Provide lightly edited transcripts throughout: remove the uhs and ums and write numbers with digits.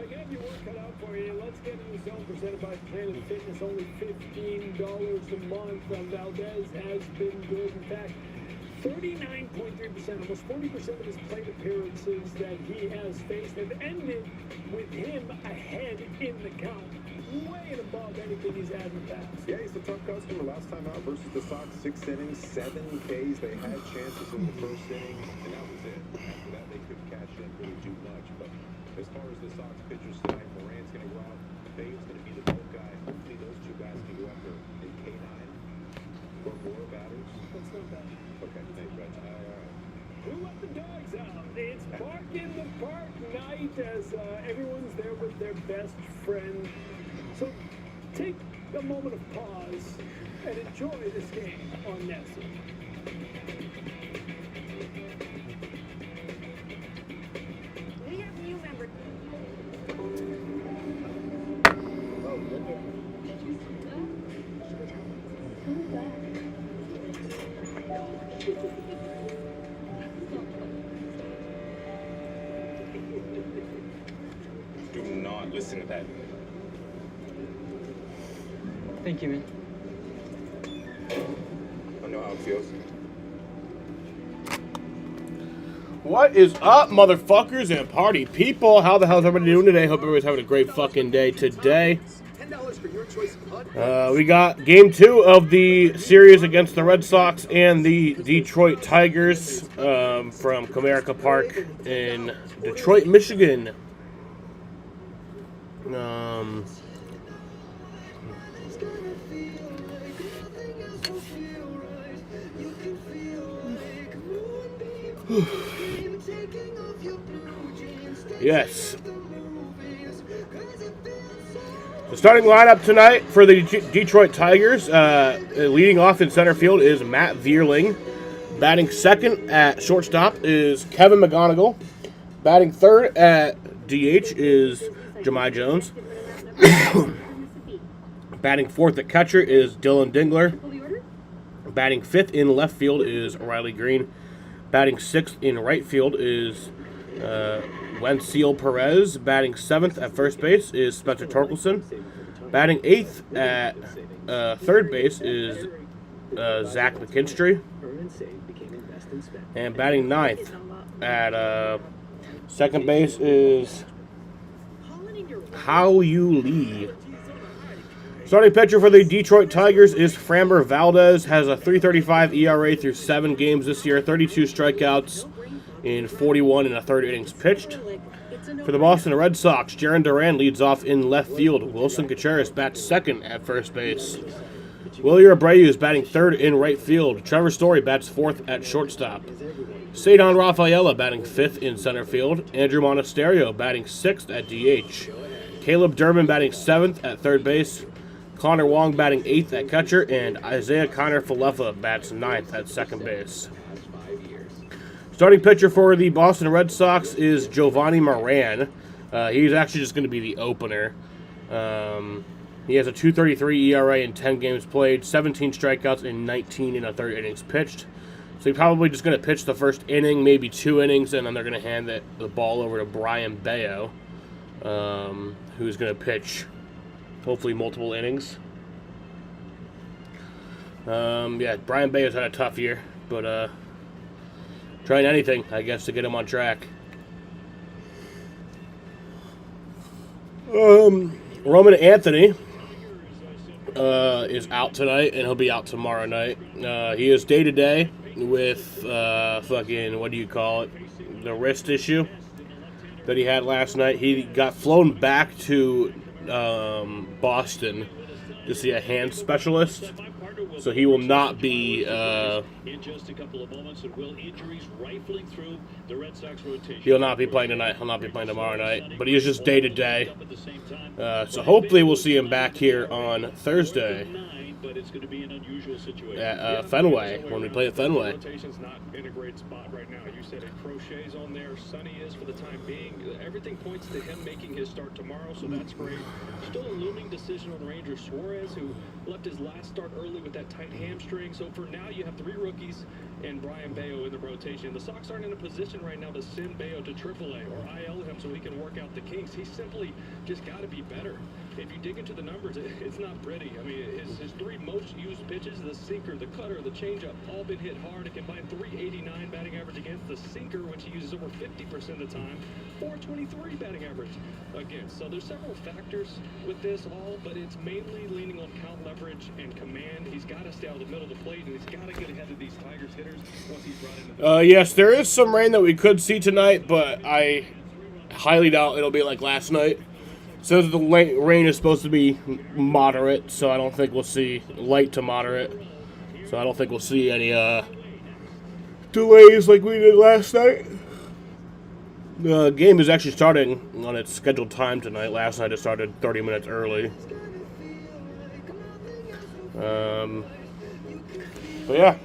gonna have your work cut out for you. Let's get in the zone presented by Planet Fitness. Only $15 a month. Valdez has been good. In fact, 39.3%, almost 40% of his plate appearances that he has faced have ended with him ahead in the count. Way above anything he's had in the past. Yeah, he's a tough customer. Last time out versus the Sox, 6 innings, 7 Ks. They had chances in the first inning, and that was it. After that, they couldn't cash in really too much. But as far as the Sox pitchers tonight, Moran's going to go out. Bayo's going to be the bulk guy. Hopefully, those two guys can go after a K9 or more batters. That's not bad. Okay, thanks, Reg. Who let the dogs out? It's Bark in the Park night as everyone's there with their best friend. So take a moment of pause and enjoy this game on Nessie. We have new members. Do not listen to that. Thank you, man. I know how it feels. What is up, motherfuckers and party people? How the hell is everybody doing today? Hope everybody's having a great fucking day today. We got game 2 of the series against the Red Sox and the Detroit Tigers from Comerica Park in Detroit, Michigan. Yes. The starting lineup tonight for the Detroit Tigers, leading off in center field is Matt Vierling. Batting second at shortstop is Kevin McGonigal. Batting third at DH is Jahmai Jones. Batting fourth at catcher is Dylan Dingler. Batting fifth in left field is Riley Green. Batting sixth in right field is Wenceel Perez. Batting seventh at first base is Spencer Torkelson. Batting eighth at third base is Zach McKinstry. And batting ninth at second base is Hao-Yu Lee. Starting pitcher for the Detroit Tigers is Framber Valdez. Has a .335 ERA through 7 games this year. 32 strikeouts in 41 and a third innings pitched. For the Boston Red Sox, Jarren Duran leads off in left field. Wilson Gutierrez bats second at first base. Willie Abreu is batting third in right field. Trevor Story bats fourth at shortstop. Cedon Rafaela batting fifth in center field. Andrew Monasterio batting sixth at DH. Caleb Durbin batting seventh at third base. Connor Wong batting 8th at catcher, and Isaiah Kiner-Falefa bats 9th at second base. Starting pitcher for the Boston Red Sox is Giovanni Moran. He's actually just going to be the opener. He has a .233 ERA in 10 games played, 17 strikeouts in 19 and a third innings pitched. So he's probably just going to pitch the first inning, maybe 2 innings, and then they're going to hand the ball over to Brian Bayo, who's going to pitch hopefully multiple innings. Brian Bayo's had a tough year, but trying anything, I guess, to get him on track. Roman Anthony is out tonight, and he'll be out tomorrow night. He is day-to-day with what do you call it? The wrist issue that he had last night. He got flown back to Boston to see a hand specialist, so he will not be in just a couple of moments, and will injuries rifling through the Red Sox rotation. He'll not be playing tonight. He'll not be playing tomorrow night, but he is just day to day. So hopefully we'll see him back here on Thursday. but it's going to be an unusual situation. at Fenway, when we play at Fenway. Rotation's not in a great spot right now. You said it, Crochet's on there. Sonny is for the time being. Everything points to him making his start tomorrow, so that's great. Still a looming decision on Ranger Suarez, who left his last start early with that tight hamstring. So for now, you have 3 rookies and Brian Bayo in the rotation. The Sox aren't in a position right now to send Bayo to AAA or IL him so he can work out the kinks. He's simply just got to be better. If you dig into the numbers, it's not pretty. I mean, his 3 most used pitches, the sinker, the cutter, the changeup, all been hit hard. A combined 389 batting average against the sinker, which he uses over 50% of the time, 423 batting average against. So there's several factors with this all, but it's mainly leaning on count leverage and command. He's got to stay out of the middle of the plate, and he's got to get ahead of these Tigers hitters once he's brought in the Yes, there is some rain that we could see tonight, but I highly doubt it'll be like last night. Says the rain is supposed to be moderate, so I don't think we'll see light to moderate. So I don't think we'll see any delays like we did last night. The game is actually starting on its scheduled time tonight. Last night it started 30 minutes early. But yeah.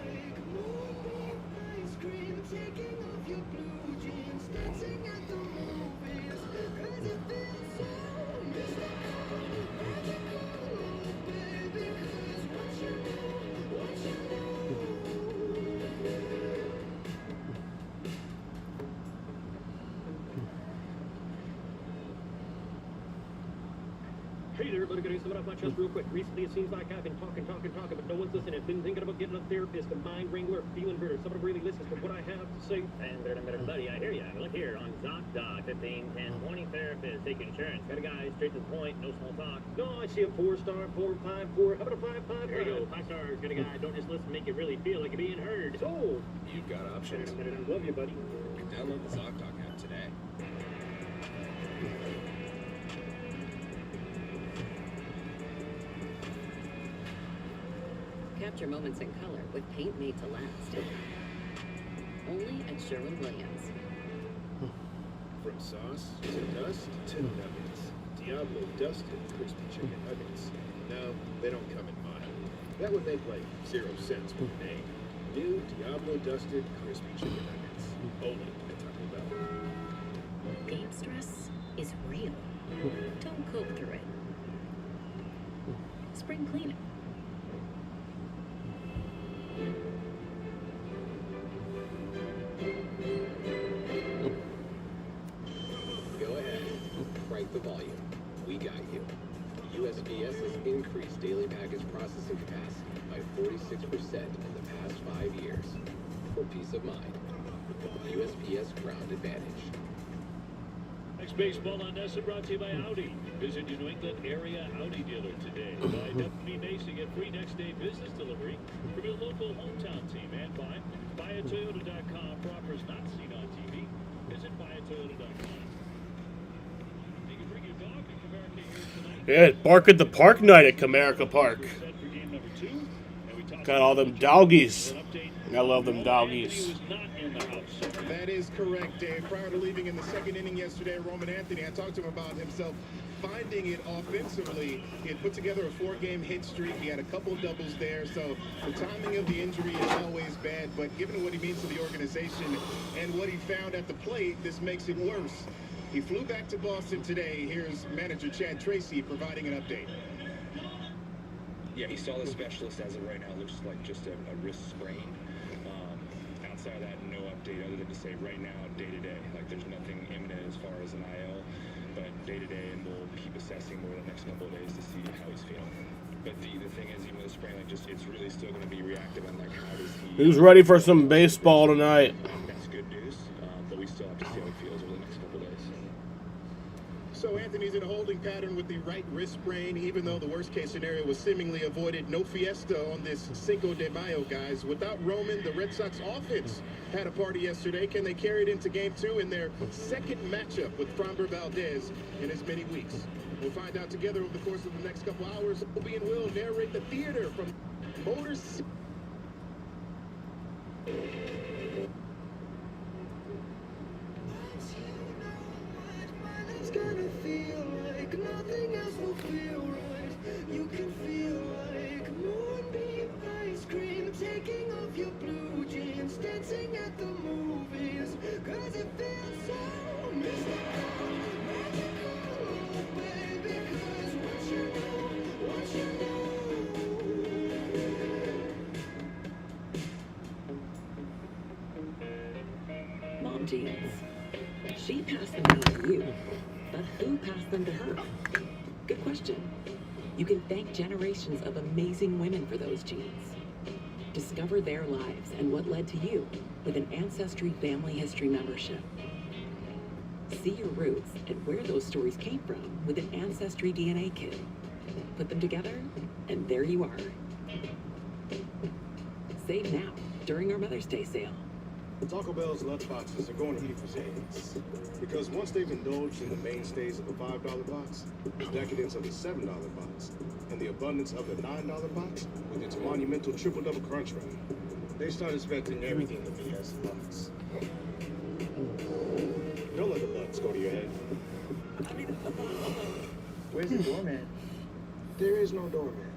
Hey there, everybody, gonna sum it up my chest real quick. Recently, it seems like I've been talking, but no one's listening. Been thinking about getting a therapist, a mind wrangler, feeling better. Someone really listens to what I have to say. And better, buddy, I hear ya. Look here on ZocDoc, 15, 10, 20 therapists take insurance. Got a guy straight to the point, no small talk. No, I see a 4-star, 4, 5, 4. How about a 5, 5, There you go, 5 stars. Got a guy. Don't just listen, make it really feel like you're being heard. So, You've got options. love you, buddy. Download the ZocDoc app today. Capture moments in color with paint made to last. Only at Sherwin-Williams. From sauce to dust to nuggets. Diablo dusted crispy chicken nuggets. No, they don't come in mild. That would make like 0 cents per name. New Diablo dusted crispy chicken nuggets. Only at Taco Bell. Game stress is real. Don't cope through it. Spring cleaning. Go ahead. Crank the volume. We got you. USPS has increased daily package processing capacity by 46% in the past 5 years. For peace of mind. USPS Ground Advantage. Next baseball on NESN brought to you by Audi. Visit your New England area Audi dealer today. By WB Mason, get free next day business delivery from your local hometown team. And by BuyAToyota.com for offers not seen on TV. Visit BuyAToyota.com. You can bring your dog to Comerica here tonight. Yeah, Bark at the Park night at Comerica Park. Set for game number 2. And we talked Got all them doggies. I love them doggies. Anthony was not in the house. That is correct, Dave. Prior to leaving in the second inning yesterday, Roman Anthony, I talked to him about himself finding it offensively. He had put together a 4-game hit streak. He had a couple doubles there, so the timing of the injury is always bad, but given what he means to the organization and what he found at the plate, this makes it worse. He flew back to Boston today. Here's manager Chad Tracy providing an update. Yeah, he saw the specialist. As of right now, looks like just a wrist sprain. Outside of that, no update other than to say right now, day to day. Like there's nothing imminent as far as an IL, but day to day, and we'll keep assessing more the next couple of days to see how he's feeling. But the thing is, even with the sprain, like just it's really still going to be reactive on like how does he. Who's ready for some baseball tonight? That's good news, but we still have to see how he feels over the next couple of days. So Anthony's in a holding pattern with the right wrist sprain, even though the worst-case scenario was seemingly avoided. No fiesta on this Cinco de Mayo, guys. Without Roman, the Red Sox offense had a party yesterday. Can they carry it into Game 2 in their second matchup with Framber Valdez in as many weeks? We'll find out together over the course of the next couple hours. Obie and Will narrate the theater from Motor City. It's gonna feel like nothing else will feel right. You can feel like more. genes. She passed them down to you, but who passed them to her? Good question. You can thank generations of amazing women for those genes. Discover their lives and what led to you with an Ancestry Family History membership. See your roots and where those stories came from with an Ancestry DNA kit. Put them together, and there you are. Save now during our Mother's Day sale. Taco Bell's lunchboxes are going to people's heads. Because once they've indulged in the mainstays of the $5 box, the decadence of the $7 box, and the abundance of the $9 box with its monumental triple-double crunch wrap, they start expecting everything to be as Lux. Don't let the Lux go to your head. Where's the doorman? There is no doorman.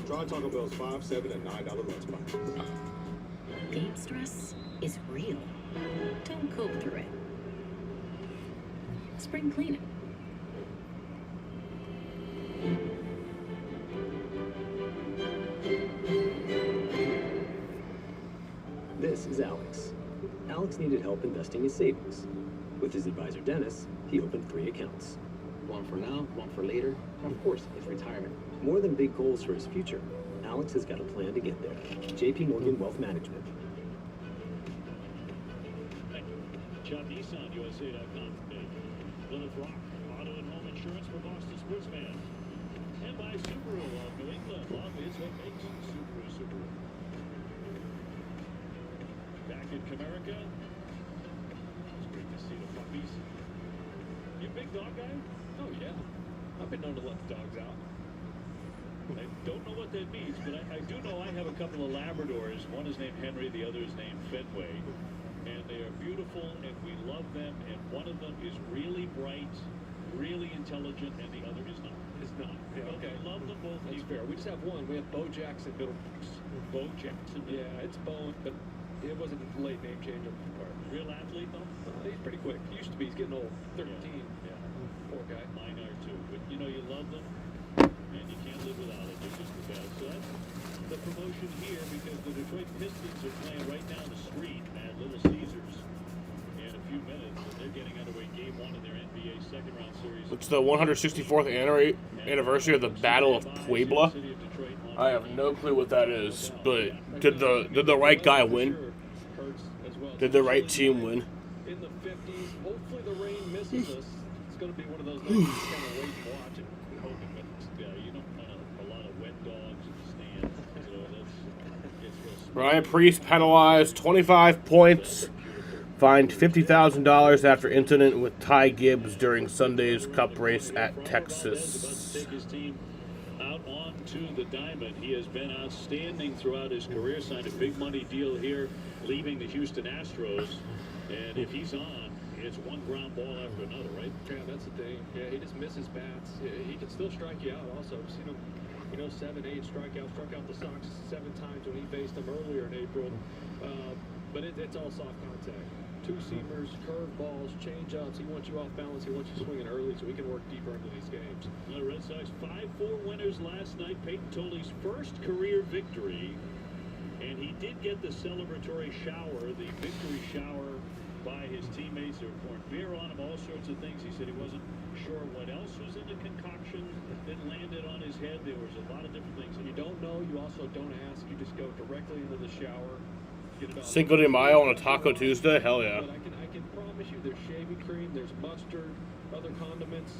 Try Taco Bell's $5, $7, and $9 lunchboxes. Game stress is real. Don't cope through it. Spring cleaning. This is Alex. Alex needed help investing his savings. With his advisor Dennis, he opened 3 accounts. One for now, one for later, and of course, his retirement. More than big goals for his future, Alex has got a plan to get there. JP Morgan Wealth Management. ChopNissanUSA.com. Plymouth Rock, auto and home insurance for Boston sports fans. And by Subaru of New England. Love is what makes Subaru. Back in Comerica. It's great to see the puppies. You a big dog guy? Oh, yeah. I've been known to let the dogs out. I don't know what that means, but I do know I have a couple of Labradors. One is named Henry, the other is named Fenway. And they are beautiful, and we love them. And one of them is really bright, really intelligent, and the other is not. It's not. Yeah, But okay. we love them both. That's fair. We just have one. We have Bo Jackson Middlebrooks. Bo Jackson. Yeah, it's Bo, but it wasn't a late name change on my part. Real athlete, though? He's pretty quick. He used to be. He's getting old. 13. Yeah. Poor guy. Mine are too. But, you know, you love them, and you can't live without it. They're just the best. So that's the promotion here, because the Detroit Pistons are playing right down the street at Little Caesars in a few minutes, and they're getting underway game 1 in their NBA second-round series. It's the 164th anniversary of the Battle of Puebla. I have no clue what that is, but did the right guy win? Did the right team win? In the 50s, hopefully the rain misses us. It's going to be one of those nights you just kind of wait and watch and hoping, but You don't want a lot of wet dogs in the stands, so it's real smart. Ryan Priest penalized 25 points, fined $50,000 after incident with Ty Gibbs during Sunday's Cup race at Texas. Take his team out onto the diamond. He has been outstanding throughout his career. Signed a big money deal here, leaving the Houston Astros. And if he's on, it's one ground ball after another, right? yeah, that's the thing. Yeah, he just misses bats. He can still strike you out. Also, I've seen him, 7, 8 strikeouts. Struck out the Sox 7 times when he faced them earlier in April. But it's all soft contact. 2-seamers, curve balls, change-ups. He wants you off balance. He wants you swinging early so we can work deeper into these games. The Red Sox 5-4 winners last night. Peyton Toley's first career victory. And he did get the celebratory shower, the victory shower, by his teammates. They were pouring beer on him, all sorts of things. He said he wasn't sure what else was in the concoction that landed on his head. There was a lot of different things. If you don't know, you also don't ask. You just go directly into the shower. Get it all. Cinco de Mayo on a Taco Tuesday? Hell yeah. But I can promise you, there's shaving cream, there's mustard, other condiments.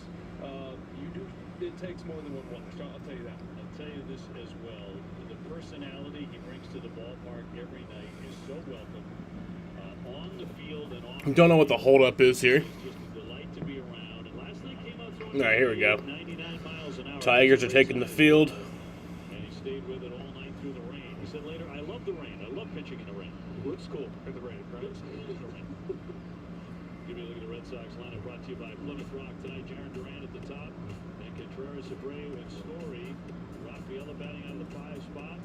It takes more than one wash. I'll tell you that. I'll tell you this as well. The personality he brings to the ballpark every night is so welcome. On the field and off. Don't know what the holdup is here. Just a delight to be around. And last night came out throwing. All right, here we go. 99 miles an hour. Tigers are taking the field. And he stayed with it all night through the rain. He said later, "I love the rain. I love pitching in the rain. Looks cool in the rain, right? Looks cool in the rain." Give me a look at the Red Sox lineup brought to you by Plymouth Rock tonight. Jaron Duran at the top, and Contreras, Abreu, and Story. Rafaela batting out of the 5 spot.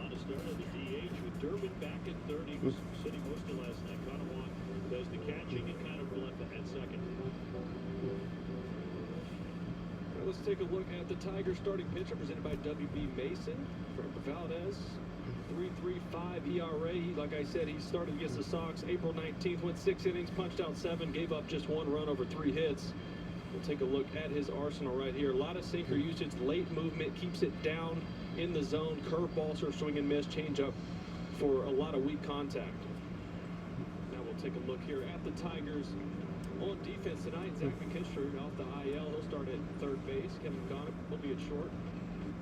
Monasterio, the DH, with Durbin back at third. He was sitting most of last night. Conaway does the catching, and kind of left at second. Now let's take a look at the Tigers starting pitcher presented by WB Mason from Valdez. 3.35 ERA. Like I said, he started against the Sox April 19th, went 6 innings, punched out 7, gave up just 1 run over 3 hits. We'll take a look at his arsenal right here. A lot of sinker usage, late movement, keeps it down in the zone. Curveballs are swing and miss, changeup for a lot of weak contact. Now we'll take a look here at the Tigers. On defense tonight, Zach McKinstry off the IL. He'll start at third base. Kevin Connick will be at short.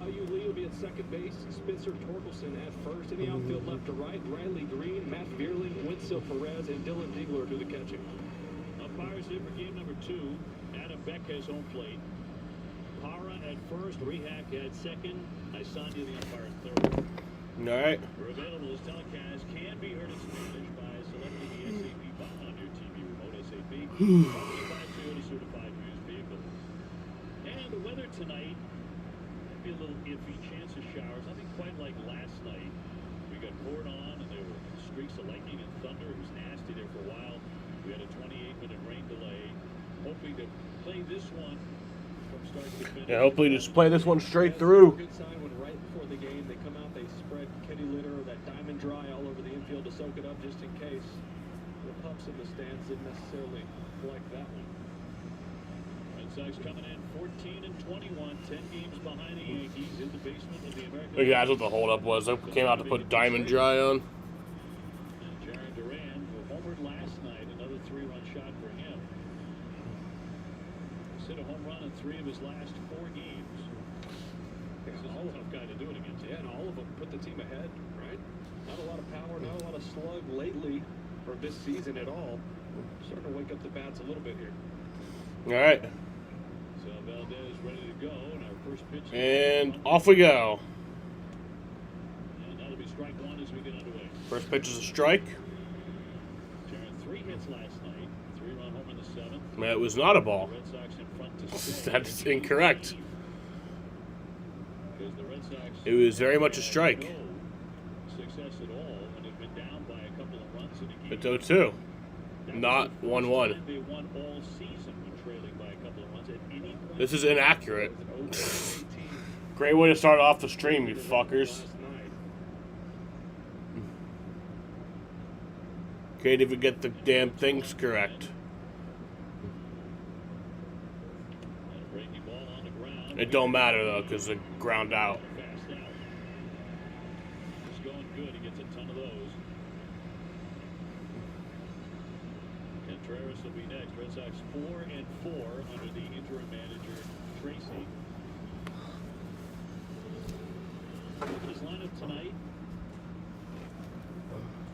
Yu Lee will be at second base. Spencer Torkelson at first. In the outfield, left to right, Riley Green, Matt Vierling, Winsel Perez, and Dylan Diegler do the catching. Umpires here for game number 2. Adam Beck has home plate. Para at first, Rehak at second. Isanya, the umpire, at third. All right. We're available as telecast can be heard in Spanish by selecting the SAP button on your TV remote. SAP, by Toyota certified used vehicle. And the weather tonight, might be a little iffy. Chance of showers. Nothing quite like last night. We got poured on, and there were streaks of lightning and thunder. It was nasty there for a while. We had a 28-minute rain delay. Hoping to play this one from start to finish. Yeah, hopefully just play this one straight through. Good sign when right before the game they come out, they spread kitty litter or that diamond dry all over the infield to soak it up just in case. The pups in the stands didn't necessarily like that one. Red Sox coming in 14 and 21, 10 games behind the Yankees in the basement of the American. Look, that's what the holdup was. They came out to put diamond dry on. And Jared Duran, who homered last night, another 3-run shot for him. He's hit a home run in 3 of his last 4 games. This is a tough guy to do it against. Yeah, and all of them put the team ahead, right? Not a lot of power, not a lot of slug lately, or this season at all. Starting to wake up the bats a little bit here. All right. So Valdez ready to go, and our first pitch. And off we go. And that'll be strike 1 as we get underway. First pitch is a strike. Jared, 3 hits last night, 3-run home in the 7th. It was not a ball. Red Sox in front to stay. That's incorrect. Because the Red Sox It was very much a strike. no success at all when they've been down by a couple of runs in a game. It's 0-2. Not That 1-1. was the first time they won all season when trailing by a couple of runs at any point. This is inaccurate. Great way to start off the stream, you fuckers. Can't even get the damn things correct. Breaking ball on the ground. It don't matter though, because they ground out. Fast out. It's going good. He gets a ton of those. Contreras will be next. Red Sox 4-4 under the interim manager Tracy. Look at his lineup tonight.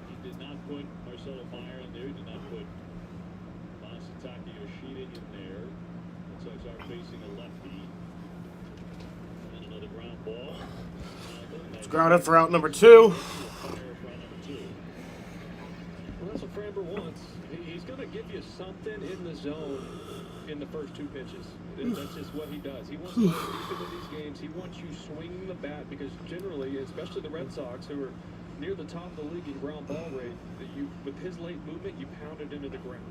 He did not put Marcelo Meyer in there. He did not put Masataka Yoshida in there. Red Sox are facing a lefty. And another ground ball. It's grounded for out number 2. Well, that's what Framber wants. He's going to give you something in the zone in the first 2 pitches. That's just what he does. He wants to go deep into these games. He wants you swinging the bat because generally, especially the Red Sox, who are near the top of the league in ground ball rate, that you with his late movement, you pound it into the ground.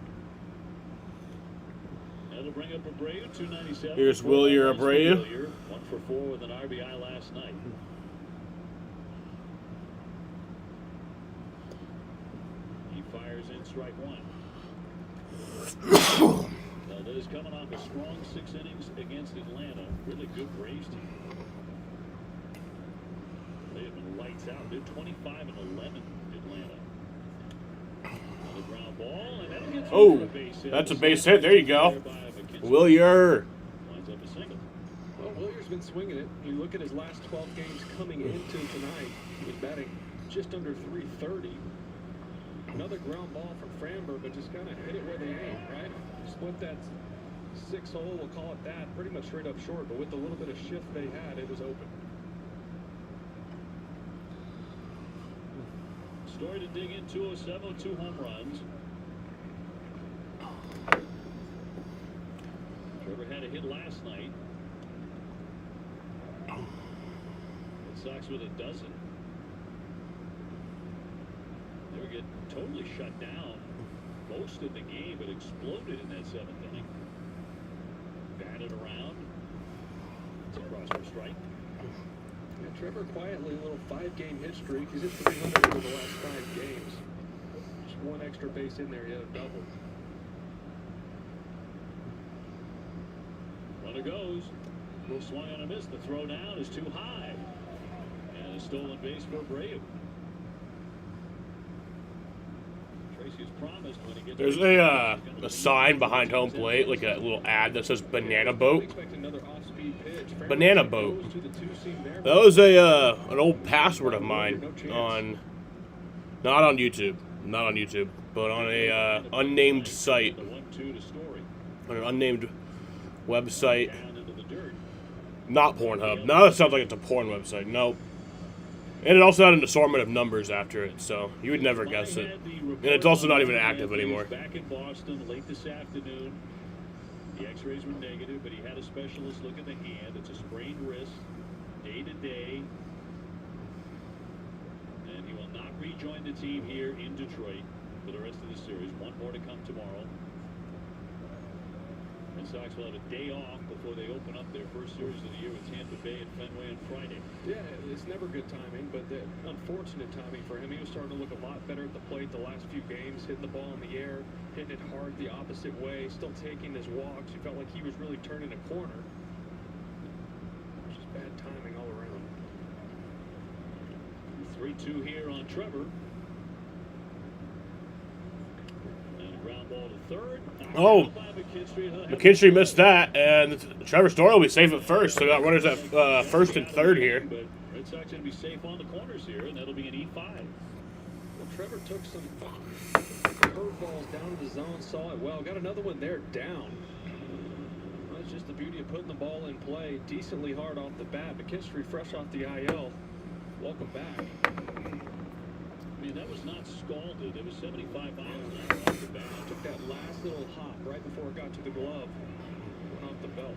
That'll bring up Abreu, 297. Here's Wilyer Abreu. 1 for 4 with an RBI last night. He fires in strike 1. Valdez coming off a strong 6 innings against Atlanta. Really good Braves team. They have been lights out. They're 25-11, Atlanta. Another ground ball, and that'll get through for a base hit. That's a base hit. There you go. Wilyer. Lines up a single. Well, Willier's been swinging it. You look at his last 12 games coming into tonight, he was batting just under .330. Another ground ball from Framber, but just kind of hit it where they aim, right? Split that 6 hole, we'll call it that, pretty much straight up short, but with the little bit of shift they had, it was open. Story to dig in, 207, 2 home runs. Trevor had a hit last night. Red Sox with a dozen. They were getting totally shut down most of the game, but exploded in that 7th inning. Batted around. It's across for strike. And Trevor quietly, a little 5-game hit streak. He's at 300 over the last 5 games. Just one extra base in there, he had a double. Runner goes. Little swung and a miss. The throw down is too high. And a stolen base for Abreu. Tracy has promised when he gets. There's a sign behind home plate, like a little ad that says "Banana Boat." Banana Boat. That was an old password of mine on, not on YouTube, but on a unnamed site, on an unnamed website. Not Pornhub. Now that sounds like it's a porn website. Nope. And it also had an assortment of numbers after it, so you would never guess it. And it's also not even active anymore. Back in Boston late this afternoon. The X-rays were negative, but he had a specialist look at the hand. It's a sprained wrist, day to day, and he will not rejoin the team here in Detroit for the rest of the series. One more to come tomorrow. Red Sox will have a day off before they open up their first series of the year with Tampa Bay and Fenway on Friday. Yeah, it's never good timing, but the unfortunate timing for him. He was starting to look a lot better at the plate the last few games, hitting the ball in the air, hitting it hard the opposite way, still taking his walks. He felt like he was really turning a corner. Just bad timing all around. 3-2 here on Trevor. Ground ball to third. Oh, McKinstry missed that, and Trevor Story will be safe at first. So we got runners at first and third here. But Red Sox going to be safe on the corners here, and that'll be an E5. Well, Trevor took some curveballs down to the zone, saw it well, got another one there down. Well, that's just the beauty of putting the ball in play decently hard off the bat. McKinstry fresh off the IL. Welcome back. I mean, that was not scalded. It was 75 miles an hour off the bat. Took that last little hop right before it got to the glove. Went off the belt.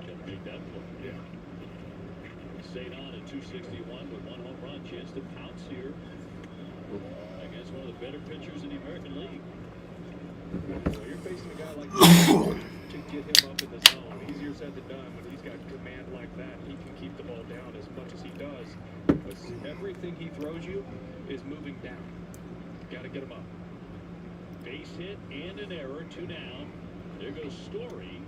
Can make that play. Yeah. Stayed on at 261 with 1 home run. Chance to pounce here against one of the better pitchers in the American League. Well, you're facing a guy like that to get him up in the zone. Easier said than done when he's got command like that. He can keep the ball down as much as he does. But everything he throws you is moving down. Got to get him up. Base hit and an error, 2 down. There goes Story.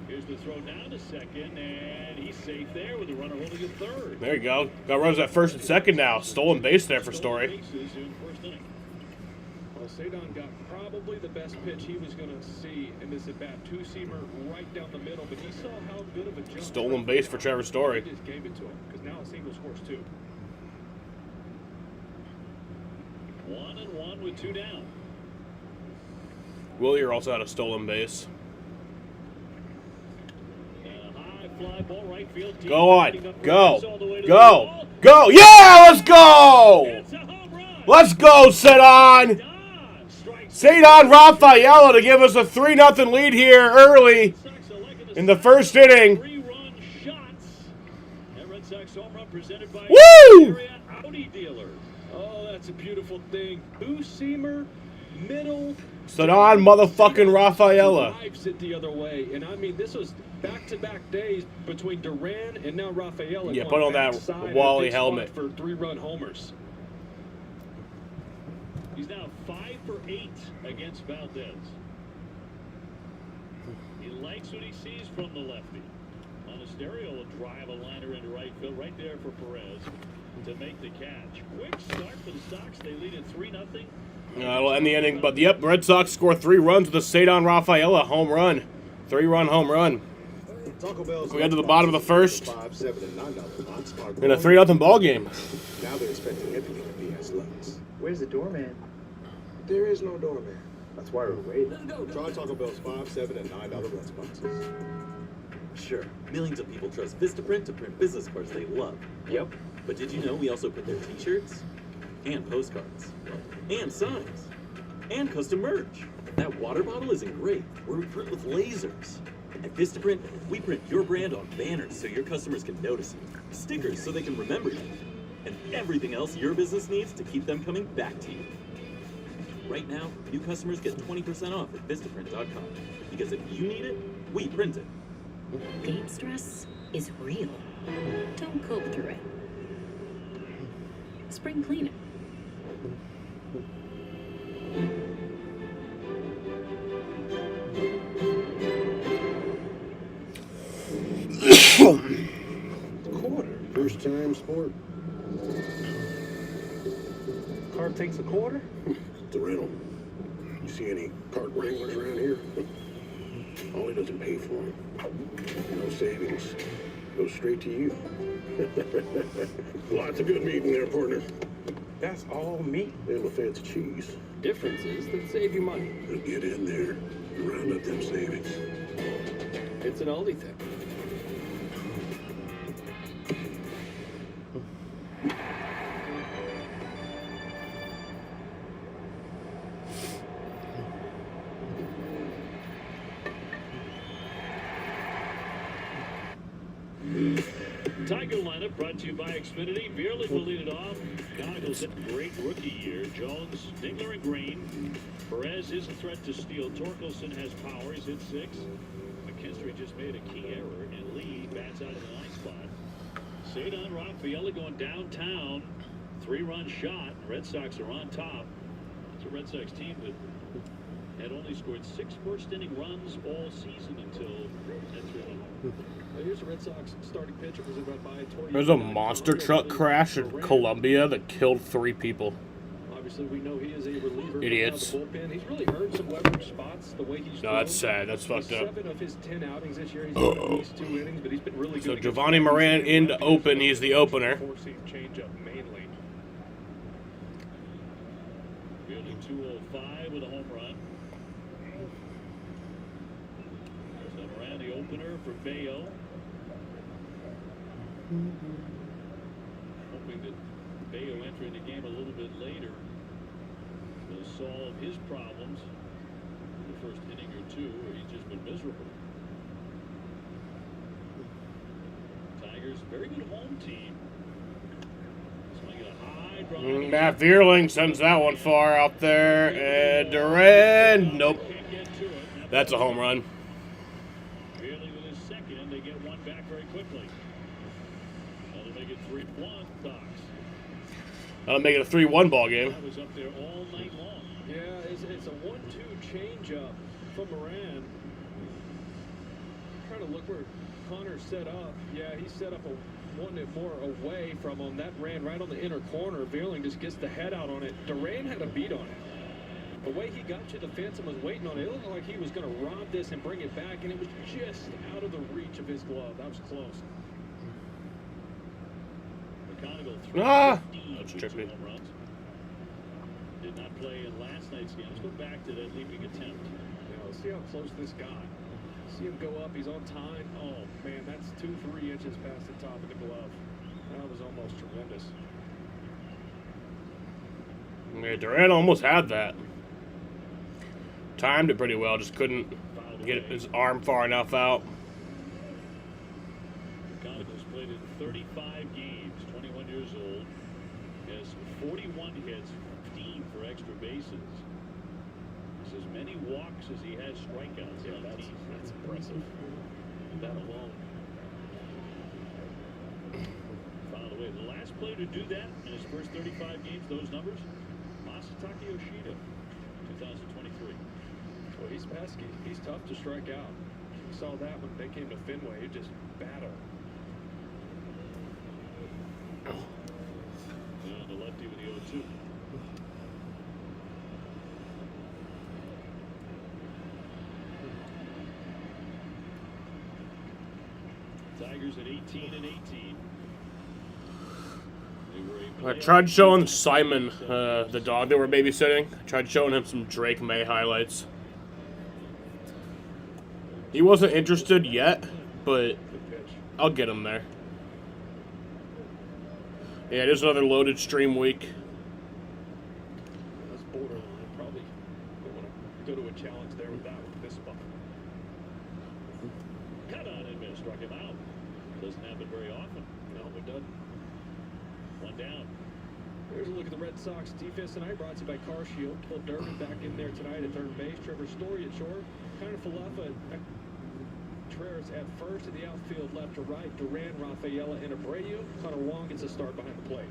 Here's the throw down to second, and he's safe there with the runner holding at third. There you go. Got runners at first and second now. Stolen base there for Story. Well, Cedon got probably the best pitch he was going to see in this at-bat. 2-seamer right down the middle, but he saw how good of a jump. Stolen base for Trevor Story. He just gave it to him, because now a single scores 2. 1-1 with 2 down. Willier also had a stolen base. And a high fly ball right field. Go on. Go. Go. Go. Yeah, let's go. Let's go, Cedon. Cedon Rafaela to give us a 3-0 lead here early in the first inning. 3-run shots. That Red Sox home run presented by Woo! Area Audi dealer. Oh, that's a beautiful thing. 2-seamer, middle. Cedon motherfucking Rafaela. Drives it the other way. And I mean, this was back-to-back days between Duran and now Rafaela. Yeah, put on that Wally helmet. For 3-run homers. He's now 5 for 8 against Valdez. He likes what he sees from the lefty. Monasterio will drive a liner into right field, right there for Perez to make the catch. Quick start for the Sox. They lead at 3-0. It'll end the inning, but yep, Red Sox score 3 runs with a Cedon Rafaela home run. 3-run home run. We head to the bottom of the first $5, $7, and $9 box are in a 3-0 ball game. Now they're expecting everything to be as lows. Where's the doorman? There is no doorman. That's why we're waiting. Try Taco Bell's $5, $7, and $9 lunch boxes. Sure, millions of people trust Vistaprint to print business cards they love. Yep. But did you know we also print their t-shirts? And postcards. And signs. And custom merch. That water bottle is engraved, where we print with lasers. At Vistaprint, we print your brand on banners so your customers can notice you. Stickers so they can remember you. And everything else your business needs to keep them coming back to you. Right now, new customers get 20% off at Vistaprint.com. Because if you need it, we print it. Game stress is real. Don't cope through it. Spring cleaning. Quarter. First time sport. Car takes a quarter? The rental. You see any park wranglers around here? Ollie doesn't pay for them. No savings. Goes straight to you. Lots of good meat in there, partner. That's all meat. And a fancy cheese. Differences that save you money. We'll get in there and round up them savings. It's an Aldi thing. Tiger lineup brought to you by Xfinity. Bierlich will lead it off. Goggles had a great rookie year. Jones, Dingler, and Green. Perez is a threat to steal. Torkelson has power. He's hit 6. McKinstry just made a key error, and Lee bats out of the 9th spot. Cedar Rafaela going downtown. 3-run shot. Red Sox are on top. It's a Red Sox team that had only scored 6 first-inning runs all season until that 3-1 home. Here's the Red Sox starting pitcher presented by Toyota. There's a monster truck crash in Colombia that killed 3 people. Obviously, we know he is a reliever. Idiots. The bullpen. He's really earned some leverage spots the way he's No, that's sad. That's fucked up. 7 of his 10 outings this year, he's thrown at least 2 innings, but he's been really So good. Giovanni Moran in to open. He's the opener. Forcing changeup mainly. Fielding 205 with a home run. So Moran, the opener for Bayo. Hoping that Bayo entering the game a little bit later will solve his problems in the first inning or 2, where he's just been miserable. Tigers, very good home team. Swinging a high drive. Matt Vierling sends that one far out there. And Duran, nope. That's a home run. Vierling with his second, and they get one back very quickly. That'll make it 3-1 Sox. That'll make it a 3-1 ball game. That was up there all night long. Yeah, it's a 1-2 changeup from Moran. Trying to look where Connor's set up. Yeah, he set up a one more away from him. That ran right on the inner corner. Vierling just gets the head out on it. Duran had a beat on it. The way he got to the fence and was waiting on it, it looked like he was going to rob this and bring it back, and it was just out of the reach of his glove. That was close. Ah! That's trippy. Did not play in last night's game. Let's go back to that leaping attempt. Let's see how close this got. See him go up. He's on time. Oh, man, that's 2-3 inches past the top of the glove. That was almost tremendous. Yeah, Duran almost had that. Timed it pretty well, just couldn't get his arm far enough out. Conoco's played in 35 games, 21 years old, has 41 hits, 15 for extra bases. Has as many walks as he has strikeouts. Yeah, that's impressive. That alone. Found a way. The last player to do that in his first 35 games, those numbers, Masataka Yoshida, 2023. Well, he's pesky. He's tough to strike out. We saw that when they came to Fenway. He just battled. And the lefty with the 0-2. Tigers at 18-18. I tried showing Simon, the dog that we're babysitting. I tried showing him some Drake May highlights. He wasn't interested yet, but I'll get him there. Yeah, it is another loaded stream week. That's borderline. Probably don't want to go to a challenge there with that with this spot. Cut on and miss. Struck him out. Doesn't happen very often. No, it doesn't. One down. Here's a look at the Red Sox defense tonight, brought to you by Car Shield. Phil Durbin back in there tonight at third base. Trevor Story at short. Connor Falefa Contreras at first, in the outfield left to right. Duran, Rafaela, and Abreu. Connor Wong gets a start behind the plate.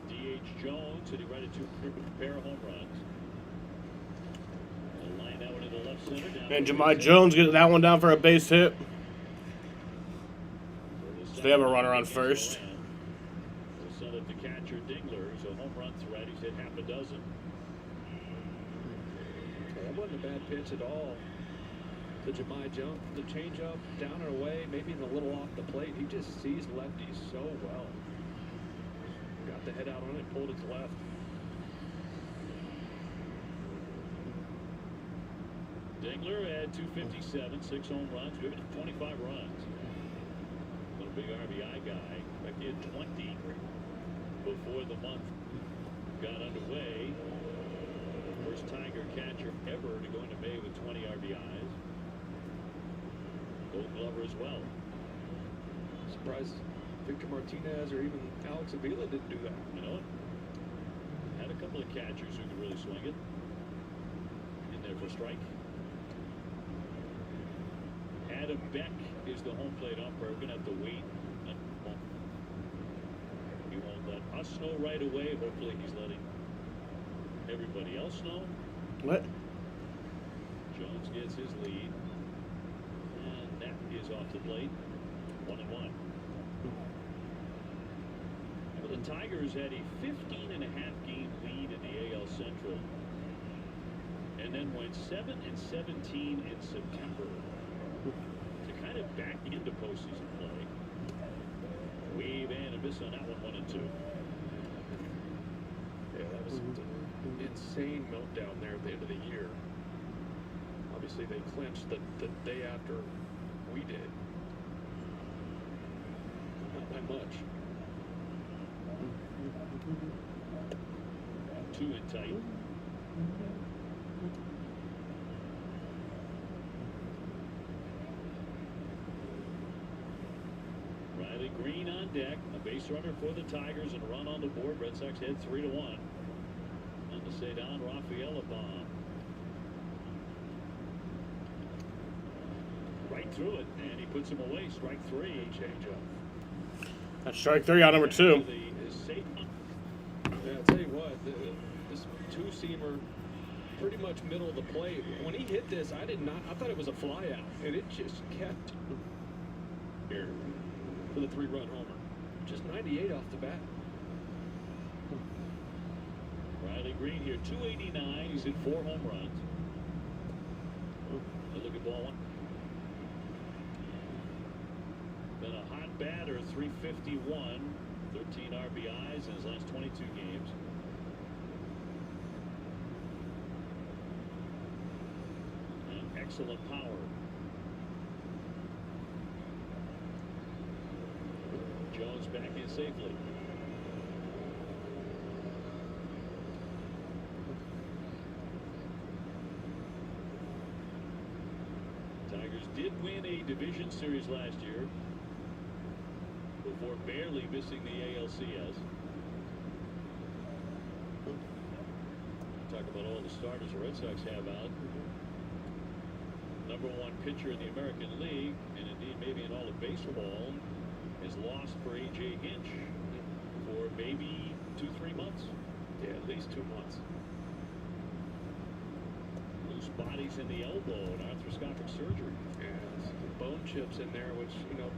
D.H. Jones hitting right at 2 pair of home runs. The line out into the left center. Down And Jahmai Jones gets that one down for a base hit. So they have a runner on first. We'll send it to catcher Dingler, who's a home run threat. He's hit half a dozen. That wasn't a bad pitch at all. The Jahmai Jones, the changeup down and away, maybe a little off the plate. He just sees lefties so well. Got the head out on it, pulled it to left. Dingler had 257, 6 home runs, driven 25 runs. Little big RBI guy. In fact, he had 20 before the month got underway. First Tiger catcher ever to go into May with 20 RBIs. Gold Glover as well. Surprised Victor Martinez or even Alex Avila didn't do that. You know what? Had a couple of catchers who could really swing it. In there for strike. Adam Beck is the home plate umpire. We're going to have to wait. He won't let us know right away. Hopefully he's letting everybody else know. What? Jones gets his lead. And that is off the plate. 1-1. Well, the Tigers had a 15.5-game lead in the AL Central. And then went 7-17 in September to kind of back into postseason play. Wave and a miss on that one, 1-2. Yeah, that was an insane meltdown there at the end of the year. Obviously, they clinched the day after we did. Not by much. 2 in tight. Riley Green on deck. A base runner for the Tigers and a run on the board. Red Sox head 3-1. On the Cedon Rafaela bomb. Right through it, and he puts him away. Strike 3. Changeup. That's strike 3 on number 2. Yeah, I'll tell you what, this two-seamer, pretty much middle of the plate. When he hit this, I thought it was a fly out, and it just kept here for the 3-run homer. Just 98 off the bat. Riley Green here, 289. He's hit 4 home runs. Look at ball 1. Then a hot batter, 351. 13 RBIs in his last 22 games. And excellent power. Jones back in safely. Tigers did win a division series last year before barely missing the ALCS. Talk about all the starters the Red Sox have out. Number 1 pitcher in the American League, and indeed maybe in all of baseball, is lost for A.J. Hinch for maybe 2-3 months. Yeah, at least 2 months. Loose bodies in the elbow and arthroscopic surgery. Yeah, some bone chips in there, which, you know,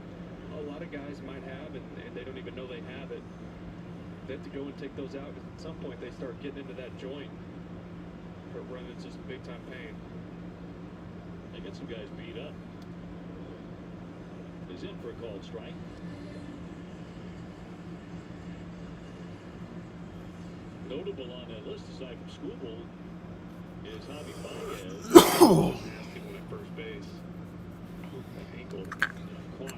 a lot of guys might have, and they don't even know they have it. They have to go and take those out, because at some point they start getting into that joint for running into some big-time pain. They get some guys beat up. He's in for a called strike. Notable on that list, aside from Skubal, is Javi Baez. At first base. Ankle caught.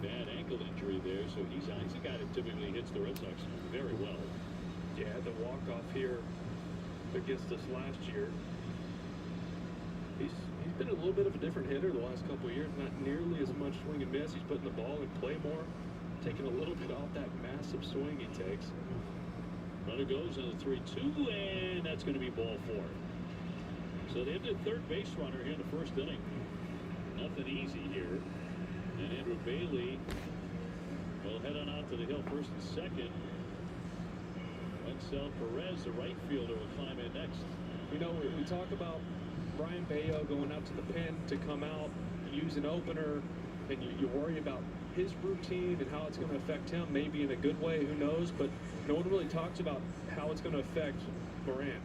Bad ankle injury there, so he's a guy that typically hits the Red Sox very well. Yeah, the walk-off here against us last year. He's been a little bit of a different hitter the last couple of years. Not nearly as much swing and miss. He's putting the ball in play more. Taking a little bit off that massive swing he takes. Runner goes on the 3-2, and that's going to be ball 4. So they have the third base runner here in the first inning. Nothing easy here. And Andrew Bailey will head on out to the hill first and second. Wencel Perez, the right fielder, will climb in next. You know, we talk about Brian Bayo going out to the pen to come out, use an opener, and you worry about his routine and how it's going to affect him, maybe in a good way, who knows, but no one really talks about how it's going to affect Moran,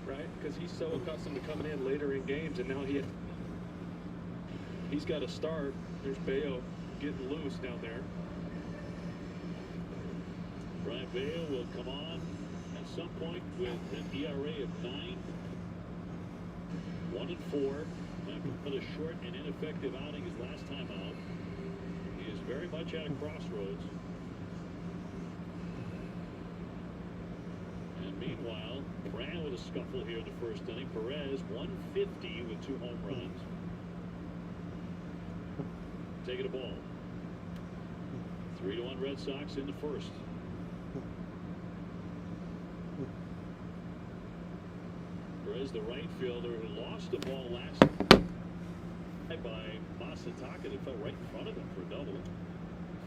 right? Because he's so accustomed to coming in later in games, and now he's got to start. There's Bayo getting loose down there. Brian Bayo will come on at some point with an ERA of 9, 1-4. After a short and ineffective outing his last time out. He is very much at a crossroads. And meanwhile, Moran with a scuffle here in the first inning. Perez 150 with 2 home runs. Taking a ball. 3-1 Red Sox in the first. Perez, the right fielder who lost the ball last by Masataka that fell right in front of him for a double.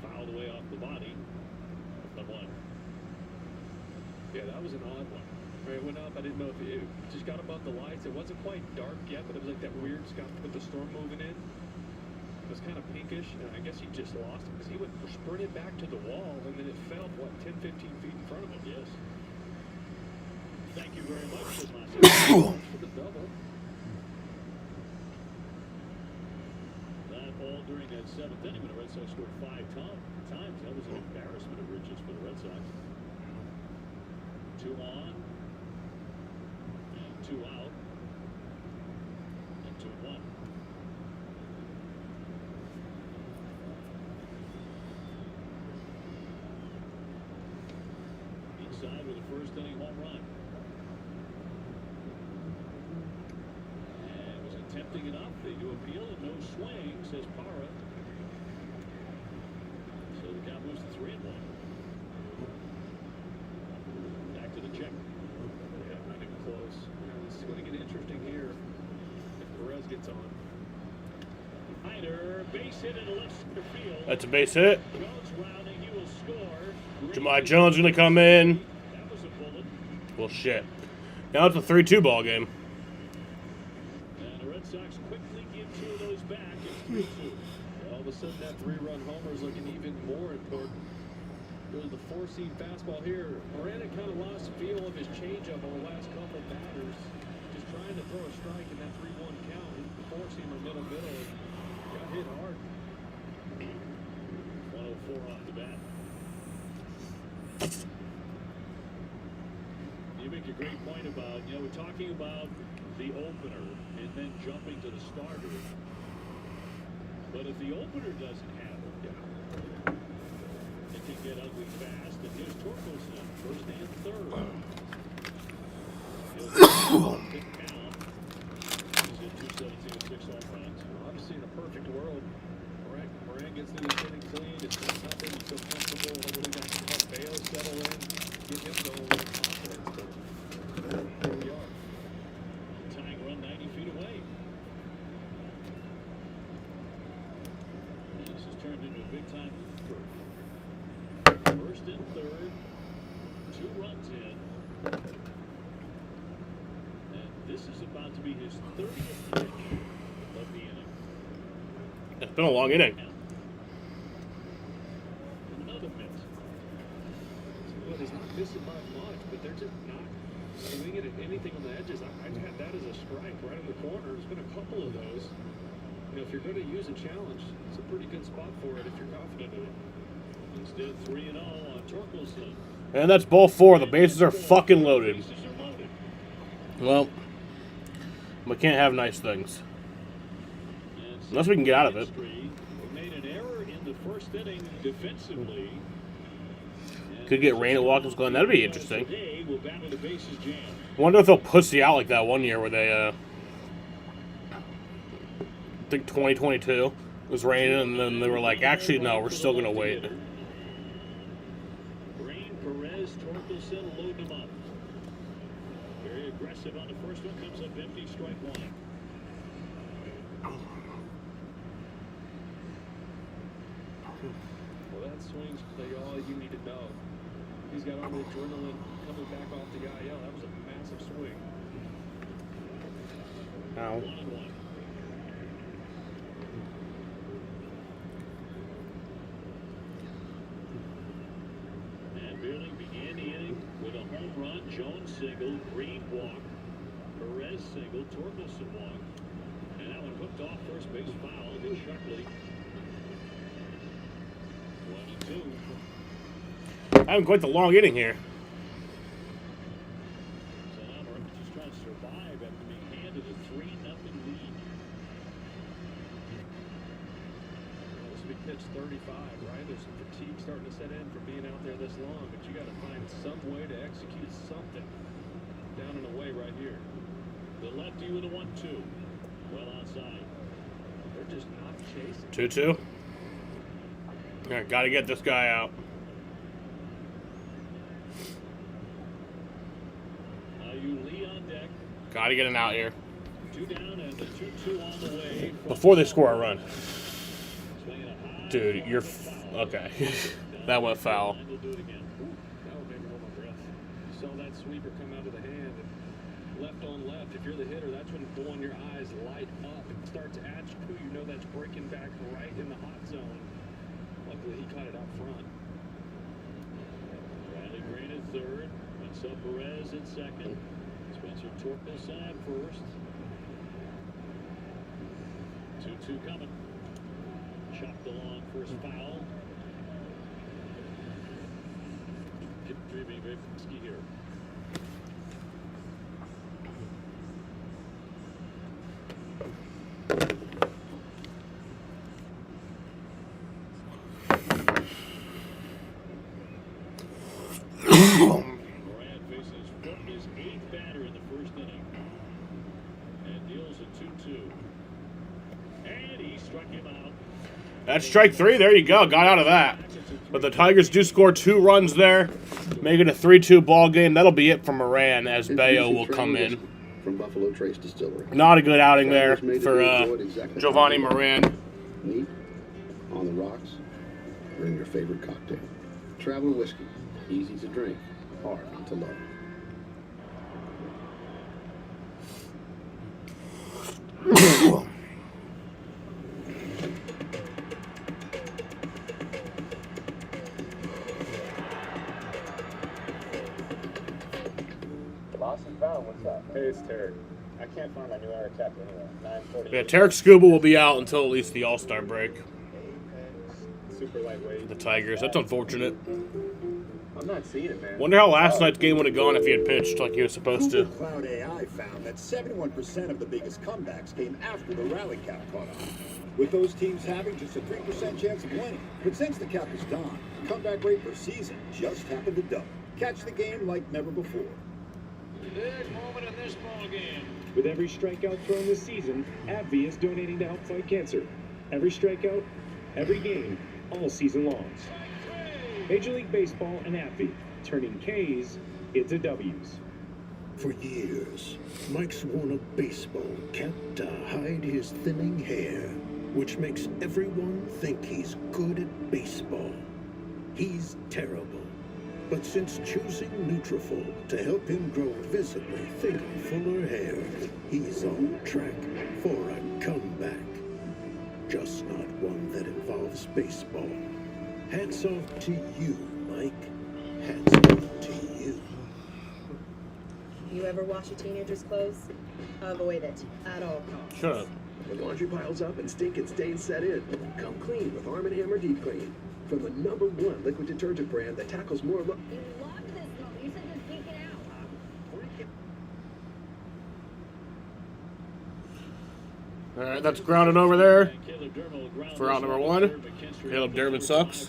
Fouled away off the body. 1-1. Yeah, that was an odd one. Right, it went up. I didn't know if it just got above the lights. It wasn't quite dark yet, but it was like that weird sky with the storm moving in. It was kind of pinkish, and I guess he just lost it because he went sprinted back to the wall, and then it fell, 10, 15 feet in front of him. Yes. Thank you very much, Masataka, for the double. That all during that 7th inning when the Red Sox scored 5 times. That was an embarrassment of riches for the Red Sox. 2 on, and 2 out, and 2-1. Inside with a first inning home run. And was attempting enough. They do appeal and no swing, says Parra. So the count moves to 3-1. Back to the check. Yeah, not even close. This is going to get interesting here if Perez gets on. Hyder, base hit in the left center field. That's a base hit. Jones rounding, he will score. Jahmai Jones going to come in. That was a bullet. Well, shit. Now it's a 3-2 ball game. And the Red Sox quickly give 2 of those back. It's 3-2. All of a sudden, that 3-run homer is looking even more important. There's the 4-seam fastball here. Moran kind of lost feel of his changeup on the last couple batters. Just trying to throw a strike in that 3-1 count. The 4-seamer middle. Got hit hard. 104 off the bat. You make a great point about, we're talking about the opener and then jumping to the starter. But if the opener doesn't have it, it can get ugly fast. And here's Torkelson, first and third. He'll pick count. He's at 217 with 6 home runs. Obviously, in a perfect world, Moran gets through this inning clean. It's 1-0. He's so comfortable. Hopefully, got to help Bayo settle in, get him going with confidence. But here we are. Tying run 90 feet away. And this has turned into a big time first and third. 2 runs in. And this is about to be his 30th pitch of the inning. It's been a long inning. Another miss. Well, he's not missing by much, but they're just not swinging at anything on the edges. I had that as a strike right in the corner. There's been a couple of those. If you're going to use a challenge, it's a pretty good spot for it if you're confident in it. Instead, 3-0 on Torkelson. And that's ball 4. The bases are fucking loaded. Well, we can't have nice things. Unless we can get out of it. Made an error in the first inning defensively. Could get rain at Watkins Glen. That'd be interesting. Today will battle the bases jam. Wonder if they'll pussy out like that one year where they, I think 2022 was raining, and then they were like, actually, no, we're still going to wait. Green, Perez, Torkelson, load them up. Very aggressive on the first one, comes up empty, strike one. Well, that swing's all you need to know. He's got all the adrenaline coming back off the IL. That was a massive swing. Ow. 1-1. And Beerling began the inning with a home run. Jones single, Green walk, Perez single, Torkelson walk. And that one hooked off first base foul. Hit sharply. 1-2. Having quite the long inning here. So now we're just trying to survive after being handed a 3-0 lead. This will be pitch 35, right? There's some fatigue starting to set in from being out there this long, but you got to find some way to execute something down and away right here. The lefty with a 1-2. Well outside. They're just not chasing. 2-2. Yeah, gotta get this guy out. Lee on deck. Gotta get him out here. 2 down and the 2-2 on the way. Before they score a run. Dude, you're... okay. That went foul. That would make me hold my breath. You saw that sweeper come out of the hand. And left on left. If you're the hitter, that's when your eyes light up and start to attribute. You know that's breaking back right in the hot zone. Luckily, he caught it out front. Riley Green at third. Marcel Perez at second. Spencer Torkelson at first. 2-2 coming. Chopped along first foul. Keep driving very risky here. Moran faces his 8th batter in the first inning. And deals a 2-2. And he struck him out. That's strike 3. There you go. Got out of that. But the Tigers do score 2 runs there, making a 3-2 ball game. That'll be it for Moran as Bayo will come in. From Buffalo Trace Distillery. Not a good outing there for Giovanni Moran. Neat, on the rocks, bring your favorite cocktail. Traveler whiskey, easy to drink, hard to love. Lost and found, what's up? Hey, it's Tarek. I can't find my new air cap anywhere. 940. Yeah, Tarek Scuba will be out until at least the All-Star break. Super lightweight. The Tigers. That's unfortunate. I'm not seeing it, man. Wonder how last night's game would have gone if he had pitched like he was supposed to. Google Cloud AI found that 71% of the biggest comebacks came after the rally cap caught on, with those teams having just a 3% chance of winning. But since the cap is gone, the comeback rate per season just happened to double. Catch the game like never before. Big moment in this ball game. With every strikeout thrown this season, AbbVie is donating to help fight cancer. Every strikeout, every game, all season long. Major League Baseball and AbbVie, turning K's into W's. For years, Mike's worn a baseball cap to hide his thinning hair, which makes everyone think he's good at baseball. He's terrible. But since choosing Nutrafol to help him grow visibly thicker, fuller hair, he's on track for a comeback. Just not one that involves baseball. Hats off to you, Mike. Hats off to you. You ever wash a teenager's clothes? Avoid it at all costs. Shut up. When laundry piles up and stink and stains set in, come clean with Arm & Hammer Deep Clean. From the #1 liquid detergent brand that tackles more... You love this one. You said just geek it out. All right, that's grounded over there for out number 1. Caleb Durbin sucks.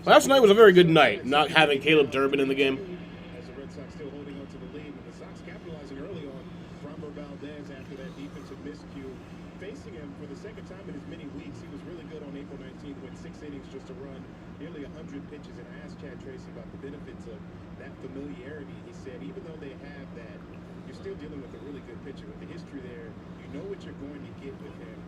Last night was a very good night, not having Caleb Durbin in the game. As the Red Sox still holding on to the lead, but the Sox capitalizing early on Framber Valdez after that defensive miscue. Facing him for the second time in as many weeks, he was really good on April 19th, went 6 innings just to run nearly 100 pitches and asked Chad Tracy about the benefits of that familiarity, he said, even though they have that, you're still dealing with a really good pitcher. With the history there, you know what you're going to get with him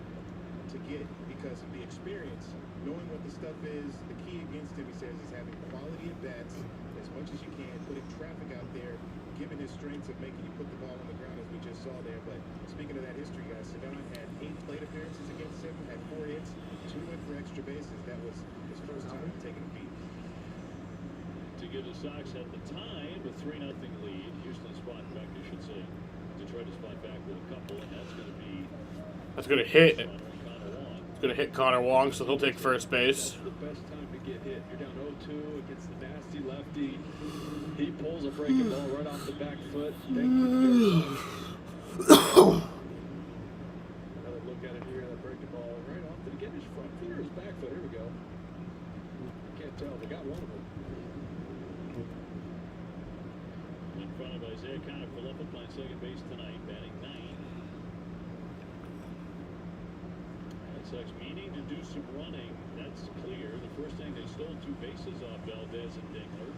because of the experience, knowing what the stuff is. The key against him, he says, is having quality at bats as much as you can, putting traffic out there, given his strengths of making you put the ball on the ground, as we just saw there. But speaking of that history, guys, Sagan had 8 plate appearances against him, had 4 hits, 2 went for extra bases. That was his first time taking a beat. To give the Sox at the time a 3-0 lead. Houston spot back, I should say. Detroit is spot back with a couple, and that's going to be. That's going to hit. It's going to hit Connor Wong, so he'll take first base. That's the best time to get hit. You're down 0-2 against the nasty lefty. He pulls a breaking ball right off the back foot. Thank you. Another look at it here. That breaking ball right off. Did he get his front foot or his back foot? Here we go. Can't tell. They got one of them. In front of Isaiah Kiner-Falefa playing second base tonight, batting 9. Red Sox meaning to do some running. That's clear. The first thing they stole 2 bases off Valdez and Dingler.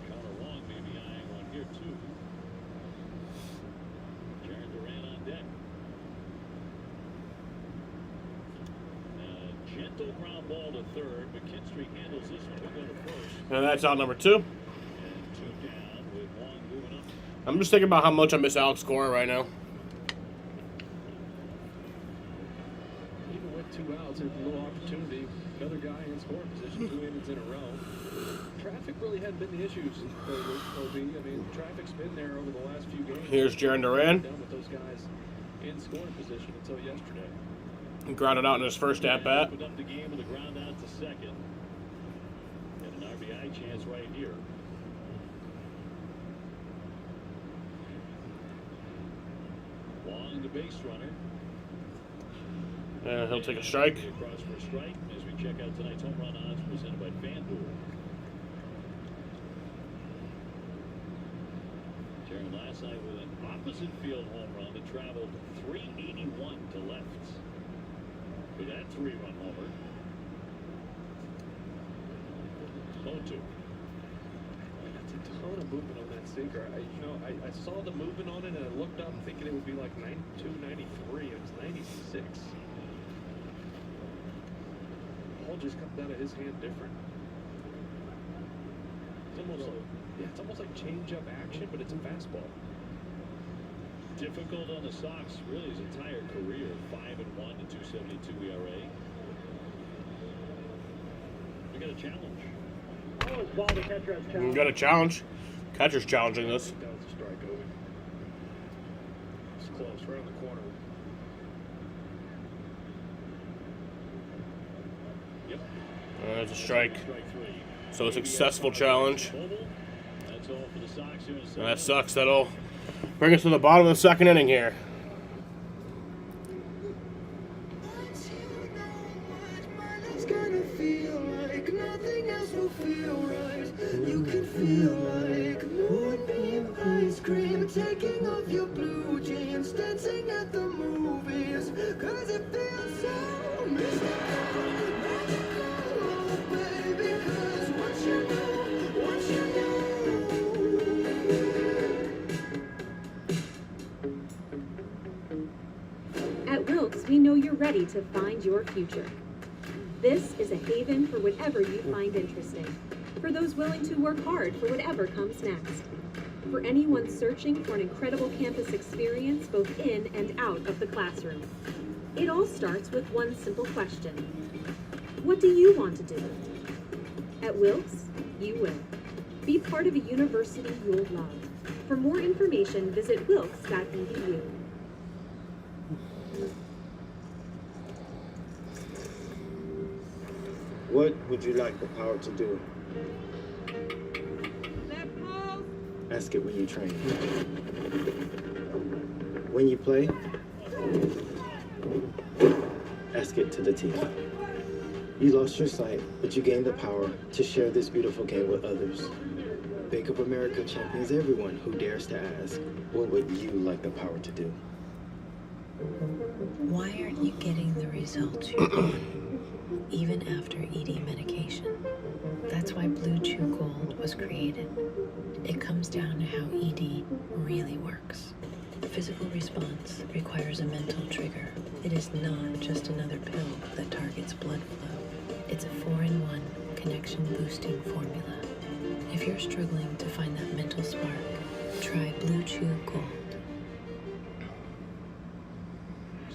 Connor Wong may be eyeing one here too. Jaron Duran on deck. Gentle ground ball to third. McKinstry handles this one. We'll go to first. And that's out number 2. I'm just thinking about how much I miss Alex Cora right now. Even with 2 outs, there's a little opportunity. Another guy in scoring position, 2 innings in a row. Traffic really hadn't been the issues for OB. I mean, traffic's been there over the last few games. Here's Jaron Duran. Down with those guys in scoring position until yesterday. He grounded out in his first at-bat. Opened up the game with a ground out to second. And an RBI chance right here. Wong, the base runner. And he'll take a strike. Across for a strike as we check out tonight's home run odds presented by FanDuel. Jaron last night with an opposite field home run that traveled 381 to left. For that 3-run homer. 0-2. That's a ton of movement on that sinker. I saw the movement on it and I looked up thinking it would be like 92, 93. It was 96. Ball just comes out of his hand different. It's almost like change-up action, but it's a fastball. Difficult on the Sox, really his entire career. 5-1 to 2.72 ERA. We got a challenge. Oh, ball the catcher has challenge. We got a challenge. Catcher's challenging this. That was a strike over. It's close, right on the corner. Yep. There's a strike. Strike 3. So a successful challenge. That's all for the Sox here in the And that sucks. That'll bring us to the bottom of the second inning here. It's gonna feel like nothing else will feel right. You can feel like moonbeam ice cream, taking off your blue jeans, dancing at the movies. Cause it feels so mystical, magical, baby. Cause once you know, once you know. At Wilkes, we know you're ready to find your future. This is a haven for whatever you find interesting, for those willing to work hard for whatever comes next, for anyone searching for an incredible campus experience both in and out of the classroom. It all starts with one simple question. What do you want to do? At Wilkes, you will. Be part of a university you'll love. For more information, visit wilkes.edu. What would you like the power to do? Ask it when you train. When you play, ask it to the team. You lost your sight, but you gained the power to share this beautiful game with others. Bank of America champions everyone who dares to ask, what would you like the power to do? Why aren't you getting the results you want, even after ED medication? That's why Blue Chew Gold was created. It comes down to how ED really works. Physical response requires a mental trigger. It is not just another pill that targets blood flow. It's a 4-in-1 connection-boosting formula. If you're struggling to find that mental spark, try Blue Chew Gold.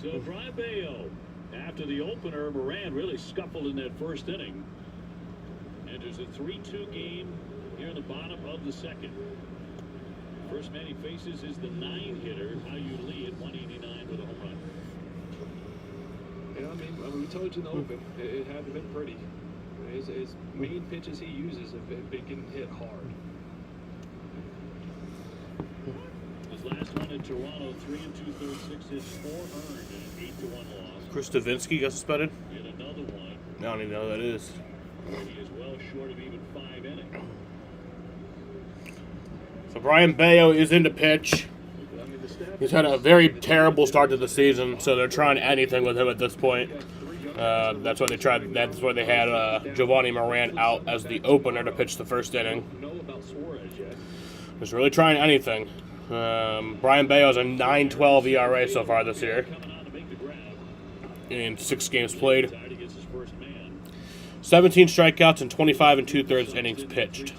So Brian Bayo, after the opener, Moran really scuffled in that first inning. Enters a 3-2 game here in the bottom of the second. First man he faces is the 9-hitter, Hao-Yu Lee at 189 with a home run. Yeah, I mean, we told you in the open, it hadn't been pretty. His main pitches he uses have been getting hit hard. His last one in Toronto, 3 2/3, 6 hits, 4 earned, and an 8-1 loss. Chris Davinsky got suspended. And another one. I don't even know who that is. He is well short of even 5 innings. So Brian Bayo is in to pitch. He's had a very terrible start to the season, so they're trying anything with him at this point. That's why they tried. That's why they had Giovanni Moran out as the opener to pitch the first inning. Just really trying anything. Brian Bayo has a 9.12 ERA so far this year in 6 games played. 17 strikeouts and 25 2/3 innings pitched.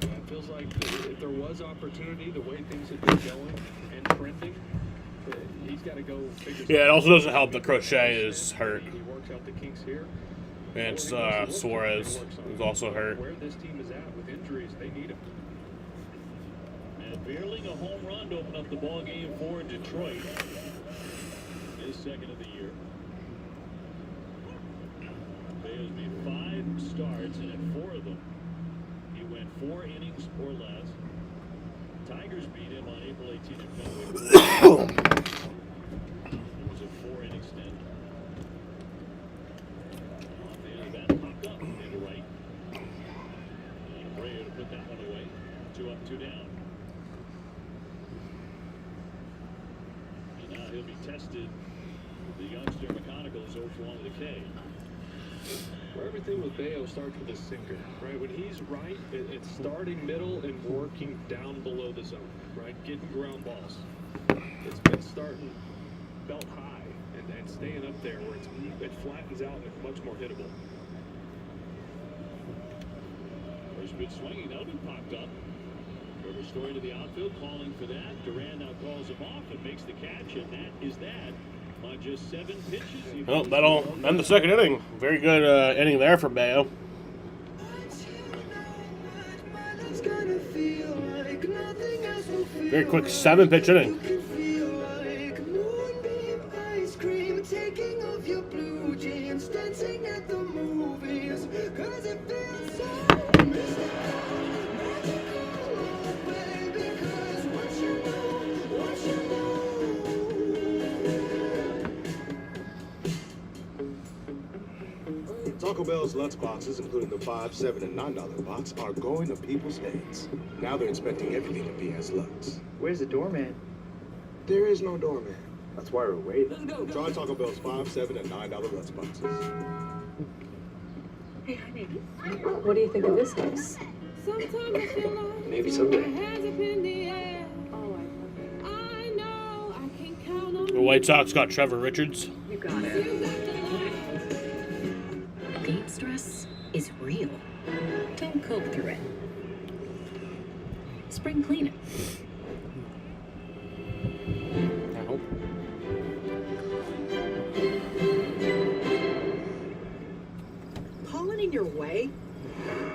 It feels like if there was opportunity, the way things have been going and trending, he's got to go figure. Yeah, it also doesn't help that Crochet is hurt. He works out the kinks here. And Suarez is also hurt. Where this team is at with injuries, they need him. And barreling a home run to open up the ball game for Detroit. His second of the year. Bayo's made 5 starts, and in 4 of them, he went 4 innings or less. Tigers beat him on April 18th in Fenway. It was a 4-inning stint. Off the end of that, popped up into right. And Abreu to put that one away. 2 up, 2 down. And now he'll be tested. The youngster McConicle is 0 for 1 with a K. Where everything with Bayo starts with a sinker, right? When he's right, it's starting middle and working down below the zone, right? Getting ground balls. It's been starting belt high and staying up there where it flattens out and it's much more hittable. First pitch swinging, that'll be popped up. Trevor Story to the outfield, calling for that. Duran now calls him off and makes the catch, and that is that. On just 7 pitches. Well, that'll end the second inning. Very good inning there for Bayo. Very quick 7-pitch inning. Taco Bell's Lutz boxes, including the $5, $7, and $9 box, are going to people's heads. Now they're expecting everything to be as Lutz. Where's the doorman? There is no doorman. That's why we're waiting. Try Taco Bell's $5, $7, and $9 Lutz boxes. Hey, honey. What do you think of this house? Maybe someday. The White Sox got Trevor Richards. You got it. Date stress is real. Don't cope through it. Spring cleaning. Pollen in your way?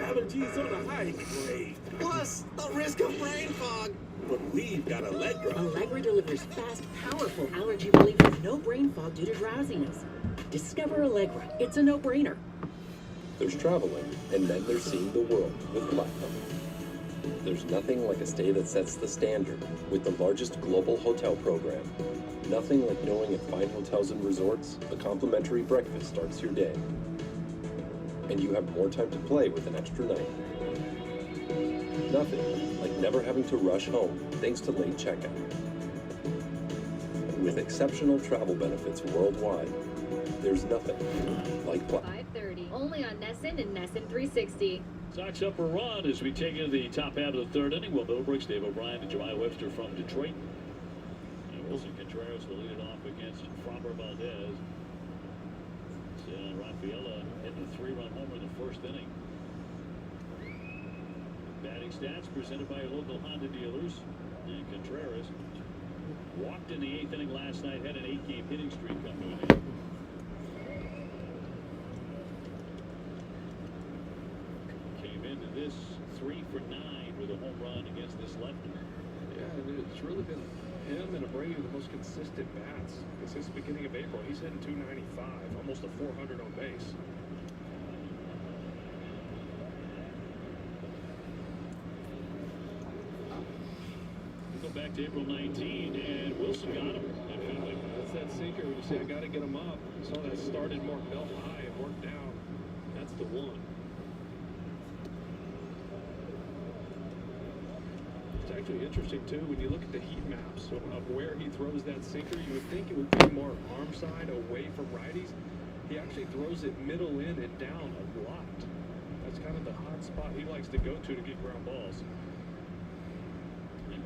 Allergies on the high grade. Plus, the risk of brain fog. But we've got Allegra. Allegra delivers fast, powerful allergy relief with no brain fog due to drowsiness. Discover Allegra. It's a no-brainer. There's traveling, and then there's seeing the world with Platinum. There's nothing like a stay that sets the standard with the largest global hotel program. Nothing like knowing at fine hotels and resorts, a complimentary breakfast starts your day. And you have more time to play with an extra night. Nothing like never having to rush home thanks to late checkout. With exceptional travel benefits worldwide, there's nothing like Platinum. 5:30. Only on Nesson and Nesson 360. Sox up a run as we take into the top half of the third inning. Will Middlebrooks, Dave O'Brien, and Jemiah Webster from Detroit. And Wilson Contreras will lead it off against Framber Valdez. Rafaela hitting a 3-run homer in the first inning. Batting stats presented by your local Honda dealers. And Contreras walked in the 8th inning last night, had an 8-game hitting streak come to an end. Came into this 3 for 9 with a home run against this lefty. Yeah, and it's really been him and Abreu the most consistent bats since the beginning of April. He's hitting 295, almost a 400 on base. We'll go back to April 19, and Wilson got him. That's that sinker when you say, I got to get him up. You saw that started more belt high and worked down. That's the one. It's actually interesting, too, when you look at the heat maps of where he throws that sinker, you would think it would be more arm side away from righties. He actually throws it middle in and down a lot. That's kind of the hot spot he likes to go to get ground balls.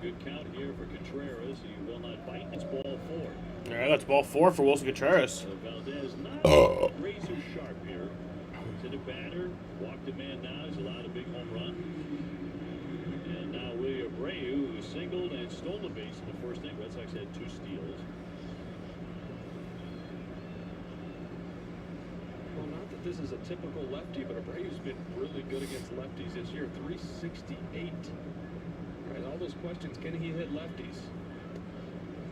Good count here for Contreras. He will not bite. It's ball 4. All right, that's ball 4 for Wilson Contreras. Valdez not razor sharp here. To the batter, walked a man down. He's allowed a big home run. And now William Abreu, who singled and stole a base in the first inning. Red Sox had 2 steals. Well, not that this is a typical lefty, but Abreu's been really good against lefties this year. 368. Right, all those questions, can he hit lefties?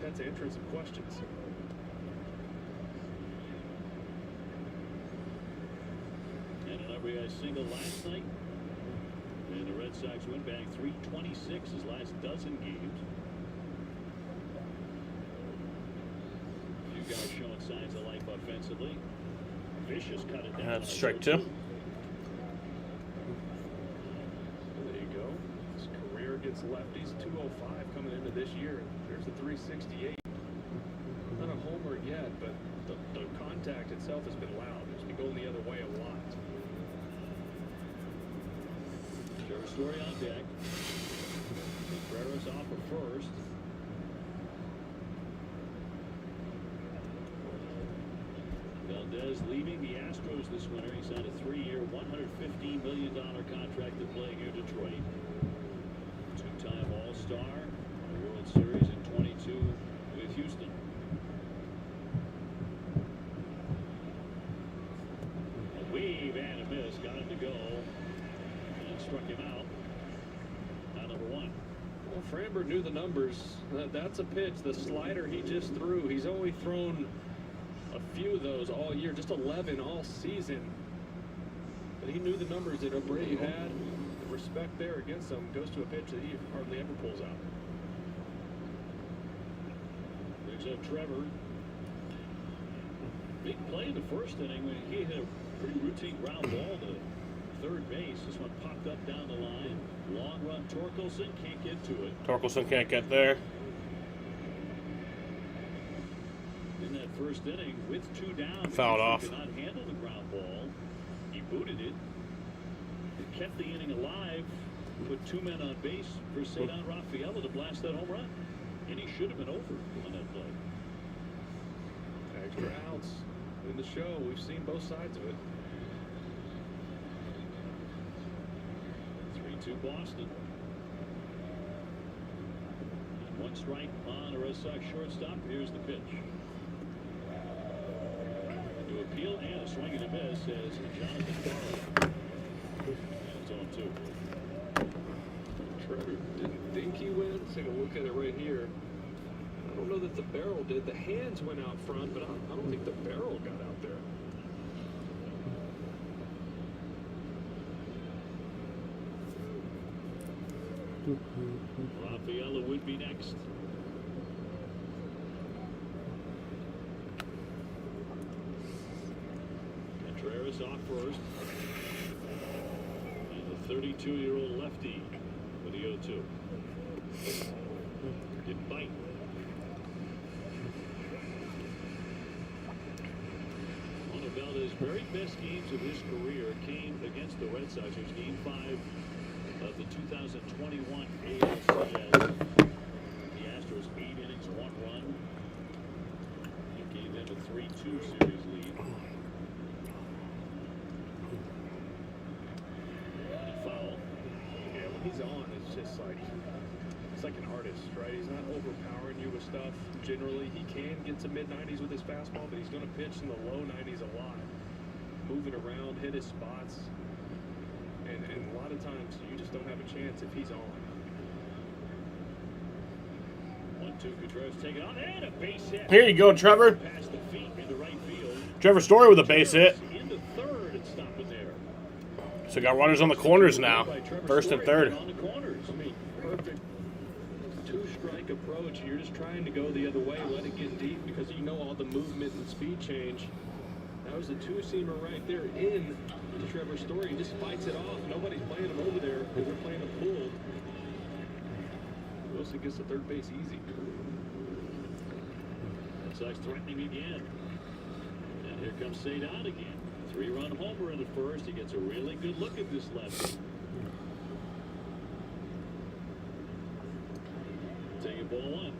That's answering some questions. And an RBI single last night. And the Red Sox win back 326 his last dozen games. A few guys showing signs of life offensively. Vicious cut it down. That's strike 2. Against lefties, 205 coming into this year. There's a 368. Not a homer yet, but the contact itself has been loud. It's been going the other way a lot. Trevor Story on deck. Contreras off at first. Valdez leaving the Astros this winter. He signed a 3-year, $115 million contract to play here in Detroit. Two-time All-Star, a World Series in 22 with Houston. A wave and a miss, got him to go, and struck him out. Now number 1. Well, Framber knew the numbers. That's a pitch. The slider he just threw, he's only thrown a few of those all year, just 11 all season. But he knew the numbers that Abreu had. Respect there against him, goes to a pitch that he hardly ever pulls out. Brings up Trevor. Big play in the first inning when he hit a pretty routine ground ball to third base. This one popped up down the line. Long run, Torkelson can't get to it. Torkelson can't get there. In that first inning, with 2 down, fouled off. He could not handle the ground ball. He booted it. Kept the inning alive, put 2 men on base for Cedar Rafaela to blast that home run. And he should have been over on that play. Extra outs in the show. We've seen both sides of it. 3-2 Boston. And 1 strike on the Red Sox shortstop. Here's the pitch. To appeal and a swing and a miss as Jonathan Barlow. Too. Trevor didn't think he went. Let's take a look at it right here. I don't know that the barrel did. The hands went out front, but I don't think the barrel got out there. Rafaela would be next. Contreras off first. 32-year-old lefty with the 0-2. Didn't bite. of Valdez's very best games of his career came against the Red Sox. It was Game 5 of the 2021 ALCS. The Astros 8 innings, 1 run. It gave them a 3-2 series lead. Foul. Yeah, when he's on, it's just like, it's like an artist, right? He's not overpowering you with stuff. Generally, he can get to mid-90s with his fastball, but he's going to pitch in the low 90s a lot. Moving around, hit his spots. And a lot of times, you just don't have a chance if he's on. 1-2, Contreras taking on, and a base hit. Here you go, Trevor. Past the feet into right field. Trevor Story with a base hit. Into third and stopping there. So got runners on the corners now. First and third. On the corners. I mean, perfect two-strike approach. You're just trying to go the other way, let it get deep because you know all the movement and speed change. That was a two-seamer right there in to Trevor Story. He just fights it off. Nobody's playing him over there because they're playing a pull. Wilson gets to third base easy. Red Sox threatening again. And here comes Cedon again. 3-run homer in the first. He gets a really good look at this lefty. Taking ball 1.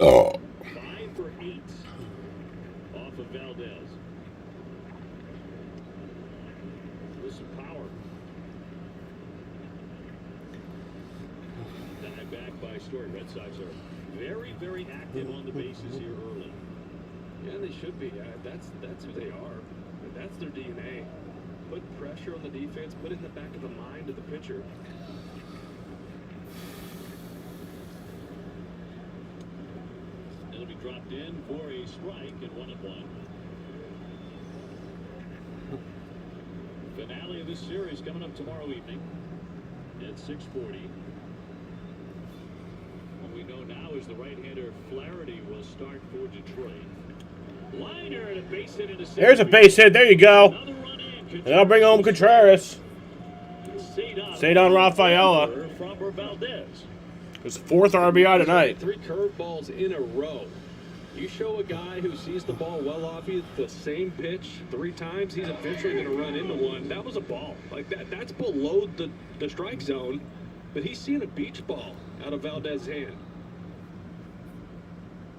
Oh. 5 for 8 off of Valdez. With some power. Dive back by Story. Red Sox are very, very active on the bases here early. Yeah, they should be. That's who they are. That's their DNA. Put pressure on the defense. Put it in the back of the mind of the pitcher. It'll be dropped in for a strike and 1-1. Finale of this series coming up tomorrow evening at 6:40. What we know now is the right-hander Flaherty will start for Detroit. Liner and a base hit into There's a base hit. There you go. And that'll bring home Contreras. Cedon Rafaela. Framber Valdez. His 4th RBI tonight. 3 curveballs in a row. You show a guy who sees the ball well off you, the same pitch 3 times, he's eventually going to run into one. That was a ball. Like that's below the strike zone, but he's seeing a beach ball out of Valdez's hand.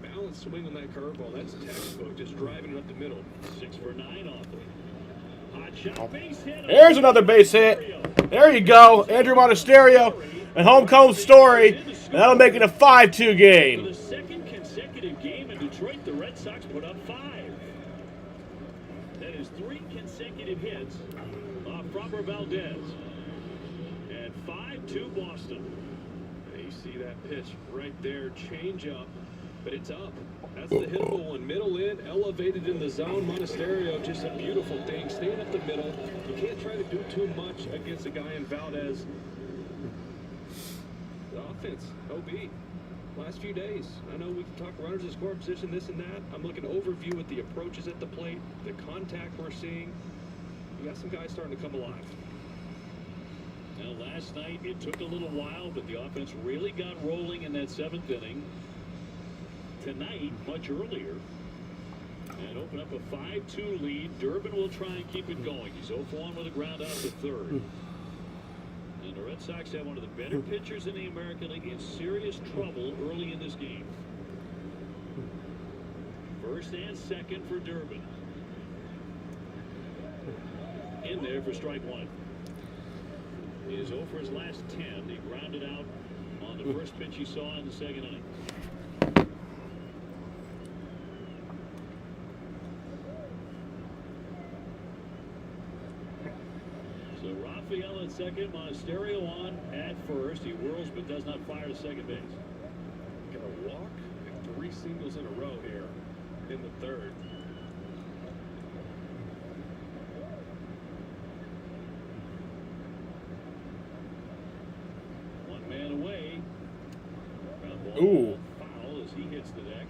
Balance swing on that curveball. That's textbook, just driving it up the middle. 6 for 9 off it. Hot shot, base hit. There's another base hit. There you go. Andrew Monasterio. And home comes Story. And that'll make it a 5-2 For game. the second consecutive game in Detroit, the Red Sox put up 5. That is 3 consecutive hits off Framber Valdez. And 5-2 Boston. And you see that pitch right there, change up, but it's up. That's the hittable one. Middle in, elevated in the zone. Monasterio, just a beautiful thing. Staying up the middle. You can't try to do too much against a guy in Valdez. The offense, OB. Last few days, I know we've talked runners in scoring position, this and that. I'm looking overview at the approaches at the plate, the contact we're seeing. You got some guys starting to come alive. Now, last night, it took a little while, but the offense really got rolling in that 7th inning. Tonight, much earlier, and open up a 5-2 lead. Durbin will try and keep it going. He's 0-for-1 with a ground out to third. And the Red Sox have one of the better pitchers in the American League in serious trouble early in this game. First and second for Durbin. In there for strike 1. He is 0 for his last 10. He grounded out on the first pitch he saw in the 2nd inning. So Rafael at second, Monasterio on at first. He whirls but does not fire to second base. Got a walk and 3 singles in a row here in the 3rd. One man away. Ooh. Foul as he hits the deck.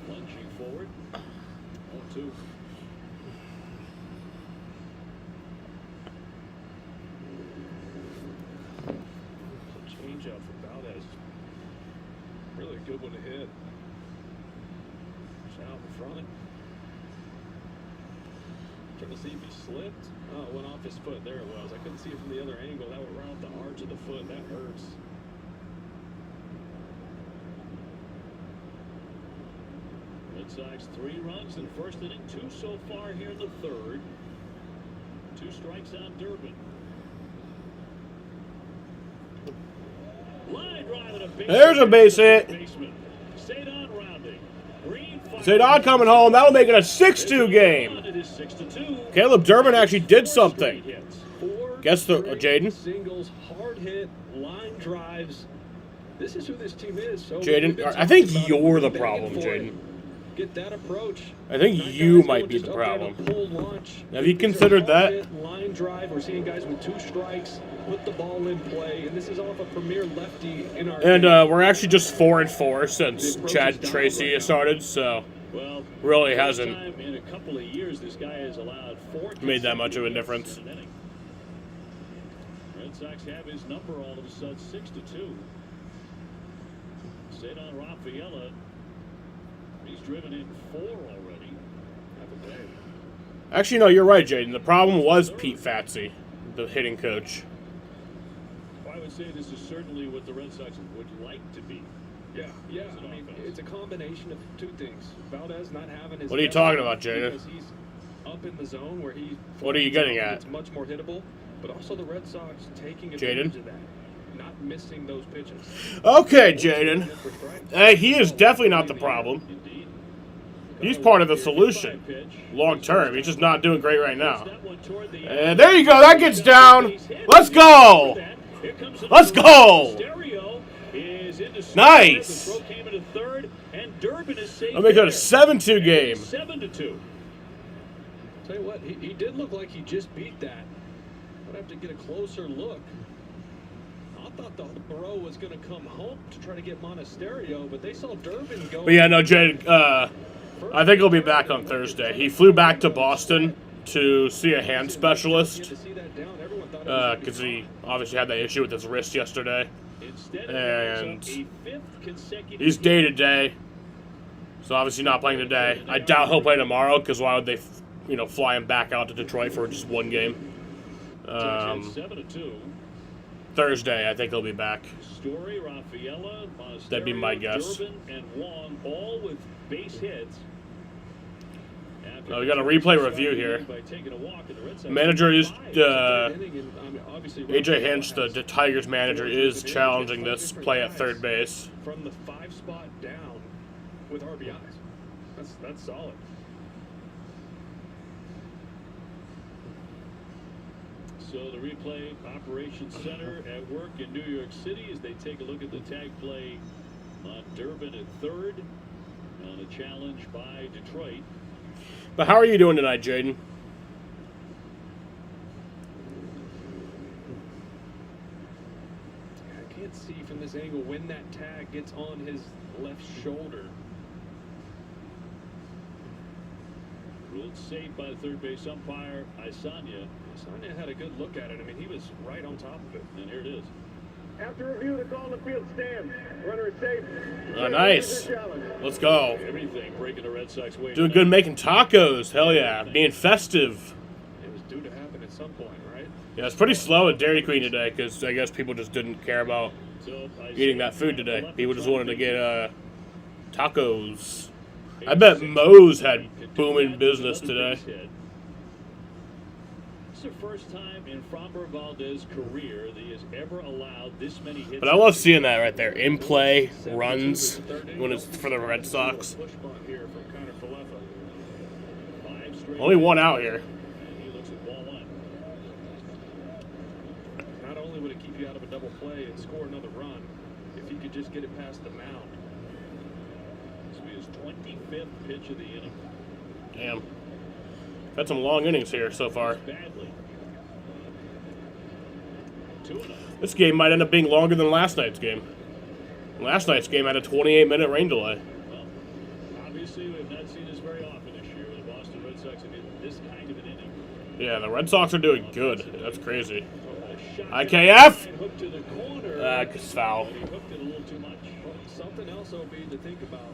Lunging forward. 0-2. Change up for Valdez. Really good one to hit. out in front. Trying to see if he slipped. Oh, it went off his foot. There it was. I couldn't see it from the other angle. That went right off the arch of the foot. That hurts. Red Sox 3 runs in the first inning, 2 so far here in the third. 2 strikes on Durbin. Line drive and a base. There's a base hit. Cedon rounding. Cedon coming home. That'll make it a 6-2 game. It is 6-2. Caleb Durbin actually did something. Guess the Jaden. Singles, hard hit, line drives. This is who this team is. So Jaden, I think you're the problem, Jaden. Get that approach. I think you might be the problem. Have you considered that? Line drive. We're seeing guys with 2 strikes put the ball in play, and this is off a premier lefty in our. And we're actually just 4-4 since Chad Tracy has started, so really hasn't in a couple of years this guy has allowed 4 made that much of a difference. Red Sox have his number all of a sudden, 6-2. Cedon Rafaela. He's driven in 4 already. Have a day. Actually, no, you're right, Jaden. The problem was Pete Fatsy, the hitting coach. I would say this is certainly what the Red Sox would like to be. Yeah. I mean, it's a combination of 2 things. Valdez not having his. What are you talking about, Jaden? Because he's up in the zone where he. What are you getting at? It's much more hittable, but also the Red Sox taking advantage of that, not missing those pitches. Okay, Jaden. Hey, he is definitely not the problem. He's part of the solution, long term. He's just not doing great right now. And there you go. That gets down. Let's go. Let's go. Nice. Let me go to 7-2 game. 7-2. Tell you what, he did look like he just beat that. I'd have to get a closer look. I thought the throw was going to come home to try to get Monasterio, but they saw Durbin go. But yeah, no, Jaden. I think he'll be back on Thursday. He flew back to Boston to see a hand specialist because he obviously had that issue with his wrist yesterday. And he's day-to-day, so obviously not playing today. I doubt he'll play tomorrow because why would they, fly him back out to Detroit for just 1 game? Thursday, I think he'll be back. Story, Rafaela, That'd be my guess. Durbin, and Wong, all with base hits. We got a replay review here. Manager is AJ Hinch, the Tigers manager, is challenging this play at third base. From the 5 spot down with RBIs. That's solid. So the replay operations center at work in New York City as they take a look at the tag play on Durbin at third on a challenge by Detroit. But how are you doing tonight, Jaden? I can't see from this angle when that tag gets on his left shoulder. Ruled safe by the third base umpire, Isanya. Isanya had a good look at it. I mean, he was right on top of it. And here it is. After review, the call on the field stands. Runner is safe. Nice. Let's go. Everything breaking the Red Sox way. Doing good making tacos. Hell yeah. Being festive. It was due to happen at some point, right? Yeah, it's pretty slow at Dairy Queen today because I guess people just didn't care about eating that food today. People just wanted to get tacos. I bet Moe's had booming business today. It's the first time in Framber Valdez's career that he has ever allowed this many hits. But I love seeing that right there. In play runs when it's for the Red Sox. Only 1 out here. He looks at ball 1. Not only would it keep you out of a double play and score another run, if he could just get it past the mound. This will be his 25th pitch of the inning. Damn. Had some long innings here so far. This game might end up being longer than last night's game. Last night's game had a 28-minute rain delay. Well, obviously, we have not seen this very often this year. The Boston Red Sox have hit this kind of an inning. Yeah, the Red Sox are doing good. That's crazy. IKF! Foul. Foul. He hooked it a little too much. Well, something else, OB, to think about.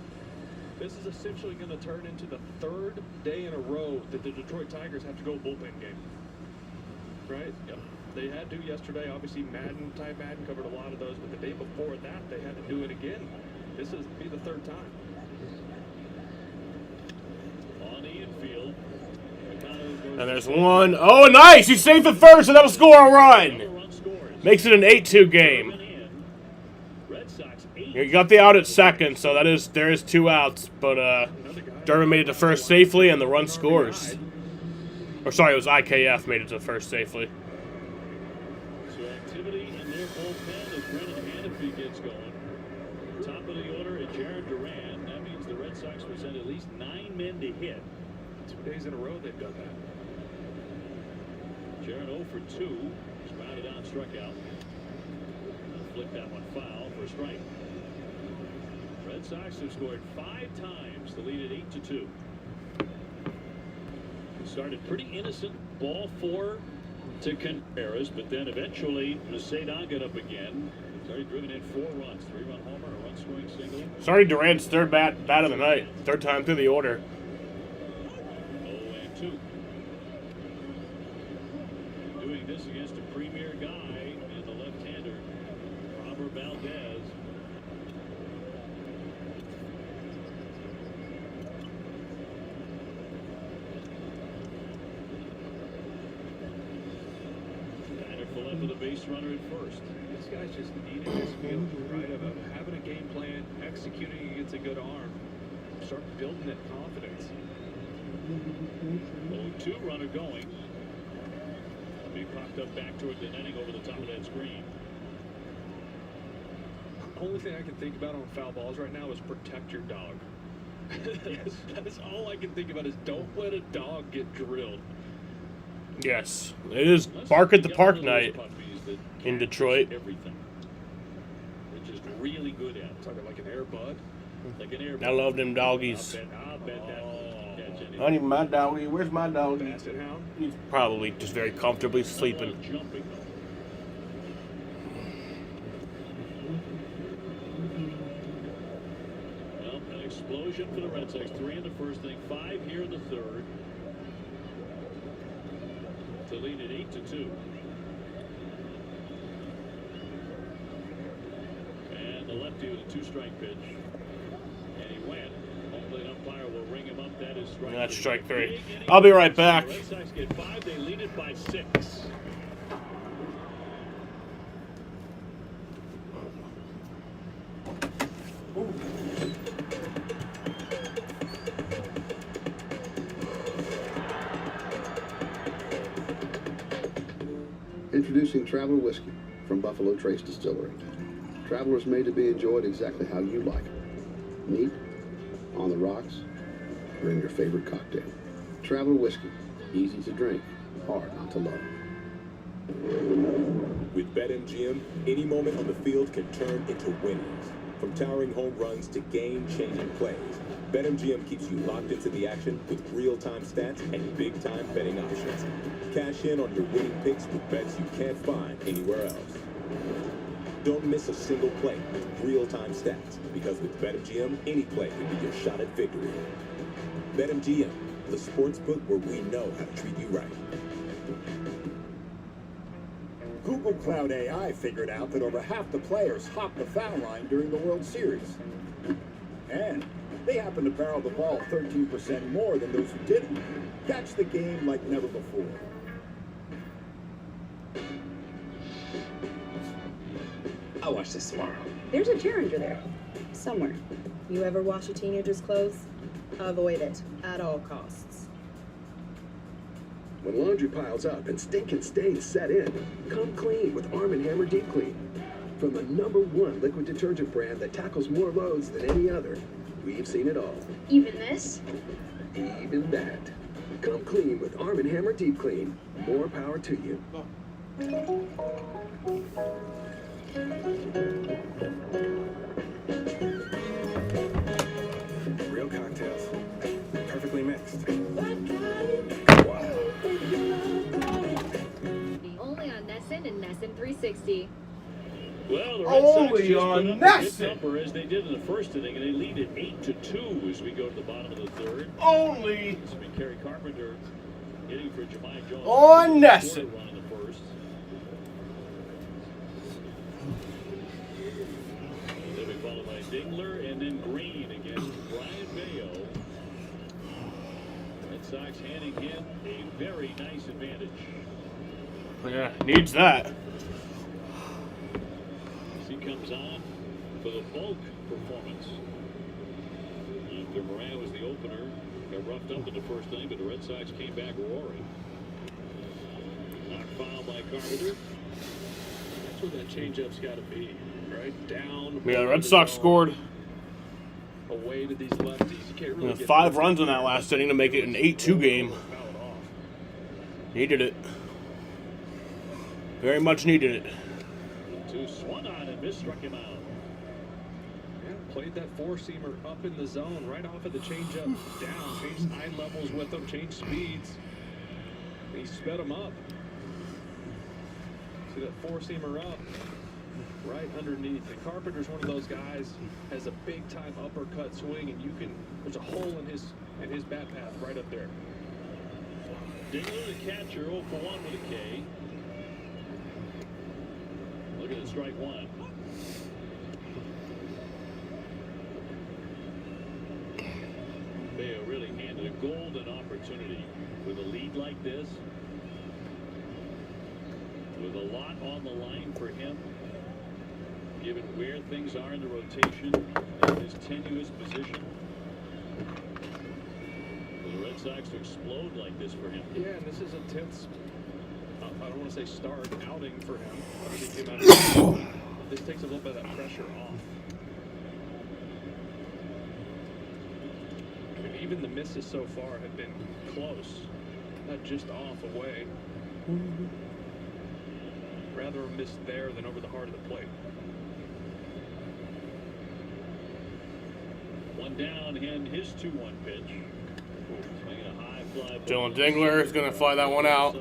This is essentially going to turn into the third day in a row that the Detroit Tigers have to go bullpen game. Right? Yep. They had to yesterday. Obviously, Madden covered a lot of those, but the day before that, they had to do it again. This is be the third time. On the infield. And there's one. Oh, nice! He saved the first, and that'll score a run. Makes it an 8-2 game. He got the out at second, so there is 2 outs. But Durbin made it to first safely, and the run scores. Or sorry, it was IKF made it to first safely. So activity in their bullpen as Brennan Hanafy gets going. Top of the order is Jared Duran. That means the Red Sox will send at least 9 men to hit. 2 days in a row they've done that. Jared 0 for 2. He's grounded out, struck out. Flick that one foul for a strike. Red Sox have scored 5 times to lead at 8-2. Started pretty innocent, ball 4 to Contreras, but then eventually Cedon got up again. He's already driven in 4 runs, 3-run homer, a run-scoring single. Sorry, Duran's third bat of the night. Third time through the order. 0-2. Doing this against a premier guy and the left-hander, Robert Valdez. For the base runner at first. This guy's just needed this feeling, right, of having a game plan, executing against a good arm. Start building that confidence. 0-2 runner going. He popped up back toward the netting over the top of that screen. Only thing I can think about on foul balls right now is protect your dog. That is all I can think about is don't let a dog get drilled. Yes, it is Bark at the Park night in Detroit. Everything. They're just really good at it. Talking like an Air Bud. Like an Air Bud. I love them doggies. I'll bet that won't catch anything. I need my doggy. Where's my doggy? Basset Hound? He's probably just very comfortably sleeping. Jumping well, an explosion for the Red Sox. 3 in the first inning, 5 here in the third. To lead at 8-2. And the lefty with a 2-strike pitch. And he went. Hopefully an umpire will ring him up. That is strike. That's strike 3. I'll be right back. The Red Sox get 5. They lead it by 6. Introducing Traveler Whiskey from Buffalo Trace Distillery. Traveler is made to be enjoyed exactly how you like it. Neat, on the rocks, or in your favorite cocktail. Traveler Whiskey, easy to drink, hard not to love. With BetMGM, any moment on the field can turn into winnings. From towering home runs to game-changing plays, BetMGM keeps you locked into the action with real-time stats and big-time betting options. Cash in on your winning picks with bets you can't find anywhere else. Don't miss a single play with real-time stats, because with BetMGM, any play can be your shot at victory. BetMGM, the sports book where we know how to treat you right. Google Cloud AI figured out that over half the players hopped the foul line during the World Series. And they happened to barrel the ball 13% more than those who didn't. Catch the game like never before. I'll watch this tomorrow. There's a Derringer there. Somewhere. You ever wash a teenager's clothes? Avoid it at all costs. When laundry piles up and stinking stains set in, come clean with Arm & Hammer Deep Clean. From the #1 liquid detergent brand that tackles more loads than any other, we've seen it all. Even this? Even that. Come clean with Arm & Hammer Deep Clean. More power to you. Real cocktails. Perfectly mixed. Only on Nessun and Nessun 360. Well, the Red Sox Only just on put up a good NESN. number as they did in the first inning, and they lead it 8-2 as we go to the bottom of the third. Only It's been Kerry Carpenter hitting for Jahmai Jones. on NESN. Run in the first. They'll be followed by Dingler and then Green against Brian Bayo. Red Sox handing him a very nice advantage. Yeah, needs that. He comes on for the bulk performance. After Moran was the opener, got roughed up in the first inning, but the Red Sox came back roaring. Knock foul by Carpenter. That's where that changeup's got to be, right? Down. Yeah, the Red Sox scored Away to these lefties. You can't really get 5 runs in that last inning to make it an 8-2 game. Needed it. Very much needed it. Two swung on and missed, struck him out. Yeah, played that four-seamer up in the zone, right off of the changeup, down, changed eye levels with him, changed speeds. And he sped him up. See that four-seamer up, right underneath. And Carpenter's one of those guys, has a big-time uppercut swing, and there's a hole in his bat path right up there. Dingler, the catcher, 0 for 1 with a K. Look at the strike one. Bayo really handed a golden opportunity with a lead like this. With a lot on the line for him, given where things are in the rotation and his tenuous position. For the Red Sox to explode like this for him. Yeah, and this is a tense, I don't want to say start, outing for him. Obviously came out this takes a little bit of that pressure off. I mean, even the misses so far have been close, not just off, away. Rather a miss there than over the heart of the plate. One down and his 2-1 pitch. Swinging a high fly. Dylan Dingler is going to fly that one out.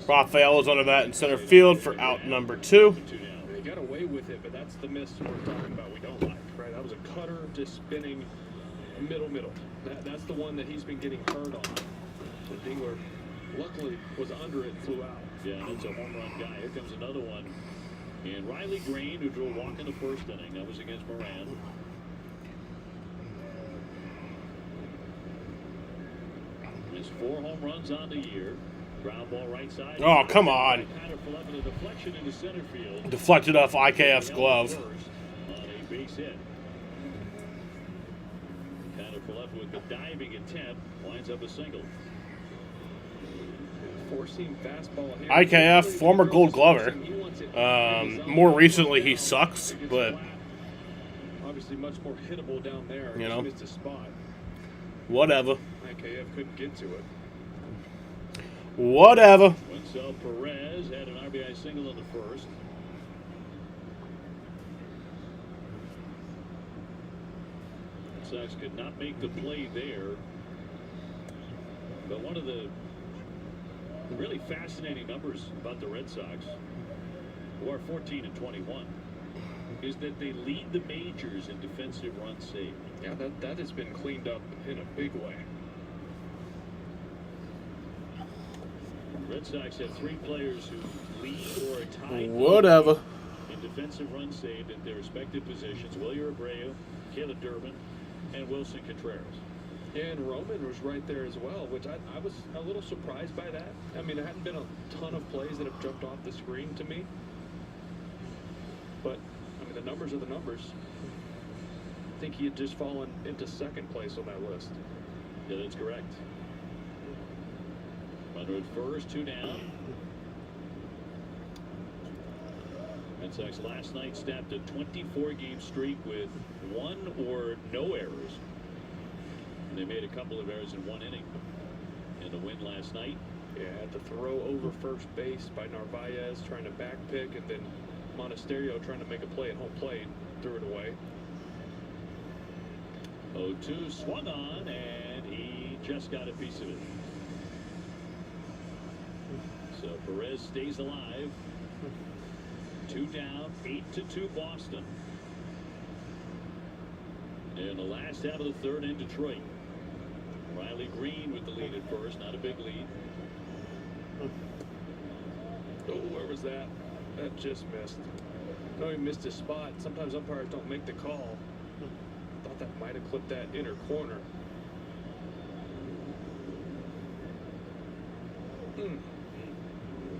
Rafael is under that in center field for out number 2. They got away with it, but that's the miss we're talking about we don't like, right? That was a cutter just spinning middle. That's the one that he's been getting hurt on. And Dingler, luckily, was under it and flew out. Yeah, that's a home run guy. Here comes another one. And Riley Green, who drew a walk in the first inning. That was against Moran. His 4 home runs on the year. Ground ball right side. Oh, come on. Kind of a deflection into center field. Deflected off IKF's glove. On a base hit. Kind of left with the diving attempt. Winds up a single. Four-seam fastball here. IKF, former Gold Glover. More recently, he sucks, but obviously much more hittable down there. You know, missed a spot. Whatever. IKF couldn't get to it. Whatever. Winsell Perez had an RBI single in the first. Sox could not make the play there. But one of the really fascinating numbers about the Red Sox, who are 14-21, is that they lead the majors in defensive runs saved. Yeah, that has been cleaned up in a big way. Red Sox have 3 players who lead or are tied Whatever. in defensive runs saved at their respective positions. Wilyer Abreu, Caleb Durbin, and Wilson Contreras. Yeah, and Roman was right there as well, which I was a little surprised by that. I mean, there hadn't been a ton of plays that have jumped off the screen to me. But, I mean, the numbers are the numbers. I think he had just fallen into second place on that list. Yeah, that's correct. Runner at first, 2 down. Red Sox last night snapped a 24-game streak with 1 or no errors. And they made a couple of errors in 1 inning. In the win last night. Yeah, had to throw over first base by Narvaez, trying to back pick, and then Monasterio trying to make a play at home plate, threw it away. 0-2 swung on, and he just got a piece of it. So Perez stays alive. 2 down, 8-2 Boston. In the last half of the third in Detroit. Riley Green with the lead at first, not a big lead. Oh, where was that? That just missed. No, he missed his spot. Sometimes umpires don't make the call. Thought that might have clipped that inner corner.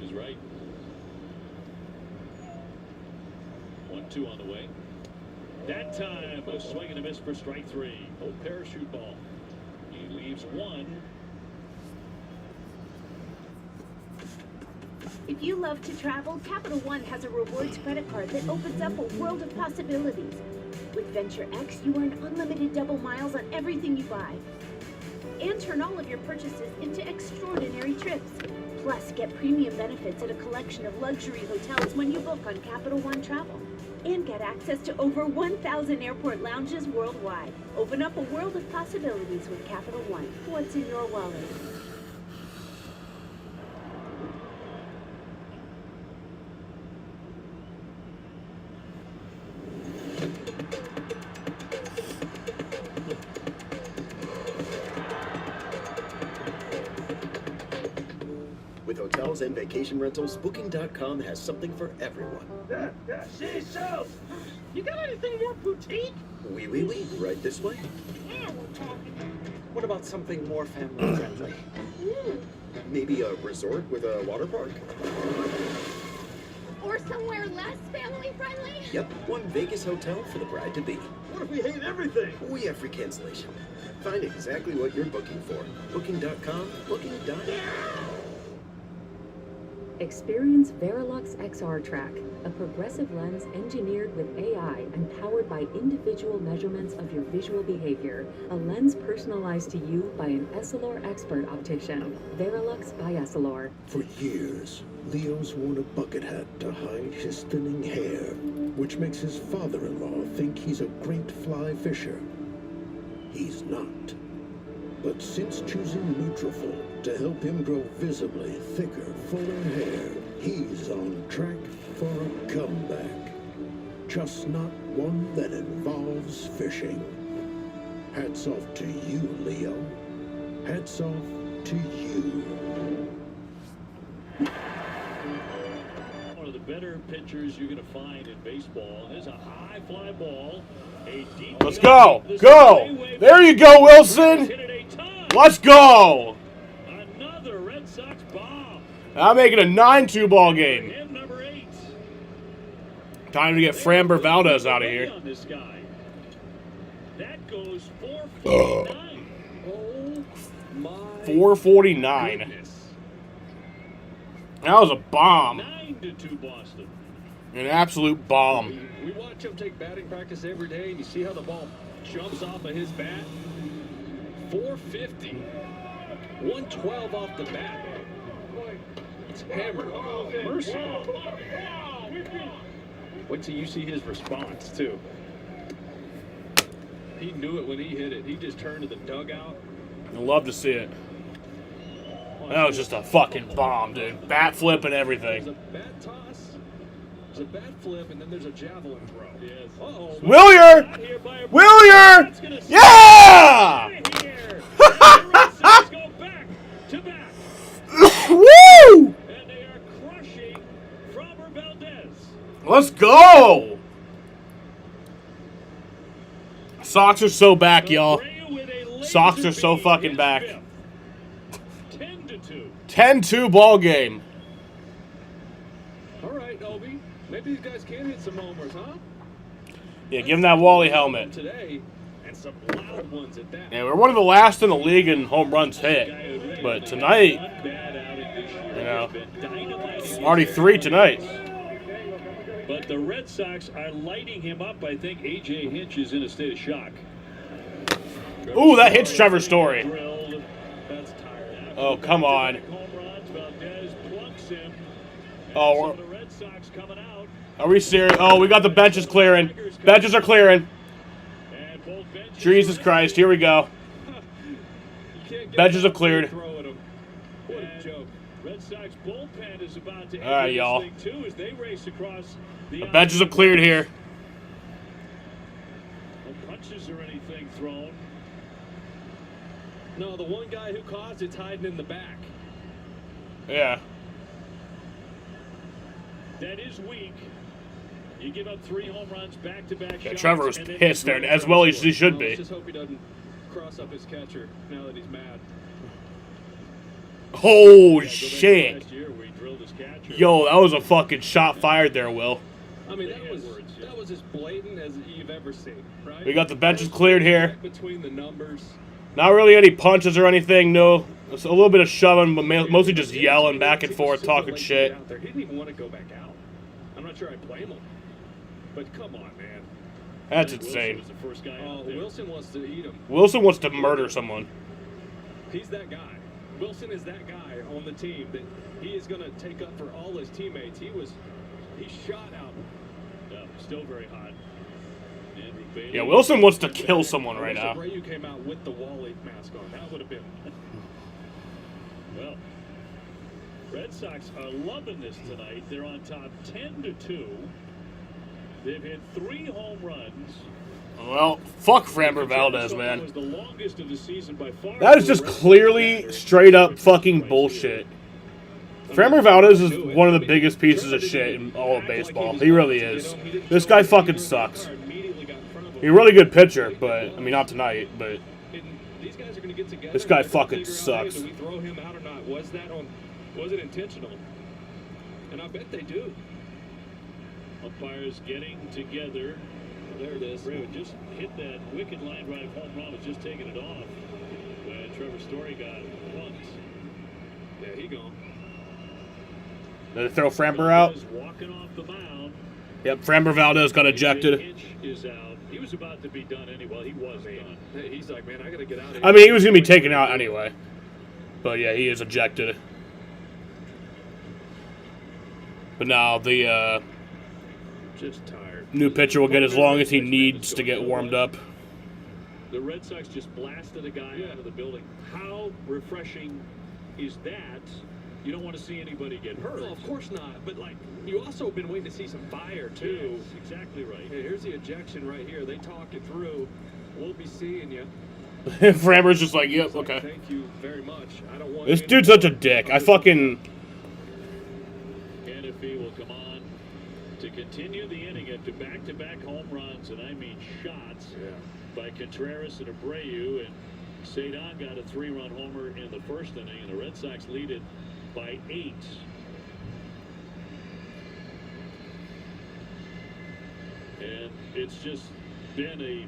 He's right. 1-2 on the way. That time, a swing and a miss for strike 3. Oh, parachute ball. He leaves 1. If you love to travel, Capital One has a rewards credit card that opens up a world of possibilities. With Venture X, you earn unlimited double miles on everything you buy. And turn all of your purchases into extraordinary trips. Plus, get premium benefits at a collection of luxury hotels when you book on Capital One Travel. And get access to over 1,000 airport lounges worldwide. Open up a world of possibilities with Capital One. What's in your wallet? With hotels and vacation rentals, Booking.com has something for everyone. See, so, you got anything more boutique? Oui, right this way. Yeah, we're talking. What about something more family friendly? Maybe a resort with a water park? Or somewhere less family friendly? Yep, one Vegas hotel for the bride-to-be. What if we hate everything? We have free cancellation. Find exactly what you're booking for. Booking.com, booking.com. Experience Verilux XR Track, a progressive lens engineered with AI and powered by individual measurements of your visual behavior. A lens personalized to you by an Essilor expert optician. Verilux by Essilor. For years, Leo's worn a bucket hat to hide his thinning hair, which makes his father-in-law think he's a great fly fisher. He's not. But since choosing Nutrafol to help him grow visibly thicker, fuller hair, he's on track for a comeback. Just not one that involves fishing. Hats off to you, Leo. Hats off to you. One of the better pitchers you're going to find in baseball is a high fly ball. A deep Let's go. Go. There you go, Wilson. Let's go. Another Red Sox bomb. I'm making a 9-2 ball game. Time to get Framber Valdez out of here. On this guy. That goes 449. Oh my 449. goodness. That was a bomb. 9-2 Boston. An absolute bomb. We watch him take batting practice every day, and you see how the ball jumps off of his bat. 450. 112 off the bat. It's hammered. Mercy. Wait till you see his response, too. He knew it when he hit it. He just turned to the dugout. I'd love to see it. That was just a fucking bomb, dude. Bat flip and everything. There's a bat toss, there's a bat flip, and then there's a javelin throw. Yes. Uh-oh. Willier! Willier! Yeah! Go back to back. Woo! And they are crushing Framber Valdez. Let's go! Sox are so back, y'all. Sox are so fucking back. 10-2. 10-2 ball game. All right, Obi. Maybe these guys can hit some homers, huh? Yeah, give him that Wally helmet. Today, and some loud ones at that. Yeah, we're one of the last in the league in home runs hit. But tonight, you know, already 3 tonight. But the Red Sox are lighting him up. I think A.J. Hinch is in a state of shock. Ooh, that hits Trevor Story. Oh, come on. Oh, are we serious? Oh, we got the benches clearing. Benches are clearing. Jesus Christ, here we go. Benches have cleared. Red Sox bullpen is about to all right, y'all. too as they race across The benches are cleared here. No punches or anything thrown. No, the one guy who caused it's hiding in the back. Yeah. That is weak. You give up 3 home runs back-to-back Yeah, shots. Trevor was and then pissed you there, throw as well as strikes. he should Let's be. just hope he doesn't cross up his catcher now that he's mad. Oh, Yeah, shit. last year where he drilled his catcher. Yo, that was a fucking shot fired there, Will. I mean, that was as blatant as you've ever seen, right? We got the benches cleared here. Right between the numbers. Not really any punches or anything, no. It's a little bit of shoving, but mostly just yelling back and forth, talking shit. Out there. He didn't even want to go back out. I'm not sure I blame him. But come on, man. That's Wilson insane. was the first guy Oh, out there. Wilson wants to eat him. Wilson wants to murder someone. He's that guy. Wilson is that guy on the team that he is going to take up for all his teammates. He shot out. Yeah, still very hot. Andrew Bailey. Yeah, Wilson wants to kill someone right now. Abreu came out with the Wally mask on. That would have been. Well, Red Sox are loving this tonight. They're on top 10-2. They've hit 3 home runs. Well, fuck Framber Valdez, That man. was the longest of the season by far. That is just clearly straight up fucking bullshit. Framber Valdez is one of the biggest pieces of shit in all of baseball. He really is. This guy fucking sucks. He's a really good pitcher, but, I mean, not tonight, but These guys are going to get together. this guy and fucking figure out, sucks. hey, do we throw him out or not? Was it intentional? And I bet they do. Umpires getting together. There it is. Ray just hit that wicked line drive home run, was just taking it off when Trevor Story got punked. Yeah, he gone. Did they throw Framber out? Valdez walking off the mound. Yep, Framber Valdez got ejected. Hitch is out. He was about to be done anyway. He was done. Hey, he's like, man, I got to get out of here. I mean, he was going to be taken out anyway. But yeah, he is ejected. But now the Just tired. new pitcher will get as long as he needs to get warmed up. The Red Sox just blasted a guy out of the building. How refreshing is that? You don't want to see anybody get hurt. Well, of course not. But, like, you also have been waiting to see some fire, too. Yes, exactly right. Hey, here's the ejection right here. They talk it through. We'll be seeing you. Framber's just like, yep, okay. Thank you very much. I don't want This any- dude's such a dick. I fucking... Hannafy will come on to continue the inning after back-to-back home runs, and I mean shots by Contreras and Abreu, and Cedon got a 3-run homer in the first inning, and the Red Sox lead it by 8. And it's just been a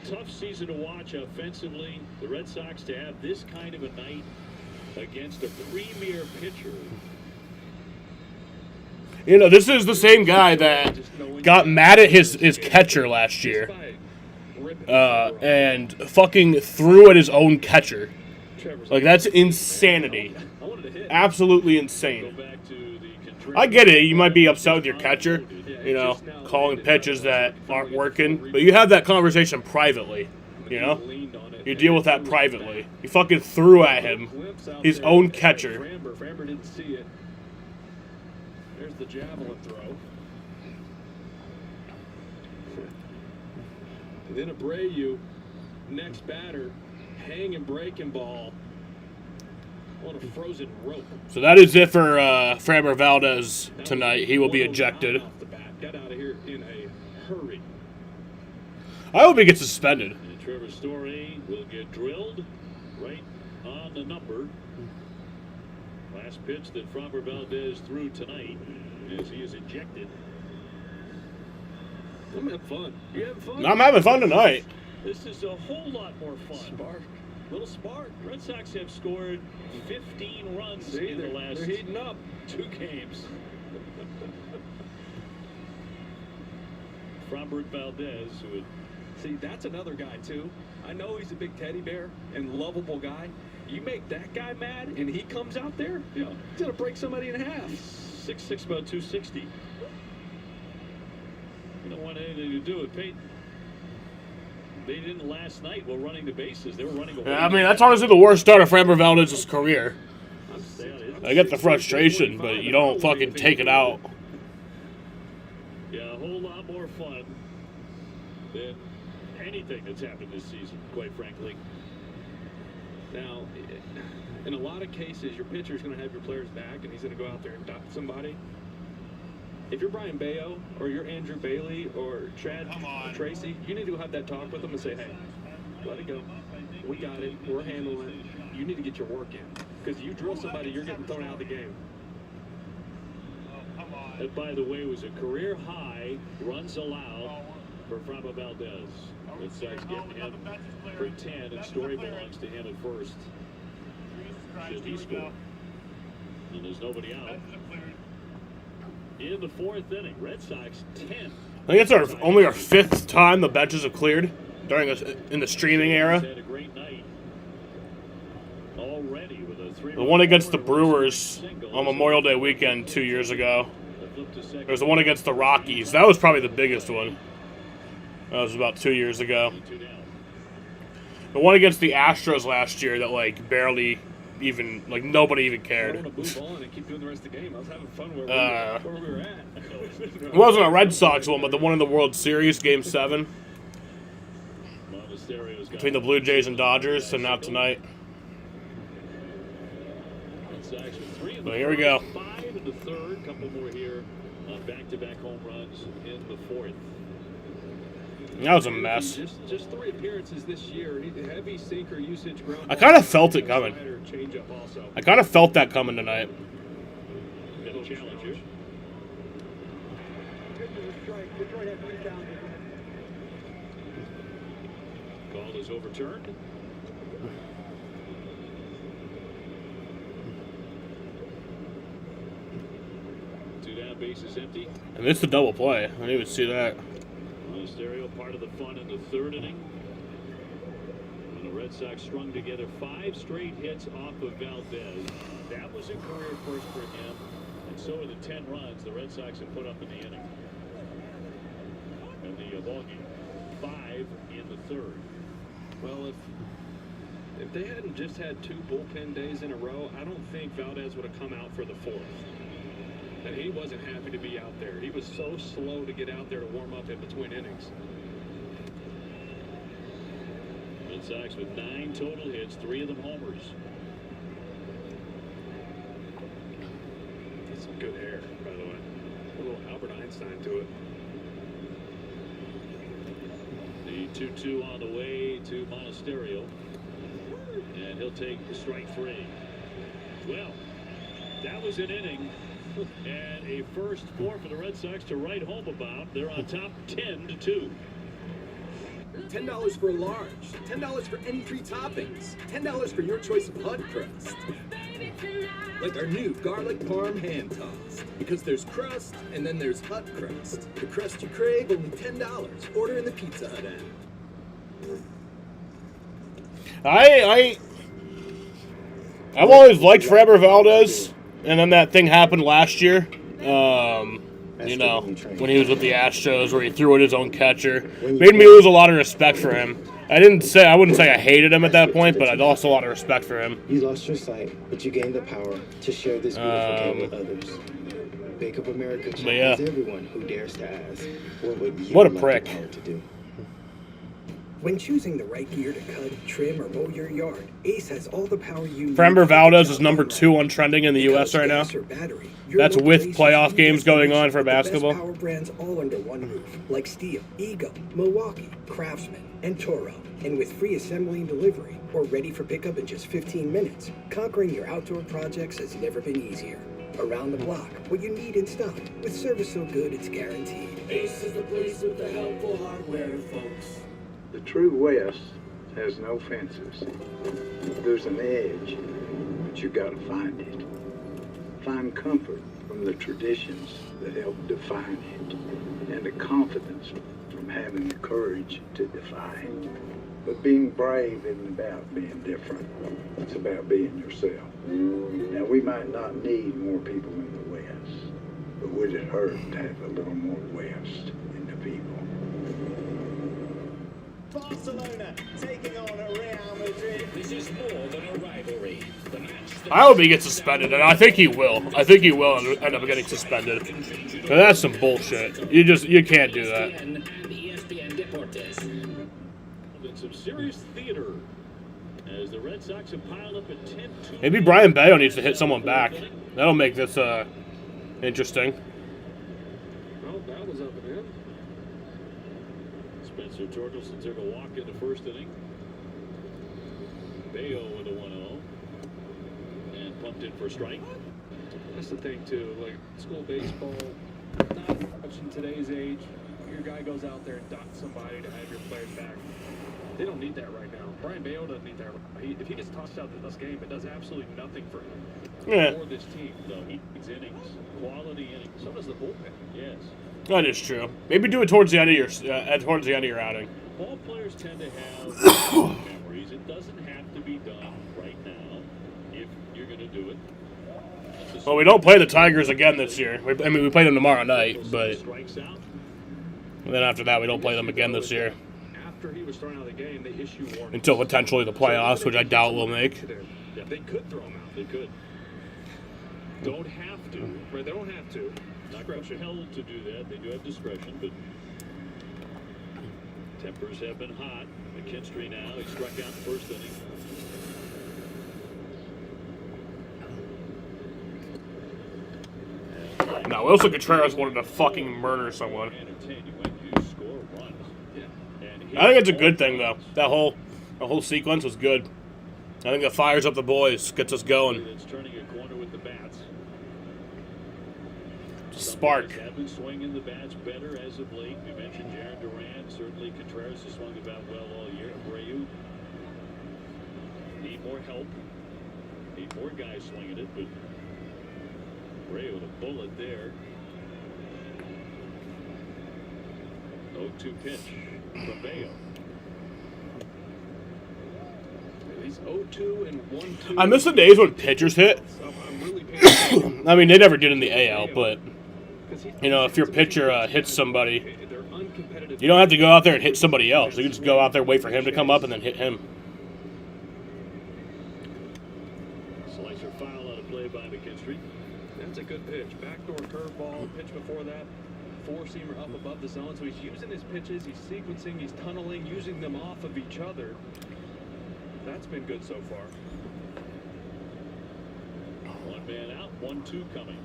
tough season to watch offensively. The Red Sox to have this kind of a night against a premier pitcher. You know, this is the same guy that got mad at his catcher last year. And fucking threw at his own catcher. Like, that's insanity. Absolutely insane. I get it. You might be upset with your catcher, you know, calling pitches that aren't working. But you have that conversation privately, you know? You deal with that privately. You fucking threw at him, his own catcher. Framber didn't see it. There's the javelin throw. Then Abreu, next batter, hanging breaking ball on a frozen rope. So that is it for Framber Valdez tonight. He will be ejected. Off the bat, got out of here in a hurry. I hope he gets suspended. And Trevor Story will get drilled right on the number. Last pitch that Framber Valdez threw tonight as he is ejected. I'm having fun. You having fun? I'm having fun tonight. This is a whole lot more fun. Spark. Little spark. Red Sox have scored 15 runs See, in the they're last heating up. 2 games. Framber Valdez, who would See, that's another guy, too. I know he's a big teddy bear and lovable guy. You make that guy mad and he comes out there, he's going to break somebody in half. 6'6", about 260. You don't want anything to do with Peyton. They didn't last night while running the bases. They were running away. Yeah, I mean, that's honestly the worst start of Framber Valdez's career. I get the frustration, but you don't fucking take it out. Yeah, a whole lot more fun than anything that's happened this season, quite frankly. Now, in a lot of cases, your pitcher's going to have your players back, and he's going to go out there and dot somebody. If you're Brian Bayo, or you're Andrew Bailey, or Chad Tracy, you need to go have that talk with them and say, hey, let it go. We got it. We're handling it. You need to get your work in. Because you drill somebody, you're getting thrown out of the game. That, by the way, was a career high runs allowed for Framber Valdez. Red Sox getting him for 10, and Story belongs to him at first. Should he score? And there's nobody out. In the fourth inning, Red Sox 10. I think it's only our 5th time the benches have cleared in the streaming era. Had a great night already with a 3-run. The one against the Brewers on Memorial Day weekend 2 years ago. There was the one against the Rockies. That was probably the biggest one. That was about 2 years ago. The one against the Astros last year that barely even nobody even cared. I want to move on and keep doing the rest of the game. I was having fun where we were at. It wasn't a Red Sox one, but the one in the World Series, Game 7. Between the Blue Jays and Dodgers, and now tonight. So here we go. 5 in the third, couple more here. Back-to-back home runs in the fourth. That was a mess. Just 3 appearances this year. Heavy sinker usage. I kind of felt it coming. I kind of felt that coming tonight. Middle challenger. Call is overturned. Base is empty. And it's a double play. I didn't even see that. Stereo part of the fun in the third inning. And the Red Sox strung together 5 straight hits off of Valdez. That was a career first for him. And so are the 10 runs the Red Sox have put up in the inning. And the ball game, 5 in the third. Well, if they hadn't just had 2 bullpen days in a row, I don't think Valdez would have come out for the 4th. And he wasn't happy to be out there. He was so slow to get out there to warm up in between innings. Red Sox with 9 total hits, 3 of them homers. That's some good hair, by the way. A little Albert Einstein to it. The 2-2 on the way to Monasterio. And he'll take strike 3. Well, that was an inning. And a first 4 for the Red Sox to write home about. They're on top 10-2. $10 for a large, $10 for any 3 toppings, $10 for your choice of hot crust. Like our new garlic parm hand tossed. Because there's crust, and then there's hot crust. The crust you crave, only $10. Order in the Pizza Hut app. I've always liked Framber Valdez. And then that thing happened last year, when he was with the Astros, where he threw at his own catcher. Made me lose a lot of respect for him. I wouldn't say I hated him at that point, but I lost a lot of respect for him. You lost your sight, but you gained the power to share this beautiful game with others. Bake Up America challenges everyone who dares to ask, what a prick. To do? When choosing the right gear to cut, trim, or mow your yard, Ace has all the power you need. Framber Valdez is number 2 on trending in the U.S. right now. That's with playoff games going on for basketball. Power brands all under one roof, like Steel, Ego, Milwaukee, Craftsman, and Toro. And with free assembly and delivery, or ready for pickup in just 15 minutes, conquering your outdoor projects has never been easier. Around the block, what you need in stock, with service so good it's guaranteed. Ace is the place with the helpful hardware, folks. The true West has no fences. There's an edge, but you gotta find it. Find comfort from the traditions that help define it, and the confidence from having the courage to defy it. But being brave isn't about being different. It's about being yourself. Now, we might not need more people in the West, but would it hurt to have a little more West in the people? Barcelona taking on Real Madrid. This is more than a rivalry. The match. I hope he gets suspended, and I think he will. I think he will end up getting suspended. But that's some bullshit. You can't do that. Some serious theater as the Red Sox have piled up a 10-2. Maybe Brian Bayo needs to hit someone back. That'll make this interesting. Well, that was up and in. Spencer Torkelson took a walk in the first inning. Bayo with a 1-0 and pumped in for a strike. That's the thing too. Like school baseball, not much in today's age. Your guy goes out there and dots somebody to have your players back. They don't need that right now. Brian Bayo doesn't need that. If he gets tossed out this game, it does absolutely nothing for him. Yeah. Or this team. No, he needs innings, quality innings. So does the bullpen. Yes. That is true. Maybe do it towards the end of your outing. Ball players tend to have memories. It doesn't have to be done right now if you're going to do it. Well, we don't play the Tigers again this year. We play them tomorrow night, but then after that, we don't play them again this year. After he was thrown out of the game, they issue warnings. Until potentially the playoffs, which I doubt we'll make. Yeah, they could throw him out. They could. Don't have to. Right, they don't have to. Not compelled to do that. They do have discretion, but tempers have been hot. McKinstry now, he struck out the first inning. No, Wilson Contreras wanted to fucking murder someone. I think it's a good thing, though. The whole sequence was good. I think it fires up the boys, gets us going. It's turning a corner with the bats. Spark. Have been swinging the bats better as of late. We mentioned Jaron Duran. Certainly Contreras has swung the bat well all year. Abreu need more help. Need more guys swinging it, but Abreu with a bullet there. 0-2 pitch from Bayo. He's 0-2 and 1-2. I miss the days when pitchers hit. I mean, they never did in the AL, but you know, if your pitcher hits somebody, you don't have to go out there and hit somebody else. You can just go out there, wait for him to come up, and then hit him. Slicer foul out of play by McKinstry. That's a good pitch. Backdoor curveball. Pitch before that. Four-seamer up above the zone. So he's using his pitches. He's sequencing. He's tunneling, using them off of each other. That's been good so far. One man out, 1-2 coming.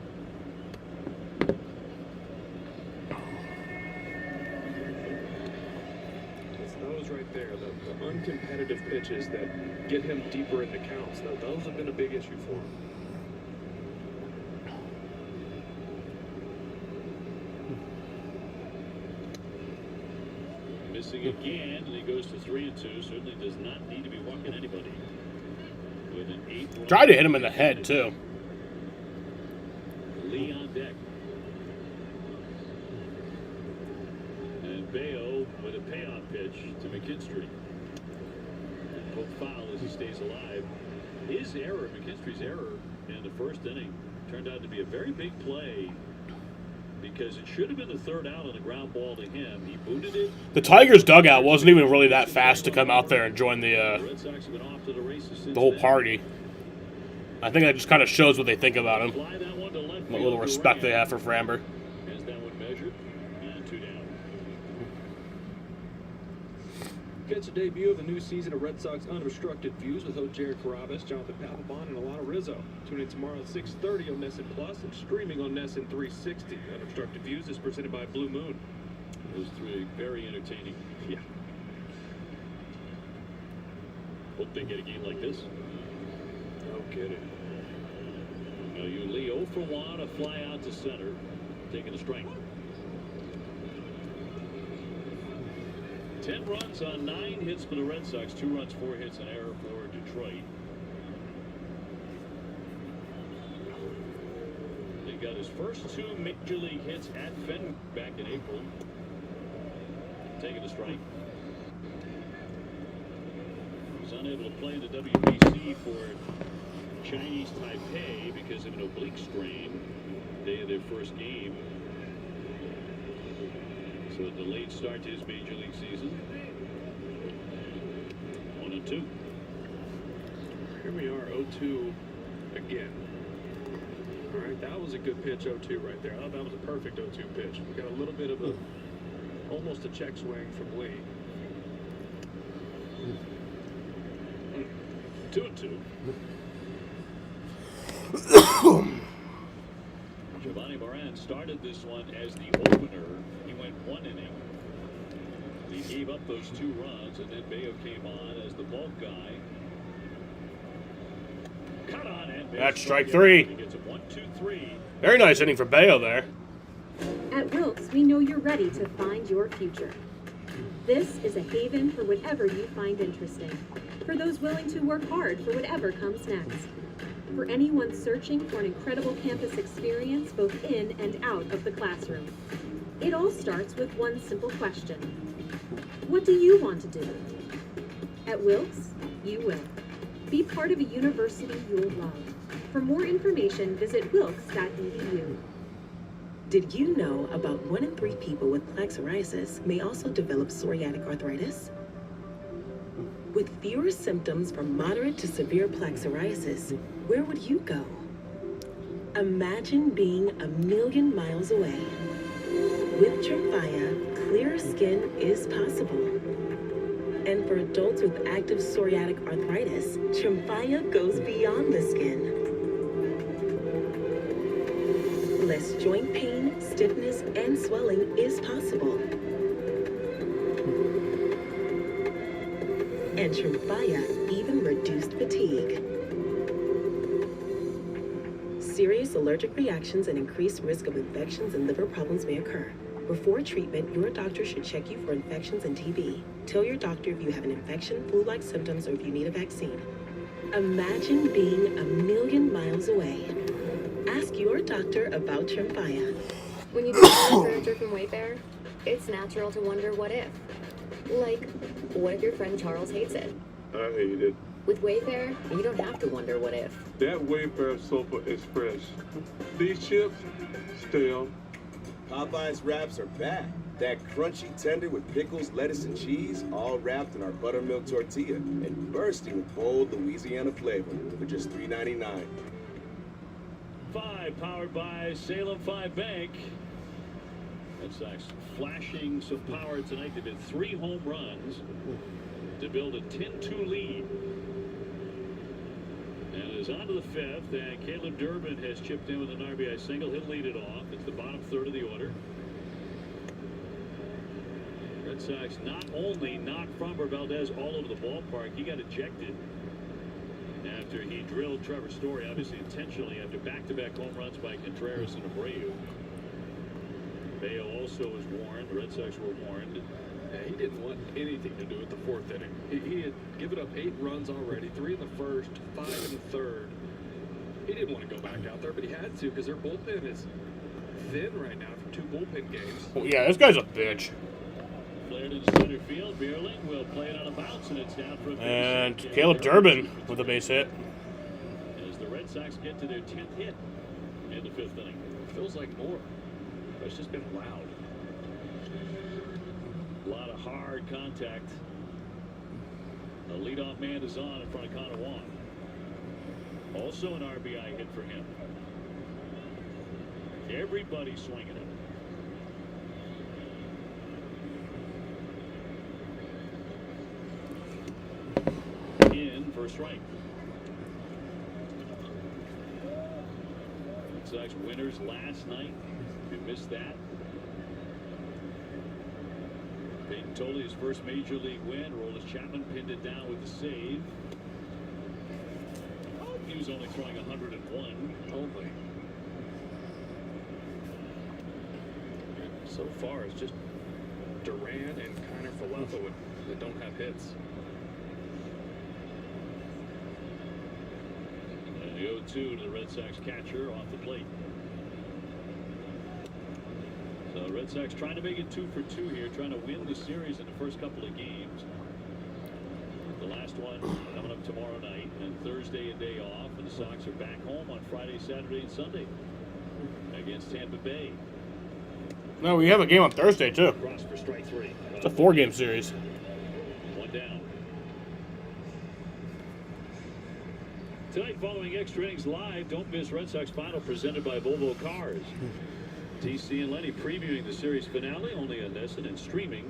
It's those right there, the uncompetitive pitches that get him deeper in the counts. Those have been a big issue for him. Missing again, and he goes to 3-2. Certainly does not need to be walking anybody. With an 8-1. Tried to hit him in the head, too. Lee on deck. And Bayo with a payoff pitch to McKinstry. And poked foul as he stays alive. His error, McKinstry's error in the first inning, turned out to be a very big play. Because it should have been the third out on a ground ball to him. He booted it. The Tigers' dugout wasn't even really that fast to come out there and join the Red Sox have been off to the races since whole then. party. I think that just kind of shows what they think about him. What little respect they have for Framber. As that one measured, and 2 down. Gets a debut of the new season of Red Sox Unobstructed Views with host Jared Carabas, Jonathan Papelbon, and Alana Rizzo. Tune in tomorrow at 6:30 on NESN Plus and streaming on NESN 360. Unobstructed Views is presented by Blue Moon. Those three very entertaining. Yeah. Hope they get a game like this. No kidding. Now you Lee 0 for 1, a fly out to center, taking a strike. 10 runs on 9 hits for the Red Sox, 2 runs, 4 hits, an error for Detroit. He got his first 2 major league hits at Fenway back in April. Taking a strike. He was unable to play the WBC for Chinese Taipei because of an oblique strain. Day of their first game. So a delayed start to his major league season. 0-2. Here we are, 0-2 again. All right, that was a good pitch, 0-2 right there. I thought that was a perfect 0-2 pitch. We got a little bit of almost a check swing from Lee. 2-2. Giovanni Moran started this one as the opener. He went 1 inning. He gave up those 2 runs, and then Bayo came on as the bulk guy. Cut on and that's strike 3. He gets a 1-2-3. Very nice inning for Bayo there. At Wilkes, we know you're ready to find your future. This is a haven for whatever you find interesting. For those willing to work hard for whatever comes next. For anyone searching for an incredible campus experience both in and out of the classroom. It all starts with one simple question. What do you want to do? At Wilkes, you will. Be part of a university you'll love. For more information, visit wilkes.edu. Did you know about 1 in 3 people with plaque psoriasis may also develop psoriatic arthritis? With fewer symptoms from moderate to severe plaque psoriasis, where would you go? Imagine being 1,000,000 miles away. With Tremfya, clearer skin is possible. And for adults with active psoriatic arthritis, Tremfya goes beyond the skin. Less joint pain, stiffness, and swelling is possible. And Tremfya even reduced fatigue. Serious allergic reactions and increased risk of infections and liver problems may occur. Before treatment, your doctor should check you for infections and TB. Tell your doctor if you have an infection, flu-like symptoms, or if you need a vaccine. Imagine being 1,000,000 miles away. Ask your doctor about Tremfya. When you buy furniture from Wayfair, it's natural to wonder what if. Like, what if your friend Charles hates it? I hate it. With Wayfair, you don't have to wonder what if. That Wayfair sofa is fresh. These chips, stale. Popeye's wraps are back. That crunchy tender with pickles, lettuce, and cheese, all wrapped in our buttermilk tortilla and bursting with bold Louisiana flavor for just $3.99. 5 powered by Salem 5 Bank. Red Sox flashing some power tonight. They've hit 3 home runs to build a 10-2 lead. And is on to the 5th, and Caleb Durbin has chipped in with an RBI single. He'll lead it off. It's the bottom third of the order. Red Sox not only knocked Framber Valdez all over the ballpark, he got ejected after he drilled Trevor Story, obviously intentionally, after back-to-back home runs by Contreras and Abreu. Bayo also was warned. The Red Sox were warned. Yeah, he didn't want anything to do with the 4th inning. He had given up 8 runs already, 3 in the 1st, 5 in the 3rd. He didn't want to go back out there, but he had to because their bullpen is thin right now from 2 bullpen games. Oh, yeah, this guy's a bitch. Flared into center field. Bierling will play it on a bounce, and it's down for a base. And Caleb Durbin with a base hit. As the Red Sox get to their 10th hit in the 5th inning. Feels like more. But it's just been loud. A lot of hard contact. The leadoff man is on in front of Connor Wong. Also an RBI hit for him. Everybody swinging it. In for a strike. Red Sox winners last night. If you missed that. Peyton Tolley, his first major league win. Roldis Chapman pinned it down with the save. He was only throwing 101 only. So far, it's just Duran and Kiner Falefa that don't have hits. And the 0-2 to the Red Sox catcher off the plate. So Red Sox trying to make it 2 for 2 here, trying to win the series in the first couple of games. The last one coming up tomorrow night, and Thursday a day off, and the Sox are back home on Friday, Saturday, and Sunday against Tampa Bay. No, we have a game on Thursday, too. Cross for strike 3. It's a 4-game series. 1 down. Tonight, following Extra Innings Live, don't miss Red Sox Final presented by Volvo Cars. TC and Lenny previewing the series finale only on NESN and streaming.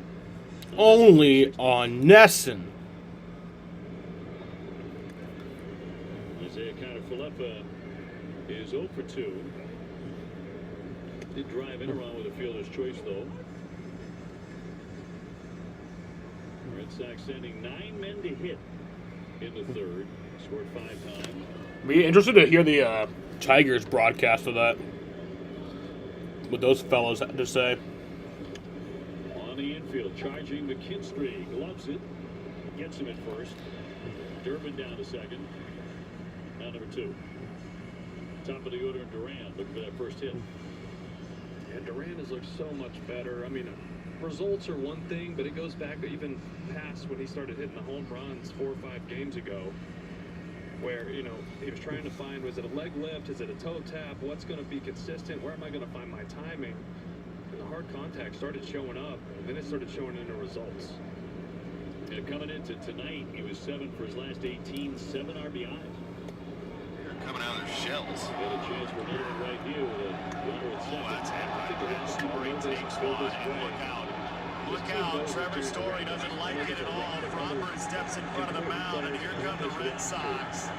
Only on NESN. Isaiah Kiner-Falefa is 0 for 2. Did drive in around with a fielder's choice, though. Red Sox sending 9 men to hit in the third. Scored 5 times. Be interested to hear the Tigers broadcast of that. What those fellows had to say. On the infield, charging McKinstry. Gloves it. Gets him at first. Durbin down to second. Now number 2. Top of the order, Duran looking for that first hit. Yeah, Duran has looked so much better. I mean, results are one thing, but it goes back even past when he started hitting the home runs 4 or 5 games ago, where, you know, he was trying to find, was it a leg lift, is it a toe tap, what's going to be consistent, where am I going to find my timing? And the hard contact started showing up, and then it started showing in the results. And coming into tonight, he was 7 for his last 18, 7 RBIs. Coming out of their shells. Got a chance for another one right here with a runner at second. That's it. Story takes one, and look out. Look out. Trevor Story doesn't like it at all. Frommer steps in front of the mound, and here come the Red Sox.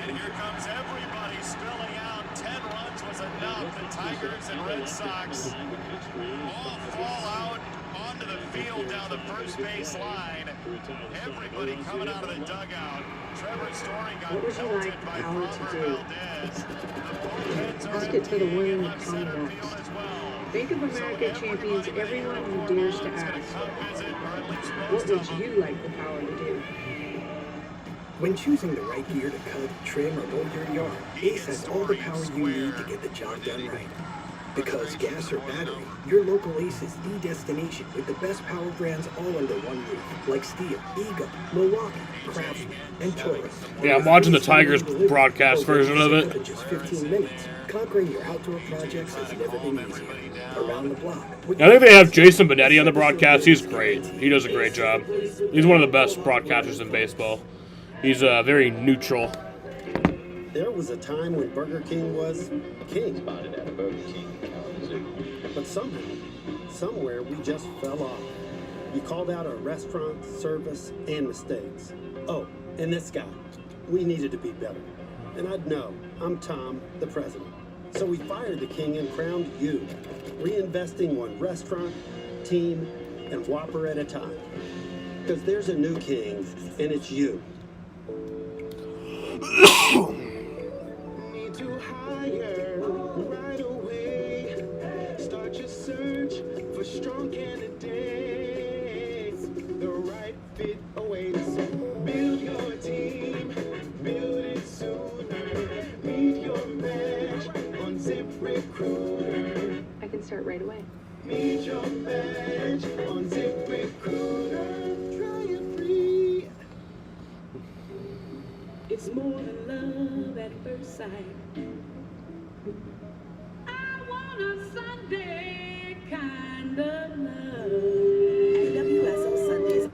And here comes everybody spilling out. 10 runs was enough. The Tigers and Red Sox all fall out onto the field down the first base line. Everybody coming out of the dugout. Trevor Story got pelted by Frommer Valdez. Let's get to the winning the Commonwealth. Bank of America champions everyone who dares to ask. What would you like the power to do? When choosing the right gear to cut, trim, or mow your yard, Ace has all the power you need to get the job done right. Because gas or battery, your local Ace is the destination with the best power brands all under one roof, like Steel, Eagle, Milwaukee, Craftsman, and Taurus. Yeah, I'm watching the Tigers broadcast version of it. In just 15 minutes, conquering your outdoor projects has never been easier. Around the block. I think they have Jason Benetti on the broadcast. He's great. He does a great job. He's one of the best broadcasters in baseball. He's very neutral. There was a time when Burger King was king. Spotted at a Burger King. But somehow, somewhere, we just fell off. You called out our restaurant, service, and mistakes. Oh, and this guy. We needed to be better. And I'd know. I'm Tom, the president. So we fired the king and crowned you, reinvesting one restaurant, team, and Whopper at a time. Because there's a new king, and it's you. Need to hire right away. Start your search for strong candidates. The right fit awaits. Build your team, build it sooner. Meet your match on ZipRecruiter. I can start right away. Meet your match on ZipRecruiter. Try it free. It's more than love at first sight. I want a Sunday kind of love. WSO Sundays.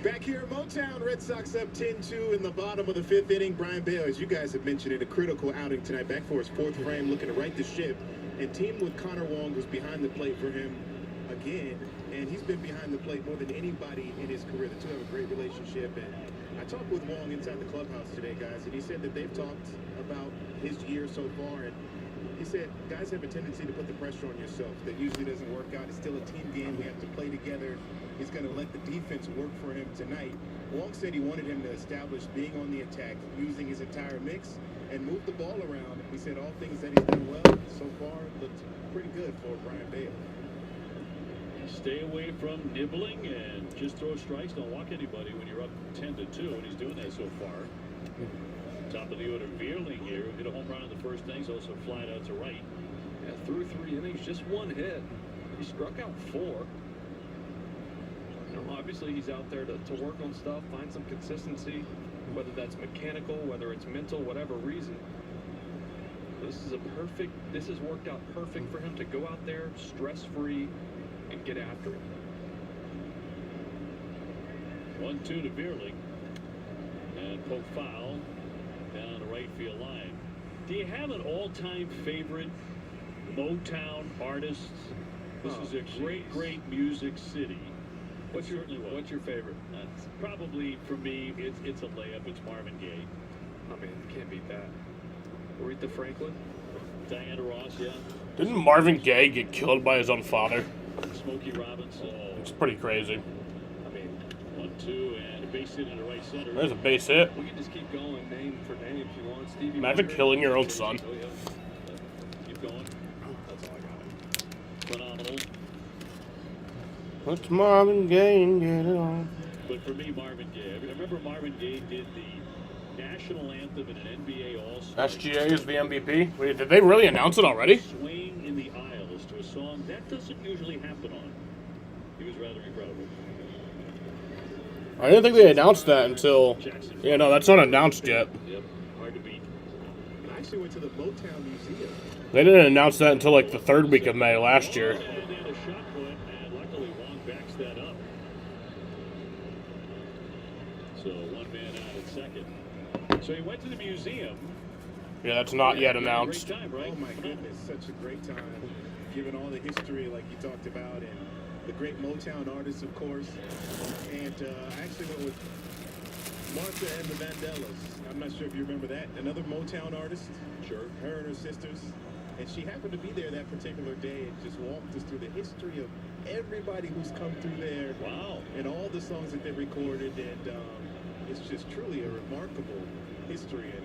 Back here in Motown, Red Sox up 10-2 in the bottom of the 5th inning. Brian Bale, as you guys have mentioned, in a critical outing tonight, back for his 4th frame, looking to right the ship, and teamed with Connor Wong, who's behind the plate for him again, and he's been behind the plate more than anybody in his career. The two have a great relationship, and I talked with Wong inside the clubhouse today, guys, and he said that they've talked about his year so far, and he said guys have a tendency to put the pressure on yourself. That usually doesn't work out. It's still a team game. We have to play together. He's going to let the defense work for him tonight. Wong said he wanted him to establish being on the attack, using his entire mix, and move the ball around. He said all things that he's done well so far looked pretty good for Brian Bale. Stay away from nibbling and just throw strikes. Don't walk anybody when you're up 10-2, and he's doing that so far. Top of the order, Vierling here, who hit a home run in the first innings, also flied out to right. Yeah, through 3 innings, just 1 hit. He struck out 4. You know, obviously he's out there to work on stuff, find some consistency, whether that's mechanical, whether it's mental, whatever reason. This has worked out perfect for him to go out there stress-free and get after it. 1-2 to Vierling. And poke foul. down the right field line. Do you have an all-time favorite Motown artist? This is a great music city. What's your favorite? That's probably, for me, it's a layup. It's Marvin Gaye. I mean, can't beat that. Aretha Franklin? Diana Ross, yeah. Didn't Marvin Gaye get killed by his own father? Smokey Robinson. It's pretty crazy. I mean, 1-2 and a base hit in the right center. There's a base hit. We can just keep going name for name if you want. Stevie Imagine Wonder. killing your own son. Oh, yeah. Keep going. That's all I got. Phenomenal. What's Marvin Gaye and get it on? But for me, Marvin Gaye. I remember Marvin Gaye did the national anthem in an NBA All-Star. SGA is the MVP. Wait, did they really announce it already? Swing in the aisles to a song that doesn't usually happen on. He was rather incredible. I didn't think they announced that until... Yeah, no, that's not announced yet. Yep, hard to beat. I actually went to the Motown Museum. They didn't announce that until like the 3rd week of May last year. And they had a shot put, and luckily Wong backs that up. So 1 man out at second. So he went to the museum. Yeah, that's not yet announced. Great time, right? Oh my goodness, such a great time. Given all the history like you talked about and the great Motown artists, of course. And I actually went with Martha and the Vandellas. I'm not sure if you remember that. Another Motown artist. Sure. Her and her sisters. And she happened to be there that particular day and just walked us through the history of everybody who's come through there. Wow. And all the songs that they recorded. And it's just truly a remarkable history and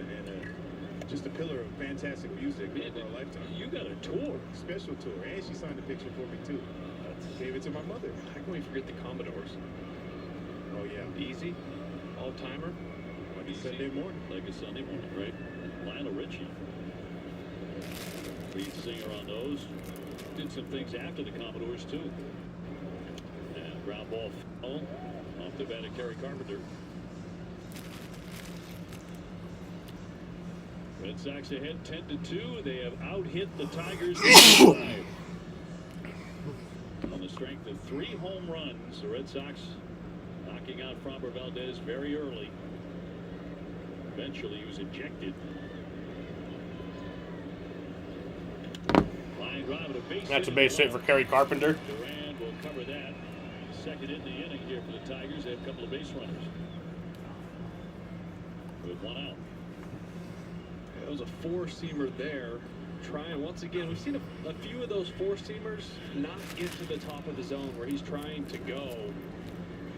just a pillar of fantastic music over a lifetime. You got a tour. Special tour. And she signed a picture for me, too. Gave it to my mother. How can we forget the Commodores? Oh, yeah. Easy. All-timer. Like a Sunday morning. Like a Sunday morning, right? Lionel Richie. Lead singer on those. Did some things after the Commodores, too. And ground ball foul off the bat of Kerry Carpenter. Red Sox ahead 10-2. They have out-hit the Tigers. On the strength of 3 home runs, the Red Sox knocking out Framber Valdez very early. Eventually, he was ejected. Line drive at a base. That's a base hit for Kerry Carpenter. Duran will cover that. Second in the inning here for the Tigers. They have a couple of base runners. With 1 out. There was a 4-seamer there. Trying once again, we've seen a few of those 4-seamers not get to the top of the zone where he's trying to go.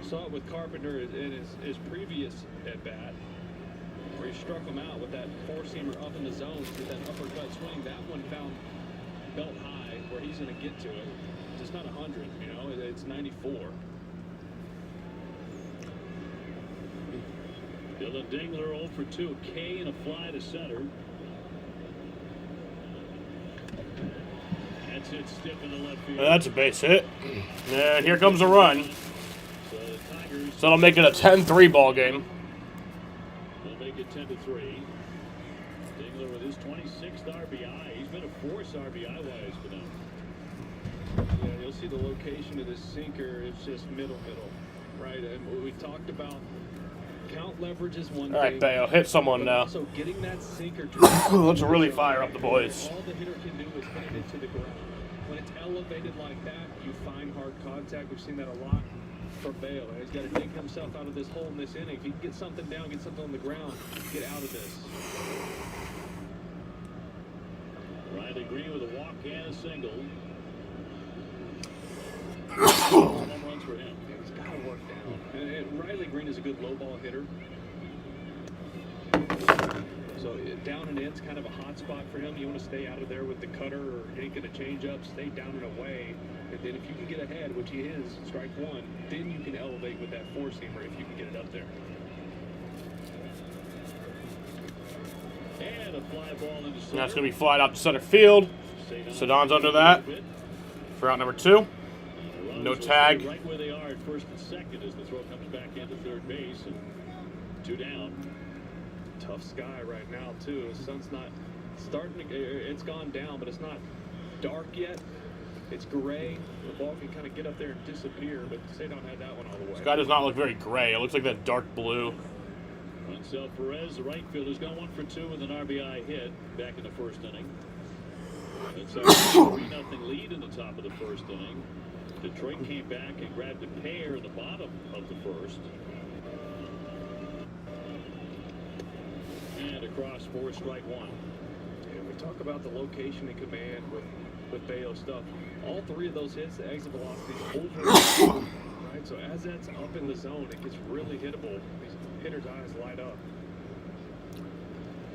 Saw it with Carpenter in his previous at bat, where he struck him out with that 4-seamer up in the zone with that uppercut swing. That one found belt high where he's going to get to it. Just not 100, you know, it's 94. Dylan Dingler 0 for 2. A K and a fly to center. That's it, stiff in the left field. That's a base hit. And here comes a run. So the Tigers. So that'll make it a 10-3 ball game. They'll make it 10-3. Dingler with his 26th RBI. He's been a force RBI wise for them. Yeah, you'll see the location of this sinker. It's just middle, right? And we talked about count leverage is one All right, thing. Bayo, hit someone now. So getting that sinker. Let's really fire up the boys. All the hitter can do is hit it into the ground. When it's elevated like that, you find hard contact. We've seen that a lot from Bayo. He's got to dig himself out of this hole in this inning. If he can get something down, get something on the ground, get out of this. Riley Green with a walk and a single. Home runs for him. He's got to work down. And Riley Green is a good low ball hitter. So down and in's kind of a hot spot for him. You want to stay out of there with the cutter or anything to change up. Stay down and away. And then if you can get ahead, which he is, strike one, then you can elevate with that 4-seamer if you can get it up there. And a fly ball into center. And that's going to be flied out to center field. Sedon's under that for out number 2. No tag. Right where they are at first and second as the throw comes back into third base and 2 down. Tough sky right now too. The sun's not starting to, it's gone down, but it's not dark yet. It's gray. The ball can kind of get up there and disappear, but Sedon had that one all the way. Sky does not look very gray. It looks like that dark blue. Rancel Perez, the right fielder's gone 1 for 2 with an RBI hit back in the first inning. It's a 3-0 lead in the top of the first inning. Detroit came back and grabbed a pair in the bottom of the first. And across for strike one. And we talk about the location and command with Bayo stuff. All 3 of those hits, the exit velocity over. Right, so as that's up in the zone, it gets really hittable. These hitters' eyes light up.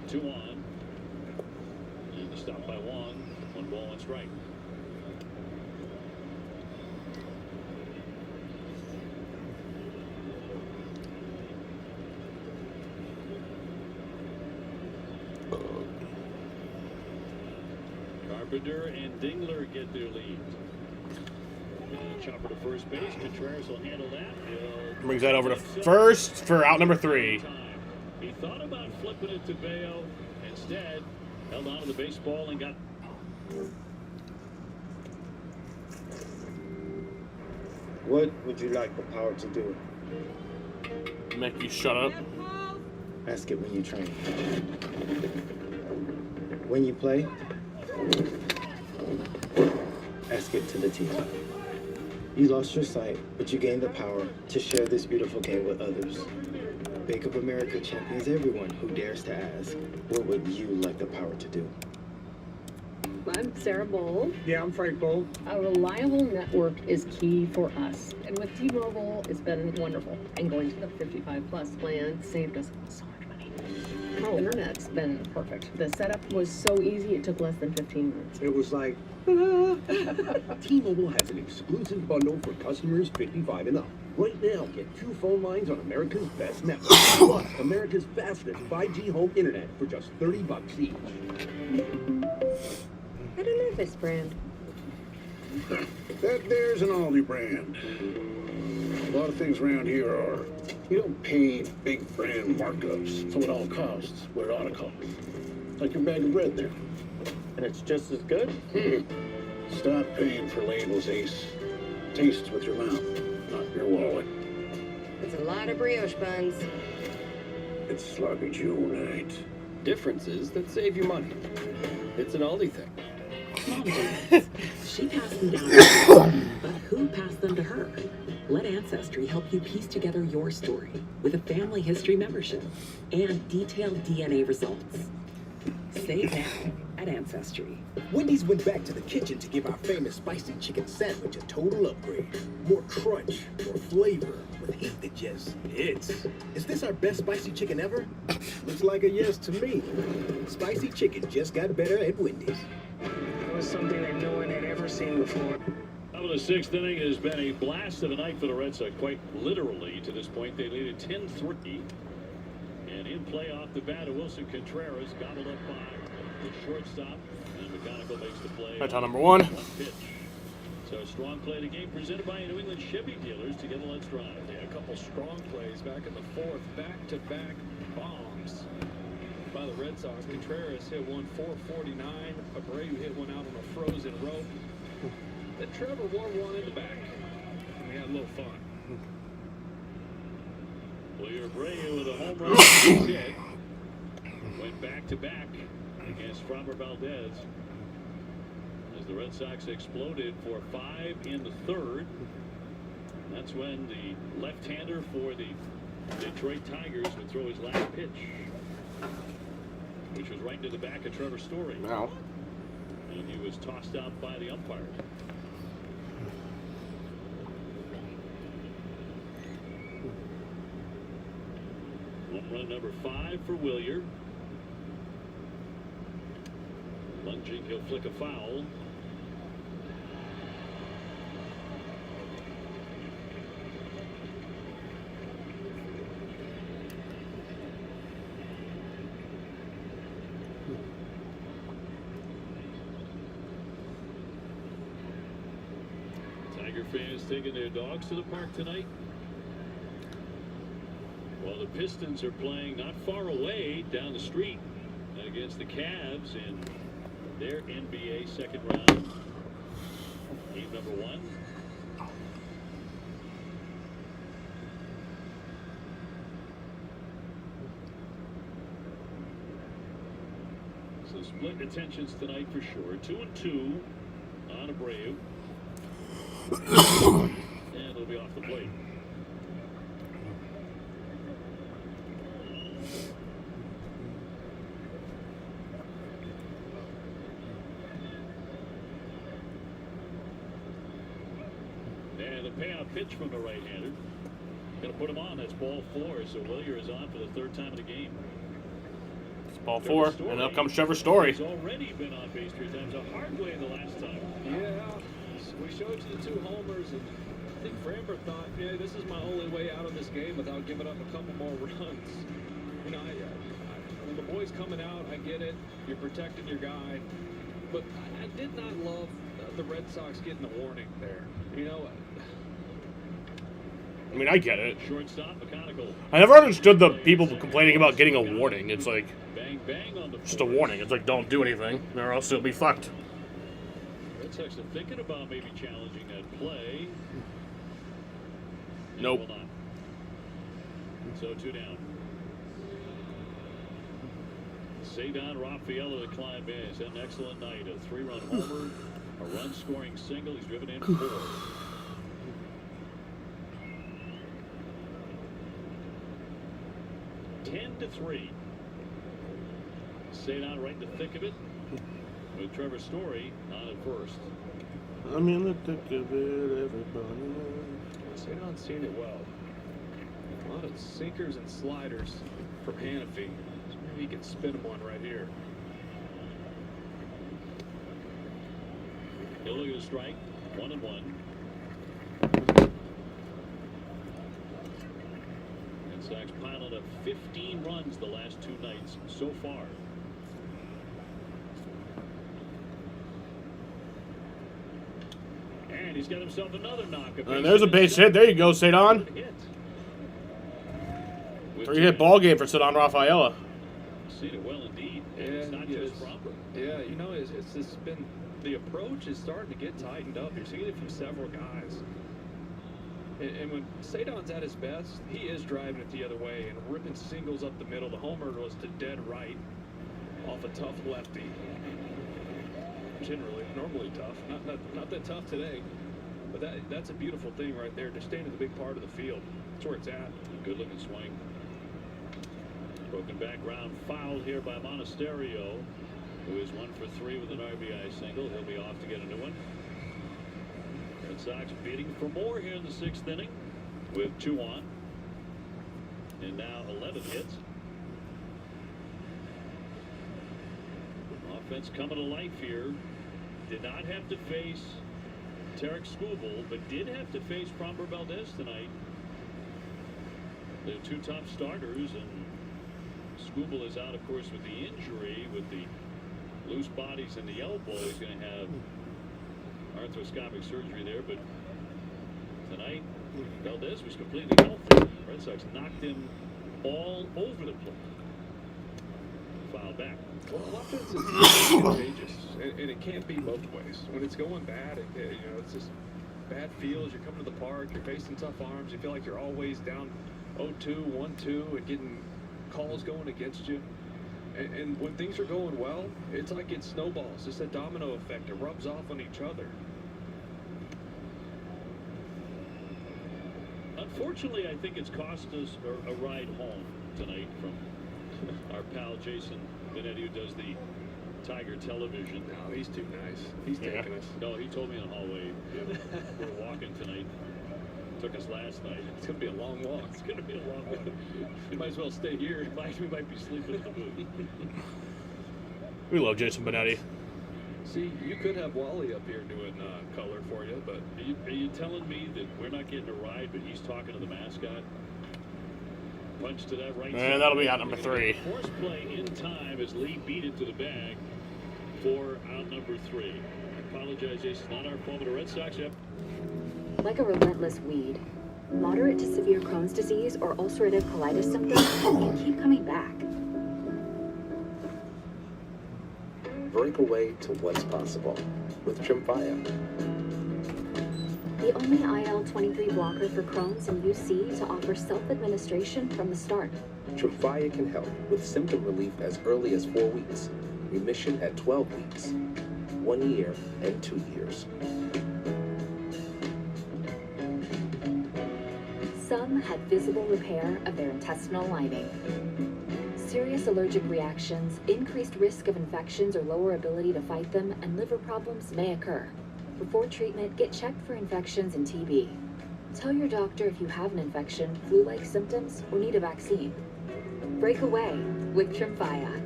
2 on. And the stop by 1 ball, 1 strike. Carpenter and Dingler get their lead. Chopper to first base. Contreras will handle that. Brings that over to first for out number 3. He thought about flipping it to Bayo. Instead, held on to the baseball and got. What would you like the power to do? Make you shut up. Ask it when you train. When you play, ask it to the T. You lost your sight, but you gained the power to share this beautiful game with others. Bank of America champions everyone who dares to ask, what would you like the power to do? I'm Sarah Bowl. Yeah, I'm Frank Bowl. A reliable network is key for us. And with T-Mobile, it's been wonderful. And going to the 55-plus plan saved us so much money. Oh, internet's been perfect. The setup was so easy, it took less than 15 minutes. It was like, T-Mobile has an exclusive bundle for customers 55 and up. Right now, get 2 phone lines on America's best network. Plus, America's fastest 5G home internet for just $30 each. I don't know this brand. That there's an Aldi brand. A lot of things around here are, you don't pay big brand markups, so it all costs what it ought to cost. Like your bag of bread there. And it's just as good? Stop paying for labels, Ace. Taste with your mouth, not your wallet. It's a lot of brioche buns. It's sloppy Joe night. Differences that save you money. It's an Aldi thing. Mom did. She passed them down to her, but who passed them to her? Let Ancestry help you piece together your story with a family history membership and detailed DNA results. Save now at Ancestry. Wendy's went back to the kitchen to give our famous spicy chicken sandwich a total upgrade. More crunch, more flavor, with heat that just hits. Is this our best spicy chicken ever? Looks like a yes to me. Spicy chicken just got better at Wendy's. It was something that no one had ever seen before. Top of the 6th inning has been a blast of the night for the Red Sox. Quite literally, to this point, they lead at 10-3. And in play off the bat, Wilson Contreras gobbled up by the shortstop, and McGonigal makes the play. That's on number 1. Pitch. So a strong play of the game presented by New England Chevy dealers to get a Let's Drive. Yeah, a couple strong plays back in the 4th. Back-to-back bombs by the Red Sox. Contreras hit one 449. Abreu hit one out on a frozen rope. Then Trevor wore one in the back. And we had a little fun. Wilyer Abreu with a home run hit. Went back-to-back against Framber Valdez as the Red Sox exploded for 5 in the 3rd. That's when the left-hander for the Detroit Tigers would throw his last pitch, which was right into the back of Trevor Story. Wow. And he was tossed out by the umpire. Home run number 5 for Wilyer. Lunging, he'll flick a foul. Tiger fans taking their dogs to the park tonight. Well, the Pistons are playing not far away down the street against the Cavs in their NBA second round. Game number 1. Split attentions tonight for sure. 2-2 on Abreu. And it'll be off the plate. And the payout pitch from the right-hander. Going to put him on. That's ball 4. So Willier is on for the 3rd time of the game. It's ball 4, and up comes Trevor Story. He's already been on base 3 times. A hard way the last time. Yeah, we showed you the 2 homers, and I think Framber thought, yeah, this is my only way out of this game without giving up a couple more runs. You know, when the boy's coming out, I get it. You're protecting your guy. But I did not love the Red Sox getting a warning there. You know, I mean, I get it. Shortstop, mechanical. I never understood the people complaining about getting a warning. It's like, Bang, bang on the just a warning. It's like, don't do anything, or else it'll be fucked. Red Sox are thinking about maybe challenging that play. Nope. Will not. So 2 down. Cedar Rafaela to climb in. He's had an excellent night. A 3-run homer, a run-scoring single. He's driven in 4. to 3. Cedar right in the thick of it with Trevor Story on at first. I'm in the thick of it, everybody. Cedon's seen it well. A lot of sinkers and sliders from Hannafy. So maybe he can spin him one right here. He'll look at a strike. 1-1. And Sox piled up 15 runs the last 2 nights so far. And he's got himself another knock. And there's a base hit. There you go, Cedon. 3-hit ball game for Cedon Rafaela. Seen it well indeed. And Yeah, it's not yes. just proper. Yeah, you know, it's just been, the approach is starting to get tightened up. You're seeing it from several guys. And when Cedon's at his best, he is driving it the other way and ripping singles up the middle. The homer was to dead right off a tough lefty. Generally, normally tough. Not that tough today. But that's a beautiful thing right there. Just staying in the big part of the field. That's where it's at. Good looking swing. Broken back ground foul here by Monasterio, who is 1 for 3 with an RBI single. He'll be off to get a new one. Red Sox bidding for more here in the 6th inning with 2 on. And now 11 hits. Offense coming to life here. Did not have to face Tarek Skubal, but did have to face Framber Valdez tonight. They're 2 top starters, and Skubal is out, of course, with the injury, with the loose bodies in the elbow. He's going to have arthroscopic surgery there, but tonight Valdez was completely healthy. Red Sox knocked him all over the place. Foul back. Well, offense is contagious, and it can't be both ways. When it's going bad, it's just bad feels. You're coming to the park, you're facing tough arms, you feel like you're always down 0-2, 1-2, and getting calls going against you. And when things are going well, it's like it snowballs. It's a domino effect. It rubs off on each other. Unfortunately, I think it's cost us a ride home tonight from our pal Jason Benetti, who does the Tiger television. No, he's too nice. He's taking us. No, he told me in the hallway. We're walking tonight. Took us last night. It's going to be a long walk. It's going to be a long walk. You might as well stay here. We might be sleeping in the booth. We love Jason Benetti. See, you could have Wally up here doing color for you, but Are you telling me that we're not getting a ride, but he's talking to the mascot? Punch to that right side. And that'll be out number 3. Force play in time as Lee beat it to the bag for out number 3. I apologize, Jason. Not our fault, but the Red Sox have. Like a relentless weed, moderate to severe Crohn's disease or ulcerative colitis symptoms can keep coming back. Break away to what's possible with Tremfya. The only IL-23 blocker for Crohn's and UC to offer self-administration from the start. Tremfya can help with symptom relief as early as 4 weeks Remission at 12 weeks, 1 year, and 2 years. Some had visible repair of their intestinal lining. Serious allergic reactions, increased risk of infections or lower ability to fight them, and liver problems may occur. Before treatment, get checked for infections and TB. Tell your doctor if you have an infection, flu-like symptoms, or need a vaccine. Break away with Tremfya.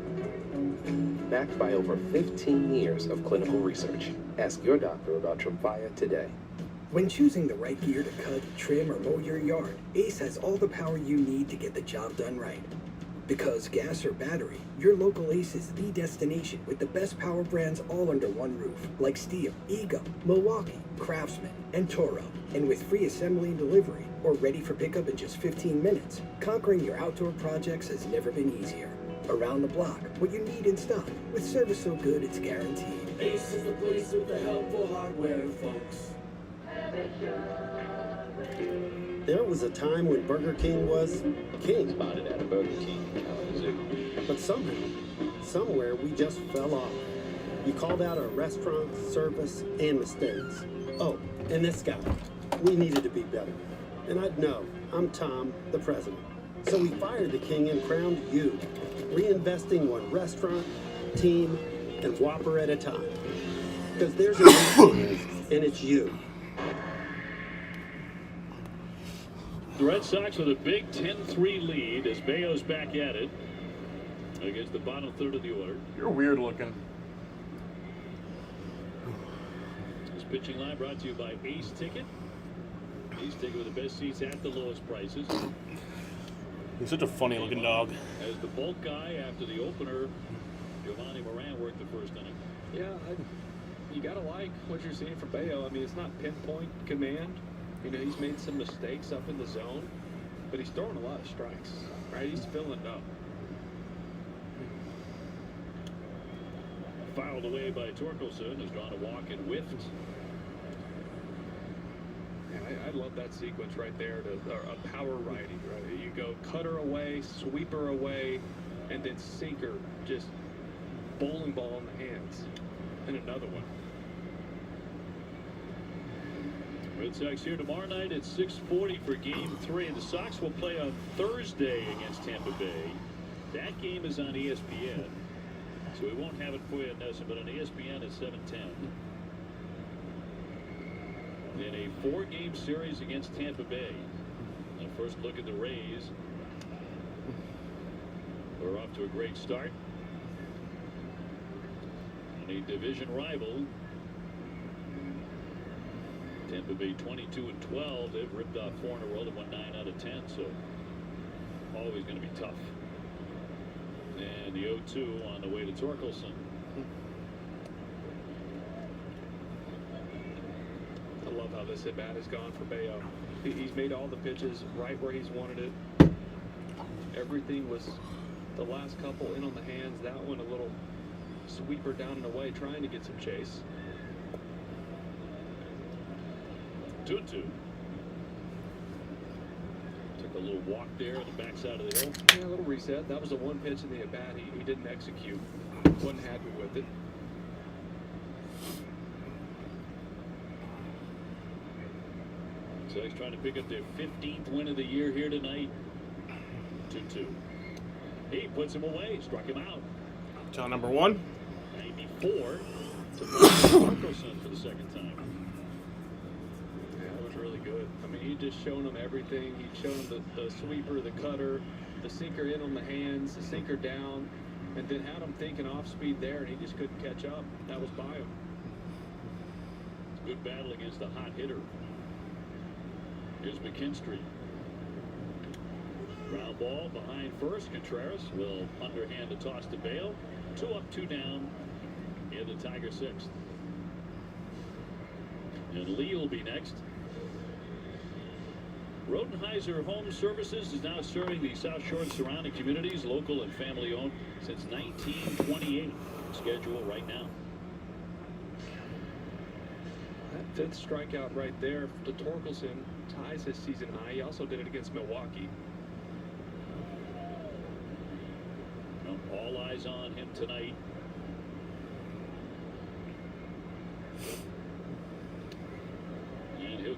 Backed by over 15 years of clinical research. Ask your doctor about Tremfya today. When choosing the right gear to cut, trim, or mow your yard, Ace has all the power you need to get the job done right. Because gas or battery, your local Ace is the destination with the best power brands all under one roof, like Steel, Ego, Milwaukee, Craftsman, and Toro. And with free assembly and delivery, or ready for pickup in just 15 minutes, conquering your outdoor projects has never been easier. Around the block, what you need in stock, with service so good it's guaranteed. Ace is the place with the helpful hardware, folks. There was a time when Burger King was king. Spotted at a Burger King in Kalamazoo. But somehow, somewhere, we just fell off. You called out our restaurant, service, and mistakes. Oh, and this guy. We needed to be better. And I'd know. I'm Tom, the president. So we fired the king and crowned you, reinvesting one restaurant, team, and Whopper at a time. Because there's a king, and it's you. The Red Sox with a big 10-3 lead as Bayo's back at it against the bottom third of the order. You're weird looking. This pitching line brought to you by Ace Ticket. Ace Ticket with the best seats at the lowest prices. He's such a funny looking dog. As the bulk guy after the opener, Giovanni Moran worked the first inning. Yeah, you gotta like what you're seeing from Bayo. I mean, it's not pinpoint command. You know, he's made some mistakes up in the zone, but he's throwing a lot of strikes, right? He's filling it up. Fouled away by Torkelson, has drawn a walk and whiffed. Yeah, I love that sequence right there. A power righty, right? You go cutter away, sweeper away, and then sinker, just bowling ball in the hands. And another one. Red Sox here tomorrow night at 6:40 for Game 3. And the Sox will play on Thursday against Tampa Bay. That game is on ESPN. So we won't have it for you at Nessa, but on ESPN at 7:10. In a 4-game series against Tampa Bay. And a first look at the Rays. We're off to a great start. And a division rival. Tampa Bay 22-12. They've ripped off 4 in a row. They won 9 out of 10, so always going to be tough. And the 0-2 on the way to Torkelson. I love how this at-bat has gone for Bayo. He's made all the pitches right where he's wanted it. Everything was the last couple in on the hands. That one a little sweeper down and away, trying to get some chase. 2-2. Took a little walk there on the backside of the hill. Yeah, a little reset. That was the one pitch in the at-bat he didn't execute. Wasn't happy with it. So he's trying to pick up their 15th win of the year here tonight. 2-2. He puts him away. Struck him out. John number 1. 94. To Torkelson for the second time. That was really good. I mean, he just shown him everything. He'd shown him the sweeper, the cutter, the sinker in on the hands, the sinker down, and then had him thinking off speed there, and he just couldn't catch up. That was by him. Good battle against a hot hitter. Here's McKinstry. Ground ball behind first. Contreras will underhand the toss to Bayo. 2 up, 2 down in the Tiger 6th. And Lee will be next. Rodenheiser Home Services is now serving the South Shore and surrounding communities, local and family owned, since 1928. Schedule right now. That 5th strikeout right there to Torkelson ties his season high. He also did it against Milwaukee. All eyes on him tonight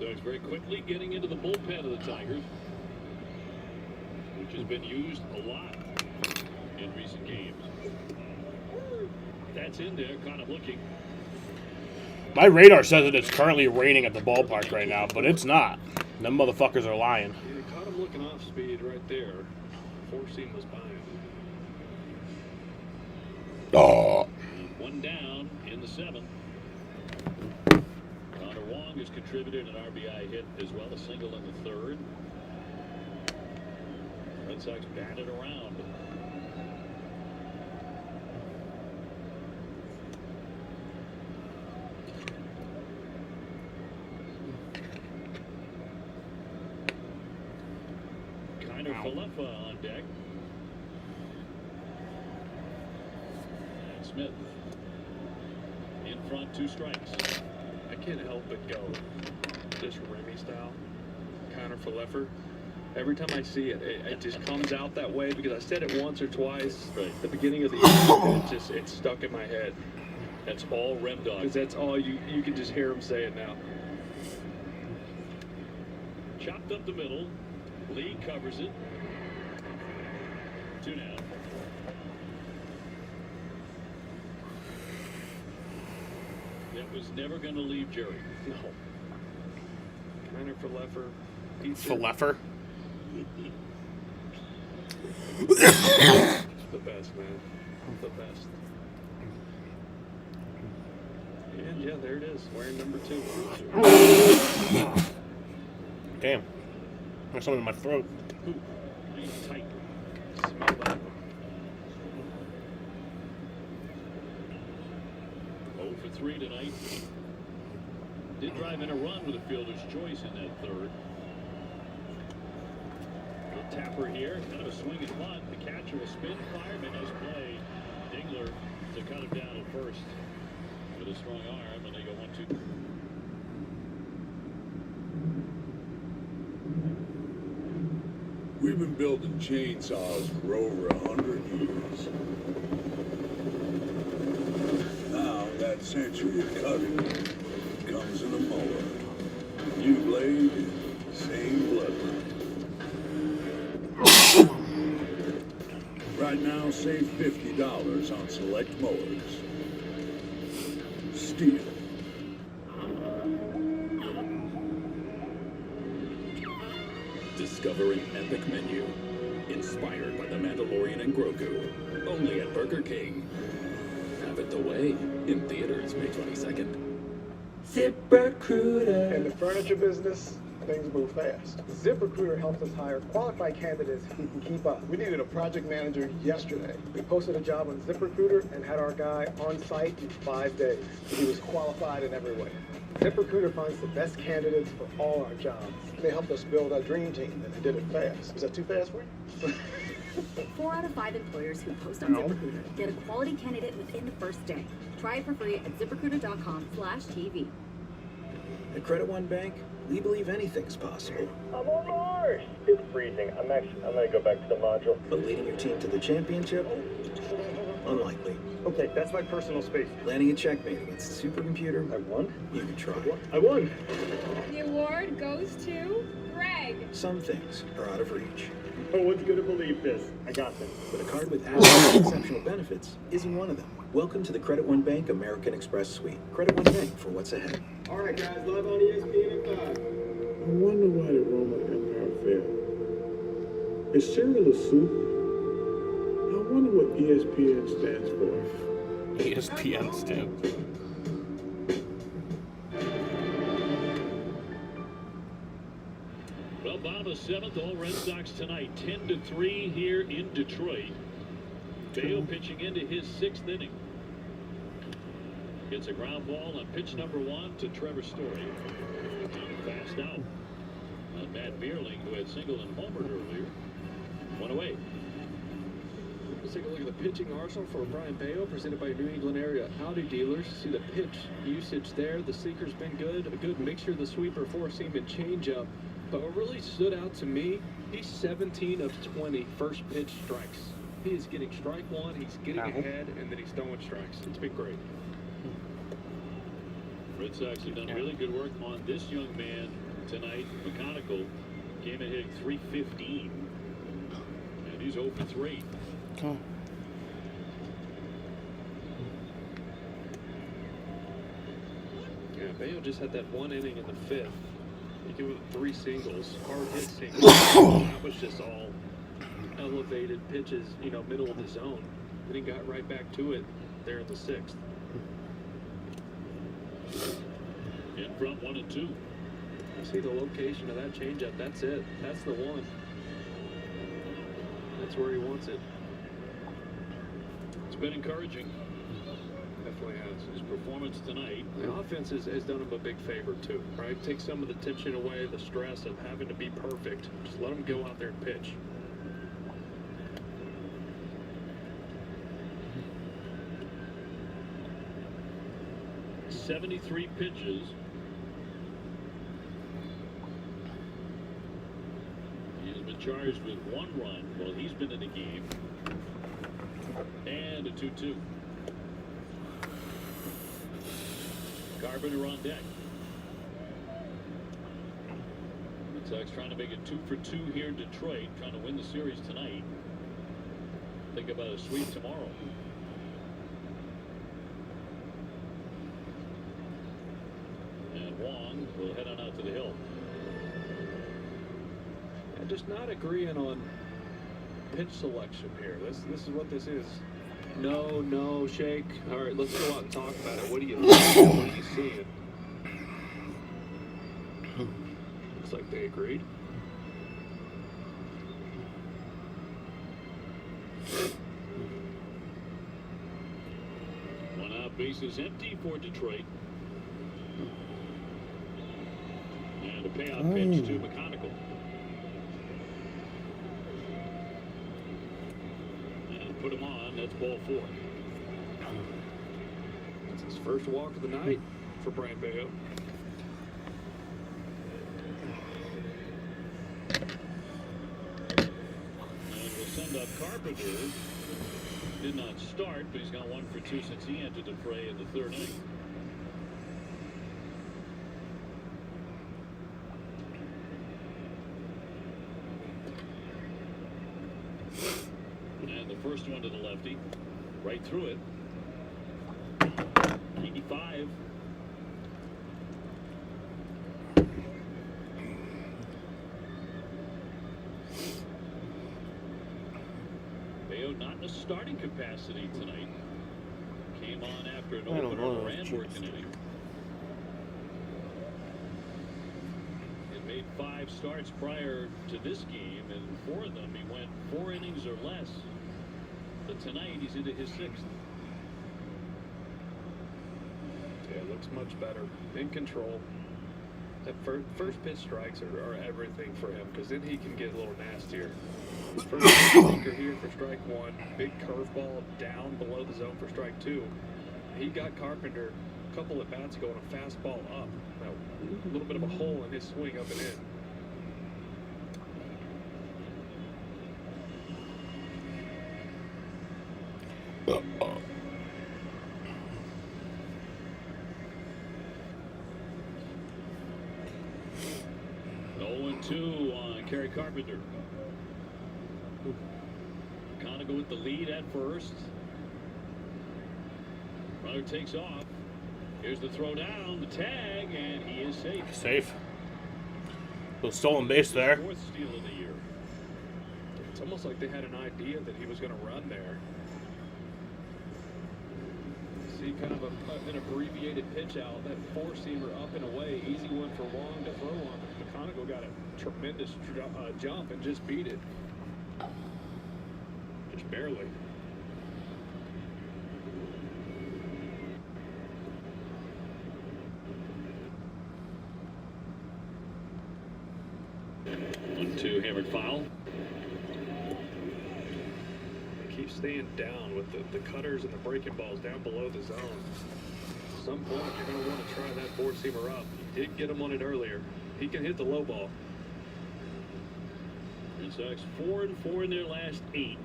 Sox very quickly getting into the bullpen of the Tigers, which has been used a lot in recent games. That's in there, kind of looking. My radar says that it's currently raining at the ballpark right now, but it's not. Them motherfuckers are lying. You caught him looking off speed right there. Four-seam was by him. Oh. One down in the seventh. Connor Wong has contributed an RBI hit as well, a single in the third. Red Sox batted around. Kiner Falefa on deck. And Smith in front, 2 strikes. I can't help but go this Remy style, Kiner Falefa. Every time I see it, it just comes out that way because I said it once or twice. Right. At the beginning of the year, it's stuck in my head. That's all Rem Dog. Because that's all you can just hear him say it now. Chopped up the middle. Lee covers it. 2 down. That was never going to leave Jerry. No. Kiner Falefa. Falefa? The best, man. The best. And yeah, there it is. Wearing number 2. Damn. There's something in my throat. Ooh, he's tight. Smell that. 0 for 3 tonight. Did drive in a run with a fielder's choice in that third. Little tapper here, kind of a swing and punt. The catcher will spin, fire, made nice play. Dingler to cut him down at first with a strong arm, and they go 1-2. We've been building chainsaws for over 100 years. Now that century of cutting comes in a mower. New blade, same bloodline. Right now, save $50 on select mowers. Steel. Discover an epic menu inspired by The Mandalorian and Grogu. Only at Burger King. Have it the way in theaters May 22nd. ZipRecruiter. In the furniture business, things move fast. ZipRecruiter helps us hire qualified candidates who can keep up. We needed a project manager yesterday. We posted a job on ZipRecruiter and had our guy on site in 5 days. He was qualified in every way. ZipRecruiter finds the best candidates for all our jobs. They helped us build our dream team, and they did it fast. Was that too fast for you? 4 out of 5 employers who post on ZipRecruiter get a quality candidate within the first day. Try it for free at ZipRecruiter.com/TV. At Credit One Bank, we believe anything's possible. I'm on Mars! It's freezing. I'm gonna go back to the module. But leading your team to the championship? Unlikely. Okay, that's my personal space. Landing a checkmate against a supercomputer? I won? You can try. I won! The award goes to Greg. Some things are out of reach. No one's gonna believe this. I got this. But a card with absolutely exceptional benefits isn't one of them. Welcome to the Credit One Bank American Express Suite. Credit One Bank for what's ahead. All right, guys, live on ESPN at 5. I wonder why the Roman Empire fell. Is cereal a soup? I wonder what ESPN stands for. ESPN stands for. Well, bottom of 7th, all Red Sox tonight, 10-3 here in Detroit. Bayo pitching into his 6th inning. Gets a ground ball on pitch number 1 to Trevor Story. Fast out on Matt Bierling, who had singled and homered earlier. 1 away. Let's take a look at the pitching arsenal for Brian Bayo, presented by New England Area Audi Dealers. See the pitch usage there. The sinker's been good. A good mixture of the sweeper, four-seam, and changeup. But what really stood out to me, he's 17 of 20 first pitch strikes. He is getting strike one, he's getting ahead, and then he's throwing strikes. It's been great. Red Sox have done really good work on this young man tonight. McConaughey came in hitting .315. And he's 0 for 3. Oh. Yeah, Bayo just had that one inning in the 5th. He gave it 3 singles, hard hit singles. That was just all elevated pitches, you know, middle of the zone. Then he got right back to it there in the 6th. In front 1-2. See the location of that changeup. That's it. That's the one. That's where he wants it. It's been encouraging. Definitely has. His performance tonight. The offense has done him a big favor too, right? Take some of the tension away, the stress of having to be perfect. Just let him go out there and pitch. .73 pitches. He has been charged with 1 run while he's been in the game. And a 2-2. Carpenter on deck. Red Sox trying to make it 2 for 2 here in Detroit, trying to win the series tonight. Think about a sweep tomorrow. And Wong will head on out to the hill. I'm just not agreeing on pitch selection here. This is what this is. No, Shake. All right, let's go out and talk about it. What do you think? What do you see? Looks like they agreed. One out, bases empty for Detroit. And a payout pitch to McConaughey. And put him on. That's ball 4. It's his first walk of the night for Brayan Bello. And we'll send up Carpenter. Did not start, but he's got 1 for 2 since he entered the fray in the 3rd inning. And the first one to the lefty, right through it. 85. Bayo not in a starting capacity tonight. Came on after an opener and working inning. He made 5 starts prior to this game, and 4 of them he went 4 innings or less. But tonight he's into his 6th. Yeah, looks much better. In control. That first pitch strikes are everything for him, because then he can get a little nastier. First sinker here for strike 1. Big curveball down below the zone for strike 2. He got Carpenter a couple at bats ago on a fastball up. Now, a little bit of a hole in his swing up and in. On Kerry Carpenter. McConaughey with the lead at first. Runner takes off. Here's the throw down, the tag, and he is safe. Safe. Little stolen base there. 4th steal of the year. It's almost like they had an idea that he was going to run there. See kind of an abbreviated pitch out, that 4-seamer up and away, easy one for Wong to throw on. McConaughey got a tremendous jump and just beat it. Just barely. One, two, hammered foul. Keep staying down with the cutters and the breaking balls down below the zone. At some point, you're going to want to try that 4-seamer up. He did get him on it earlier. He can hit the low ball. Red Sox 4-4 in their last 8.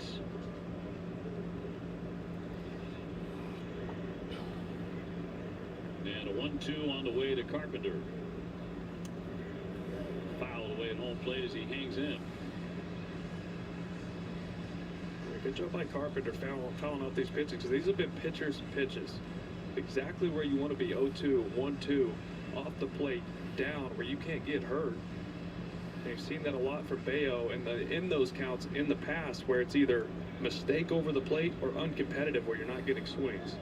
And a 1-2 on the way to Carpenter. way at home plate as he hangs in. Good job by Carpenter fouling out these pitches, because these have been pitchers and pitches. Exactly where you want to be, 0-2, 1-2, off the plate, down, where you can't get hurt. And you've seen that a lot for Bayo in those counts in the past, where it's either mistake over the plate or uncompetitive, where you're not getting swings.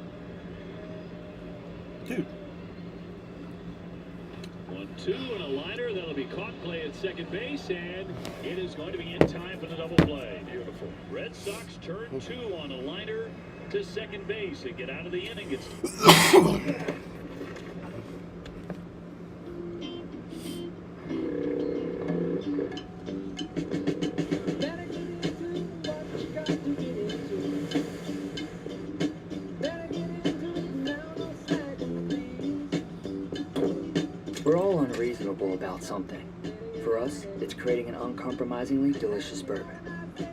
Dude. 1-2 and a liner. That'll be caught play at second base, and it is going to be in time for the double play. Beautiful. Red Sox turn 2 on a liner to second base and get out of the inning. It's We're all unreasonable about something. For us, it's creating an uncompromisingly delicious bourbon.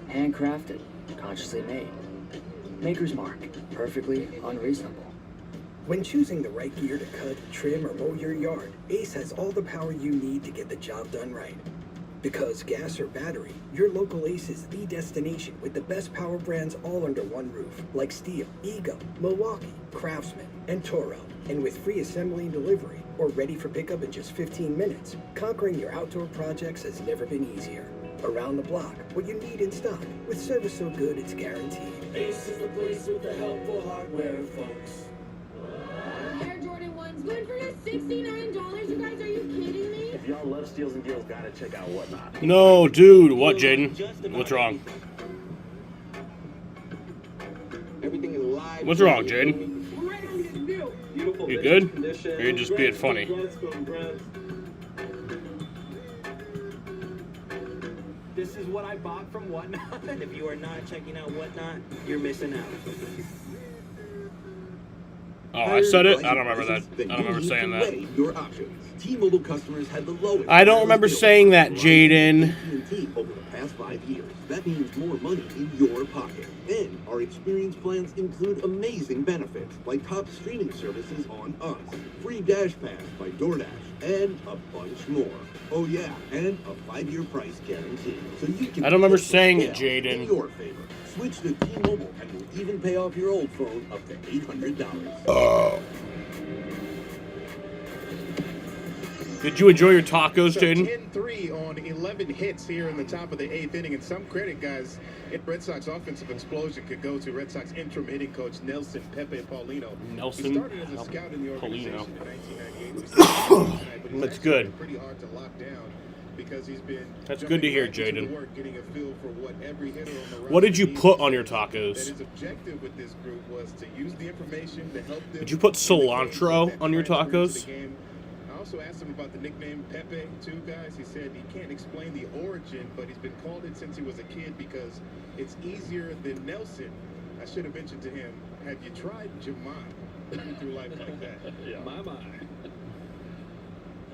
Handcrafted, consciously made. Maker's Mark, perfectly unreasonable. When choosing the right gear to cut, trim, or mow your yard, Ace has all the power you need to get the job done right. Because gas or battery, your local Ace is the destination with the best power brands all under one roof, like Steel, Ego, Milwaukee, Craftsman, and Toro. And with free assembly and delivery, or ready for pickup in just 15 minutes, conquering your outdoor projects has never been easier. Around the block, what you need in stock, with service so good it's guaranteed. Ace is the place with the helpful hardware, folks. Air Jordan 1s going for just $69. You guys, are you kidding me? If y'all love steals and deals, gotta check out Whatnot. No, dude. What, Jaden? What's wrong? Everything is live. What's wrong, Jaden? You good? Or you just being funny? This is what I bought from Whatnot. If you are not checking out Whatnot, you're missing out. Oh, I said it? I don't remember that. I don't remember saying that. Your options. T-Mobile customers had the lowest. I don't remember saying that, Jaden. AT&T over the past 5 years. That means more money in your pocket. And our experience plans include amazing benefits, like top streaming services on us, free Dash Pass by DoorDash, and a bunch more. Oh yeah, and a 5-year price guarantee. So you can. I don't remember saying it, Jaden. In your favor. Switch to T-Mobile and we'll even pay off your old phone up to $800. Oh. Did you enjoy your tacos, Jaden? 10-3 on 11 hits here in the top of the 8th inning, and some credit, guys. Red Sox offensive explosion could go to Red Sox interim hitting coach Nelson Pepe Paulino. Nelson He started as a scout in the organization in 1998. That's good. Pretty hard to lock down because he's been. That's good to hear, jumping right into Jaden. work, getting a feel for what every hitter on the What did you roster put needs. on your That tacos? his objective with this group was to use the information to help them. Did you put cilantro on your tacos? I also asked him about the nickname Pepe, too, guys. He said he can't explain the origin, but he's been called it since he was a kid because it's easier than Nelson. I should have mentioned to him, have you tried Jamon through life like that? Yeah. My.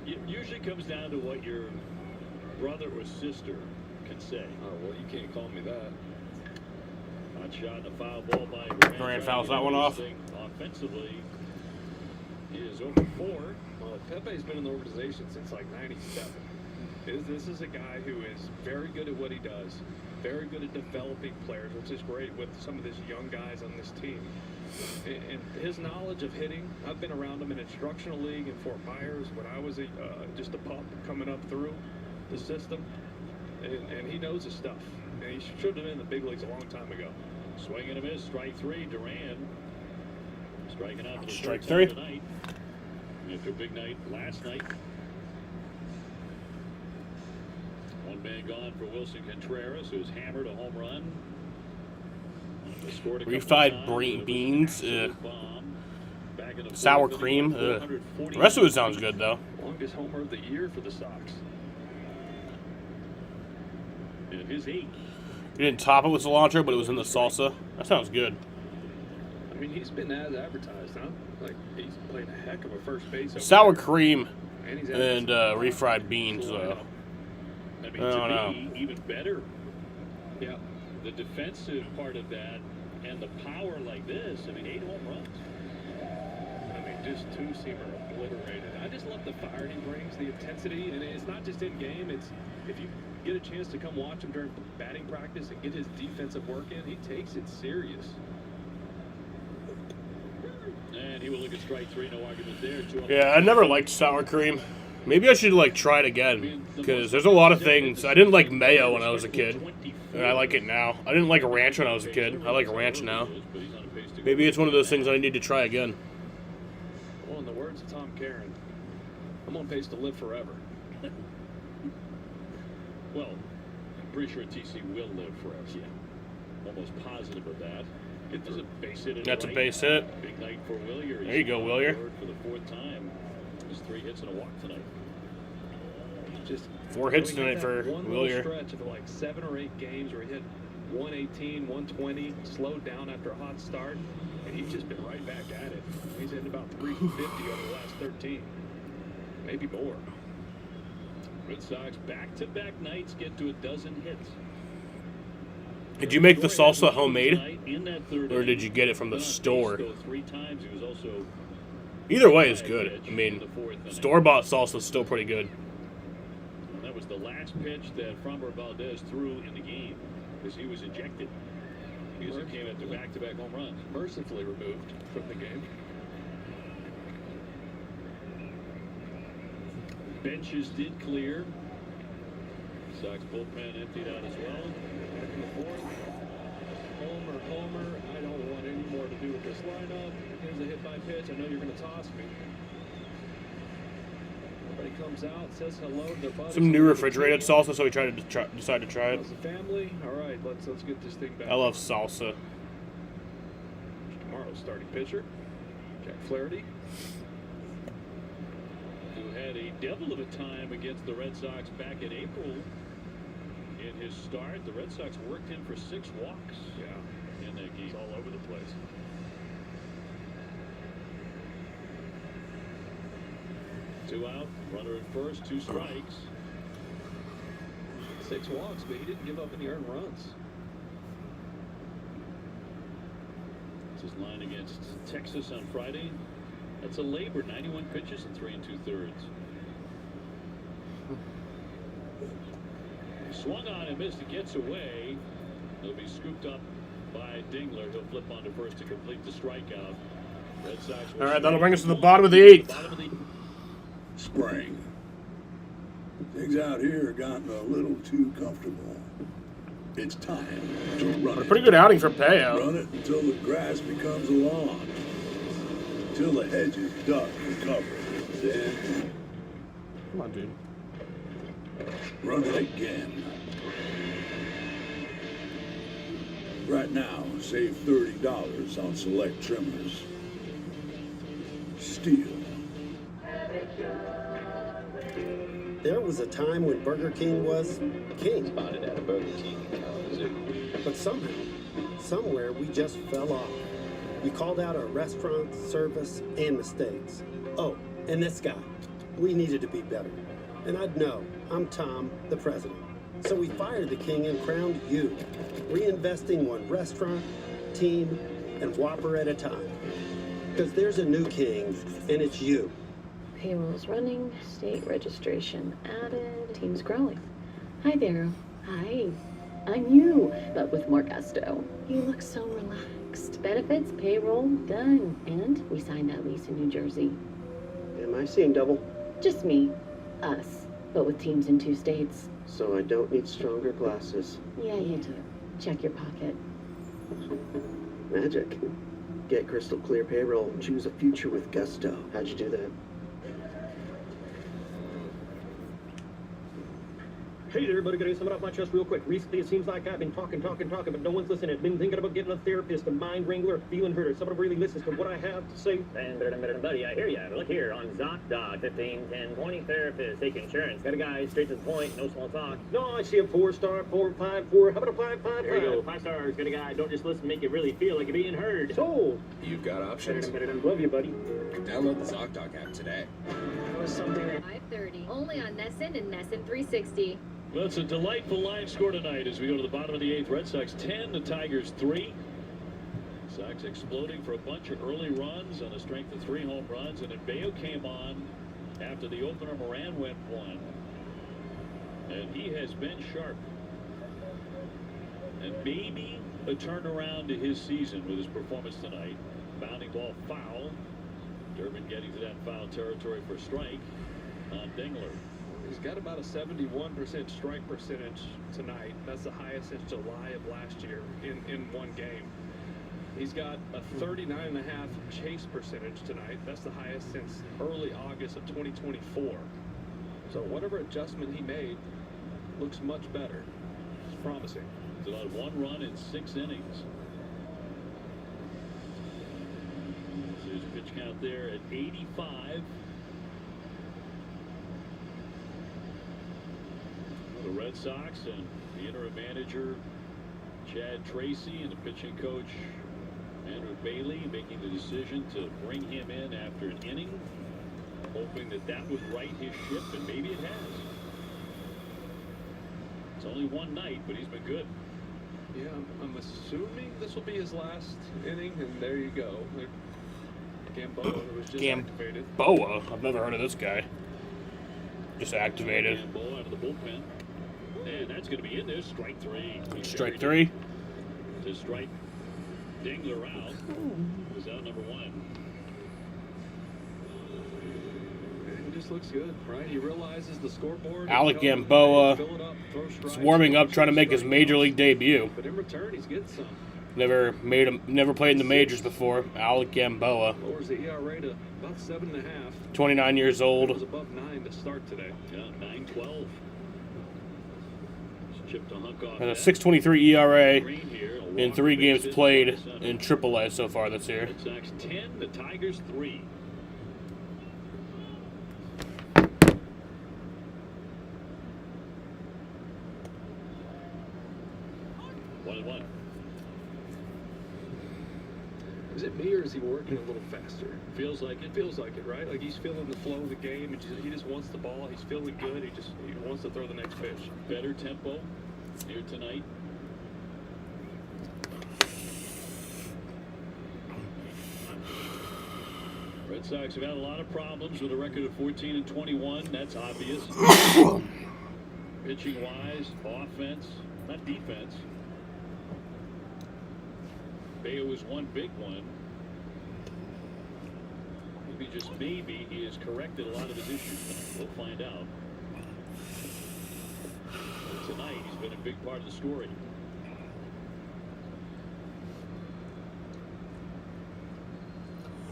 It usually comes down to what your brother or sister can say. Oh, well, you can't call me that. Hot shot and a foul ball by Durant fouls that one off. Offensively, He is over 4. Well, Pepe's been in the organization since like 97. This is a guy who is very good at what he does, very good at developing players, which is great with some of these young guys on this team. And his knowledge of hitting, I've been around him in instructional league in Fort Myers when I was just a pup coming up through the system, and he knows his stuff. And he should have been in the big leagues a long time ago. swing and a miss, strike 3. Duran striking out for the Strike third 3. time tonight. After a big night last night. One man gone for Wilson Contreras, who's hammered a home run. Scored a couple Refried times, beans. back in the Sour fourth cream. inning, The rest of it sounds good, though. Longest homer of the year for the Sox. And his 8th. You didn't top it with cilantro, but it was in the salsa. That sounds good. I mean, he's been as advertised, huh? Like, he's playing a heck of a first base. over Sour there. cream And he's and refried beans, though. I mean, I don't to know. me, even better. Yeah. The defensive part of that and the power like this. I mean, 8 home runs. I mean, just two-seamer obliterated. I just love the fire he brings, the intensity, and it's not just in game. It's if you get a chance to come watch him during batting practice and get his defensive work in, he takes it serious. And he will look at strike three, no argument there. Yeah, I never liked sour cream. Maybe I should like try it again because there's a lot of things. I didn't like mayo when I was a kid, and I like it now. I didn't like ranch when I was a kid. I like ranch now. Maybe it's one of those things I need to try again. Well, in the words of Tom Caron, I'm on pace to live forever. Well, I'm pretty sure TC will live forever. Yeah, almost positive of that. It was a base hit. That's a base hit. Big night for Willier. There you go, Willier. For the fourth time. Just 3 hits and a walk tonight. Just 4 hits tonight for Willier. Stretch of like 7 or 8 games where he hit 118, 120, slowed down after a hot start, and he's just been right back at it. He's hitting about 350 over the last 13, maybe more. Red Sox back-to-back nights get to a dozen hits. Did you make the salsa homemade, or did you get it from the store? 3 times. He was also Either way is good. I mean, store-bought salsa is still pretty good. that was the last pitch that Framber Valdez threw in the game because he was ejected. Music came after back-to-back home runs. Mercifully removed from the game. Benches did clear. Sox bullpen emptied out as well. Back in the fourth. Homer, I don't want any more to do with this lineup. Here's a hit by pitch. I know you're going to toss me. Everybody comes out, says hello to their buddies. Some new refrigerated salsa, so we decided to try it. As a family, all right, let's get this thing back. I love salsa. Tomorrow's starting pitcher, Jack Flaherty, who had a devil of a time against the Red Sox back in April. In his start, the Red Sox worked him for 6 walks. Yeah, in that game. It's all over the place. Two out, runner at first, 2 strikes. 6 walks, but he didn't give up any earned runs. This is line against Texas on Friday. That's a labor, 91 pitches and 3 2/3. Swung on and missed. It gets away. He'll be scooped up by Dingler. He'll flip onto first to complete the strikeout. Red Sox. All right, that'll bring us to the bottom of the 8th. Spring. Things out here have gotten a little too comfortable. It's time to run it. Pretty good outing for payout. Run it until the grass becomes a lawn. Until the hedges duck and cover. Then Come on, dude. run it again. Right now, save $30 on select trimmers. Steel. There was a time when Burger King was king. Spotted at a Burger King in Kalamazoo. But somehow, somewhere, we just fell off. We called out our restaurant, service, and mistakes. Oh, and this guy. We needed to be better. And I'd know, I'm Tom, the president. So we fired the king and crowned you, reinvesting one restaurant, team, and Whopper at a time. Because there's a new king, and it's you. Payroll's running, state registration added, team's growing. Hi there. Hi. I'm you, but with more gusto. You look so relaxed. Benefits, payroll, done. And we signed that lease in New Jersey. Am I seeing double? Just me. Us. But with teams in 2 states. So I don't need stronger glasses. Yeah, you do. Check your pocket. Magic. Get crystal clear payroll and choose a future with gusto. How'd you do that? Hey there, everybody, gotta sum it up my chest real quick. Recently, it seems like I've been talking, but no one's listening. I've been thinking about getting a therapist, a mind wrangler, feeling hurt, or someone really listens to what I have to say. Buddy, I hear ya. Look here on ZocDoc, 15, 10, 20 therapists, take insurance. Got a guy straight to the point, no small talk. No, I see a 4-star, 4, 5, 4. How about a 5, 5, 5? There you go, 5 stars. Got a guy, don't just listen, make you really feel like you're being heard. Sold. You've got options. Love you, buddy. Download the ZocDoc app today. Was something 5:30, only on NESN and NESN 360. Well, it's a delightful line score tonight as we go to the bottom of the 8th. Red Sox 10, the Tigers 3. Sox exploding for a bunch of early runs on a strength of 3 home runs, and then Bayo came on after the opener. Moran went 1, and he has been sharp. And maybe a turnaround to his season with his performance tonight. Bounding ball foul. Durbin getting to that foul territory for strike on Dingler. He's got about a 71% strike percentage tonight. That's the highest since July of last year in one game. He's got a 39.5 chase percentage tonight. That's the highest since early August of 2024. So whatever adjustment he made looks much better. It's promising. It's about 1 run in 6 innings. So his pitch count there at 85. The Red Sox and the interim manager Chad Tracy and the pitching coach Andrew Bailey making the decision to bring him in after an inning, hoping that that would right his ship, and maybe it has. It's only 1 night, but he's been good. Yeah, I'm assuming this will be his last inning, and there you go. Gamboa was just activated. Gamboa? I've never heard of this guy. Just activated. Gamboa out of the bullpen. And that's going to be in there. Strike 3. Strike 3. To strike Dingler out. Was out number 1. He just looks good, right? He realizes the scoreboard. Alec Gamboa is warming up, trying to make his major league debut. But in return, he's getting some. Never played in the majors before. Alec Gamboa. Lowers the ERA to about 7.5. 29 years old. It was above 9 to start today. Yeah, 9-12. Chipped a hunk off. And a 6.23 ERA in 3 games played in AAA so far this year. Red Sox 10, the Tigers 3. One. Is it me, or is he working a little faster? Feels like it. Feels like it, right? Like he's feeling the flow of the game. He just wants the ball. He's feeling good. He wants to throw the next pitch. Better tempo here tonight. Red Sox have had a lot of problems with a record of 14-21. That's obvious. Pitching-wise, offense, not defense. Bayo is one big one. Maybe, just maybe, he has corrected a lot of his issues. We'll find out. But tonight, he's been a big part of the story.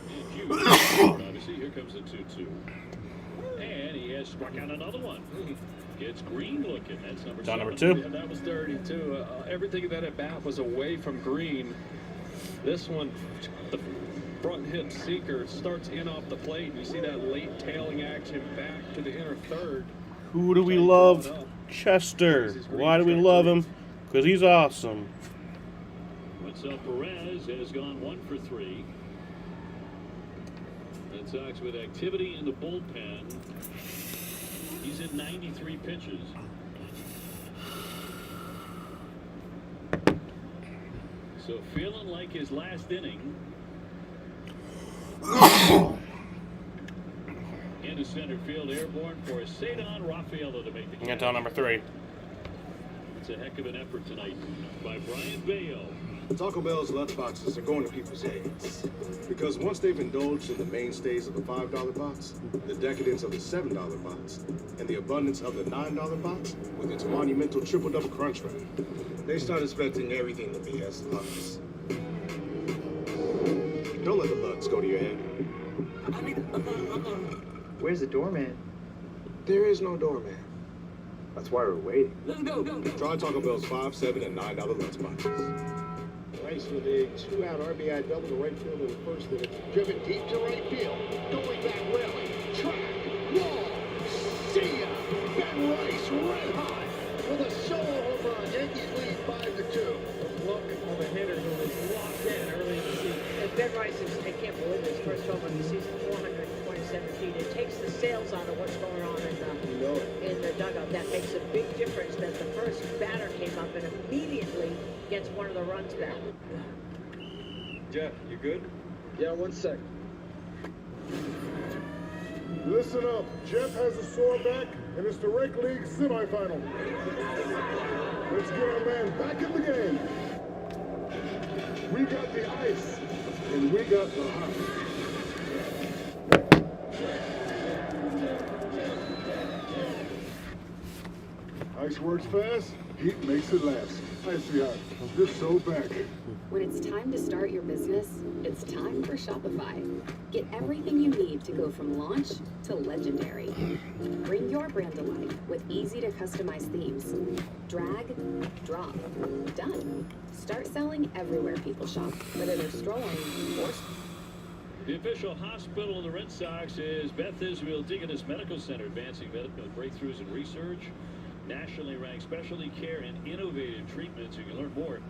And Hughes, obviously, here comes the 2-2. And he has struck out another one. Gets green looking. That's number 7. Number 2. Yeah, that was dirty, too. Everything that at bat was away from green. This one, the front hip seeker starts in off the plate, and you see that late tailing action back to the inner third. Who do we love? Chester. Why do we love him? Because he's awesome. Marcel Perez has gone 1 for 3. Red Sox with activity in the bullpen. He's in 93 pitches. So feeling like his last inning. Into center field, airborne for Cedon Rafaela to make the catch. That's on number 3. It's a heck of an effort tonight by Brian Bayo. Taco Bell's lunchboxes are going to people's heads. Because once they've indulged in the mainstays of the $5 box, the decadence of the $7 box, and the abundance of the $9 box with its monumental triple-double crunch wrap, they start expecting everything to be as luxe. Don't let the bugs go to your head. Where's the doorman? There is no doorman. That's why we're waiting. Let's go. Try Taco Bell's $5, $7, and $9 lunchboxes. Rice with a 2-out RBI double to right field in the first inning. Driven deep to right field. Going back rally. Track. Wall. See ya. Ben Rice red hot with a solo home run. Yankees lead 5-2. Look of a hitter who was locked in early in the season. And Ben Rice is, I can't believe his first home run of the season, 427 feet. It takes the sails out of what's going on in the dugout. That makes a big difference that the first batter came up and immediately gets one of the runs back. Jeff, you good? Yeah, 1 sec. Listen up. Jeff has a sore back, and it's the Rec League semifinal. Let's get our man back in the game. We got the ice, and we got the hot. Ice works fast, heat makes it last. Icy hot. This so back. When it's time to start your business, it's time for Shopify. Get everything you need to go from launch to legendary. Bring your brand to life with easy to customize themes. Drag, drop, done. Start selling everywhere people shop, whether they're strolling or... The official hospital of the Red Sox is Beth Israel Deaconess Medical Center, advancing medical breakthroughs in research, nationally ranked specialty care, and innovative treatments. You can learn more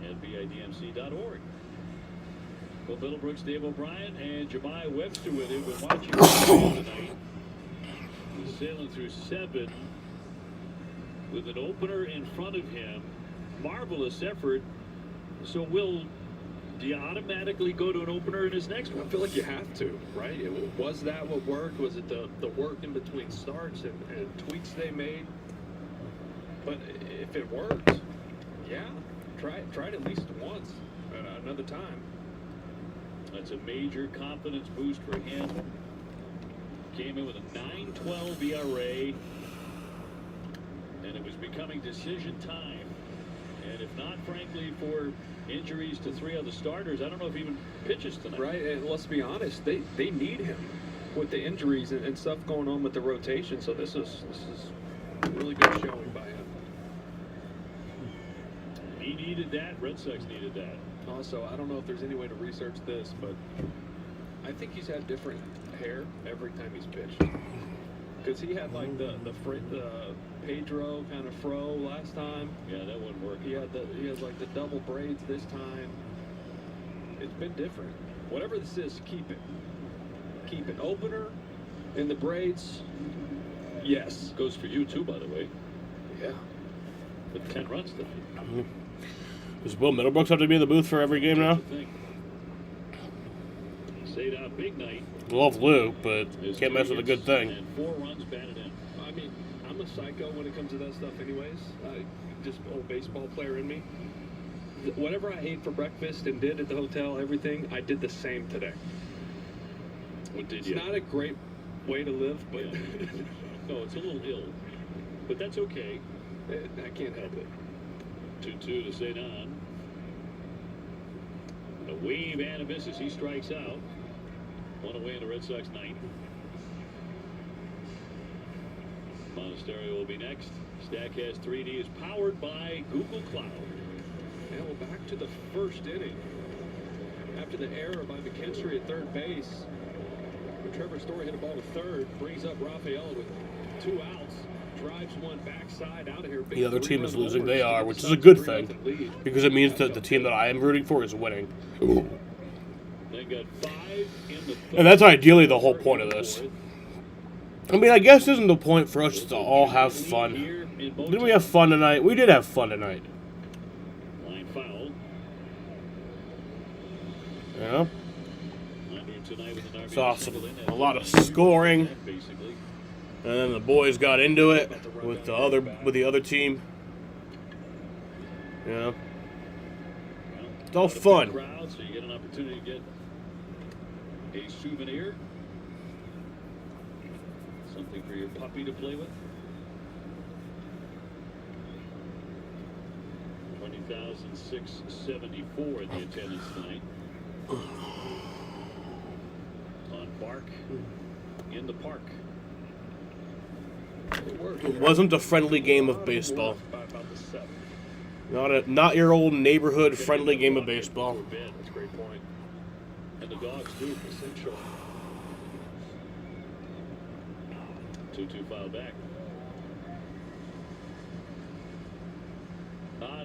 at bidmc.org. Well, Middlebrooks, Dave O'Brien, and Jemai Webster with you. We're watching tonight. He's sailing through 7 with an opener in front of him. Marvelous effort. So, do you automatically go to an opener in his next one? I feel like you have to, right? Was that what worked? Was it the work in between starts and tweaks they made? But if it worked, yeah, try it at least once, another time. That's a major confidence boost for him. Came in with a 9.12 ERA, and it was becoming decision time. And if not, frankly, for injuries to 3 other starters, I don't know if he even pitches tonight. Right, and let's be honest, they need him with the injuries and stuff going on with the rotation. So this is a really good showing by him. He needed that. Red Sox needed that. Also, I don't know if there's any way to research this, but I think he's had different hair every time he's pitched. Because he had like the Pedro kind of fro last time. Yeah, that wouldn't work. He has like the double braids this time. It's been different. Whatever this is, keep it. Keep it. Opener in the braids. Yes. Goes for you too, by the way. Yeah. With 10 runs tonight. Does Will Middlebrooks have to be in the booth for every game now? Say that big night. Love Lou, but can't mess with a good thing. And 4 runs batted in. I mean, I'm a psycho when it comes to that stuff anyways. Just old baseball player in me. Whatever I ate for breakfast and did at the hotel, everything, I did the same today. What did you? It's not a great way to live, but... Yeah. No, it's a little ill. But that's okay. I can't help it. 2-2 to St. On. A wave and a miss as he strikes out. 1 away in the Red Sox 9th. Monasterio will be next. Statcast 3D is powered by Google Cloud. And we're back to the first inning. After the error by McKinstry at third base, when Trevor Story hit a ball to third, brings up Rafael with 2 outs. Drives one backside out of here. The other team is losing. They are, which is a good thing, because it means that the team that I am rooting for is winning. They got 5 in the And that's ideally the whole point of this. I mean, I guess isn't the point for us to all have fun? Didn't we have fun tonight? We did have fun tonight. Line foul. Yeah. It's awesome. A lot of scoring. And then the boys got into it with the other team. Yeah. It's all fun. Crowd, so you get an opportunity to get a souvenir. Something for your puppy to play with. 20,674 in the attendance tonight. On Bark in the park. It wasn't a friendly game of baseball. Not your old neighborhood friendly game of baseball. That's a great point. And the dogs do essential. 2-2 foul back.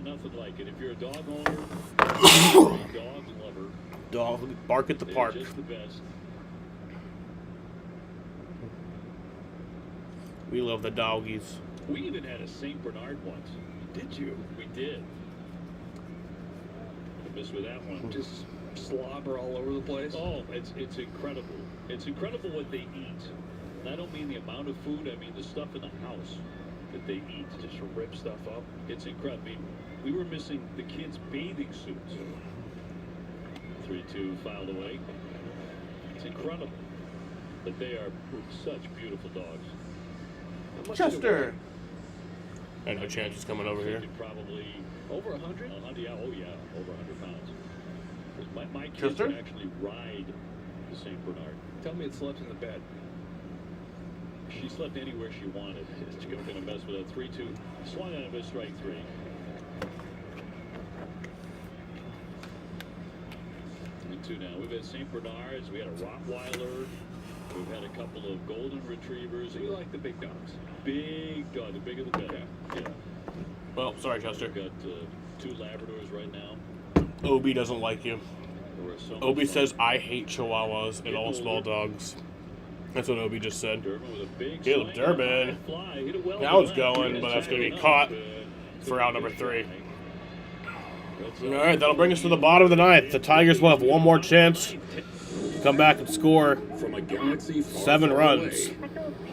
Nothing like it. If you're a dog owner, or a dog lover, Dog bark at the park. Just the best. We love the doggies. We even had a St. Bernard once. Did you? We did. I missed with that one. Just slobber all over the place. Oh, it's incredible. It's incredible what they eat. And I don't mean the amount of food. I mean the stuff in the house that they eat. Just to rip stuff up. It's incredible. I mean, we were missing the kids' bathing suits. 3-2 filed away. It's incredible. But they are such beautiful dogs. How much Chester. I had no chance he's coming over here. Probably over 100? Yeah, oh yeah, over 100 pounds. 'Cause my kids Chester? can actually ride the St. Bernard. Tell me it slept in the bed. She slept anywhere she wanted. She's going to mess with a 3-2. Swung out of a strike 3. And 2 now. We've had St. Bernards. We had a Rottweiler. We've had a couple of golden retrievers. So you like the big dogs? Big dog. The bigger the better. Yeah. Well, sorry, Chester. We've got 2 Labradors right now. Obi doesn't like you. There were so much Obi fun. says, I hate Chihuahuas and all small dogs. That's what Obi just said. Durbin with a big Caleb swing, Durbin. high fly, hit it well Now it's to left. going, but that's going to be caught for out number 3. That's All right, that'll bring us to the bottom of the 9th. The Tigers will have one more chance to come back and score From a galaxy far, 7 far runs. away,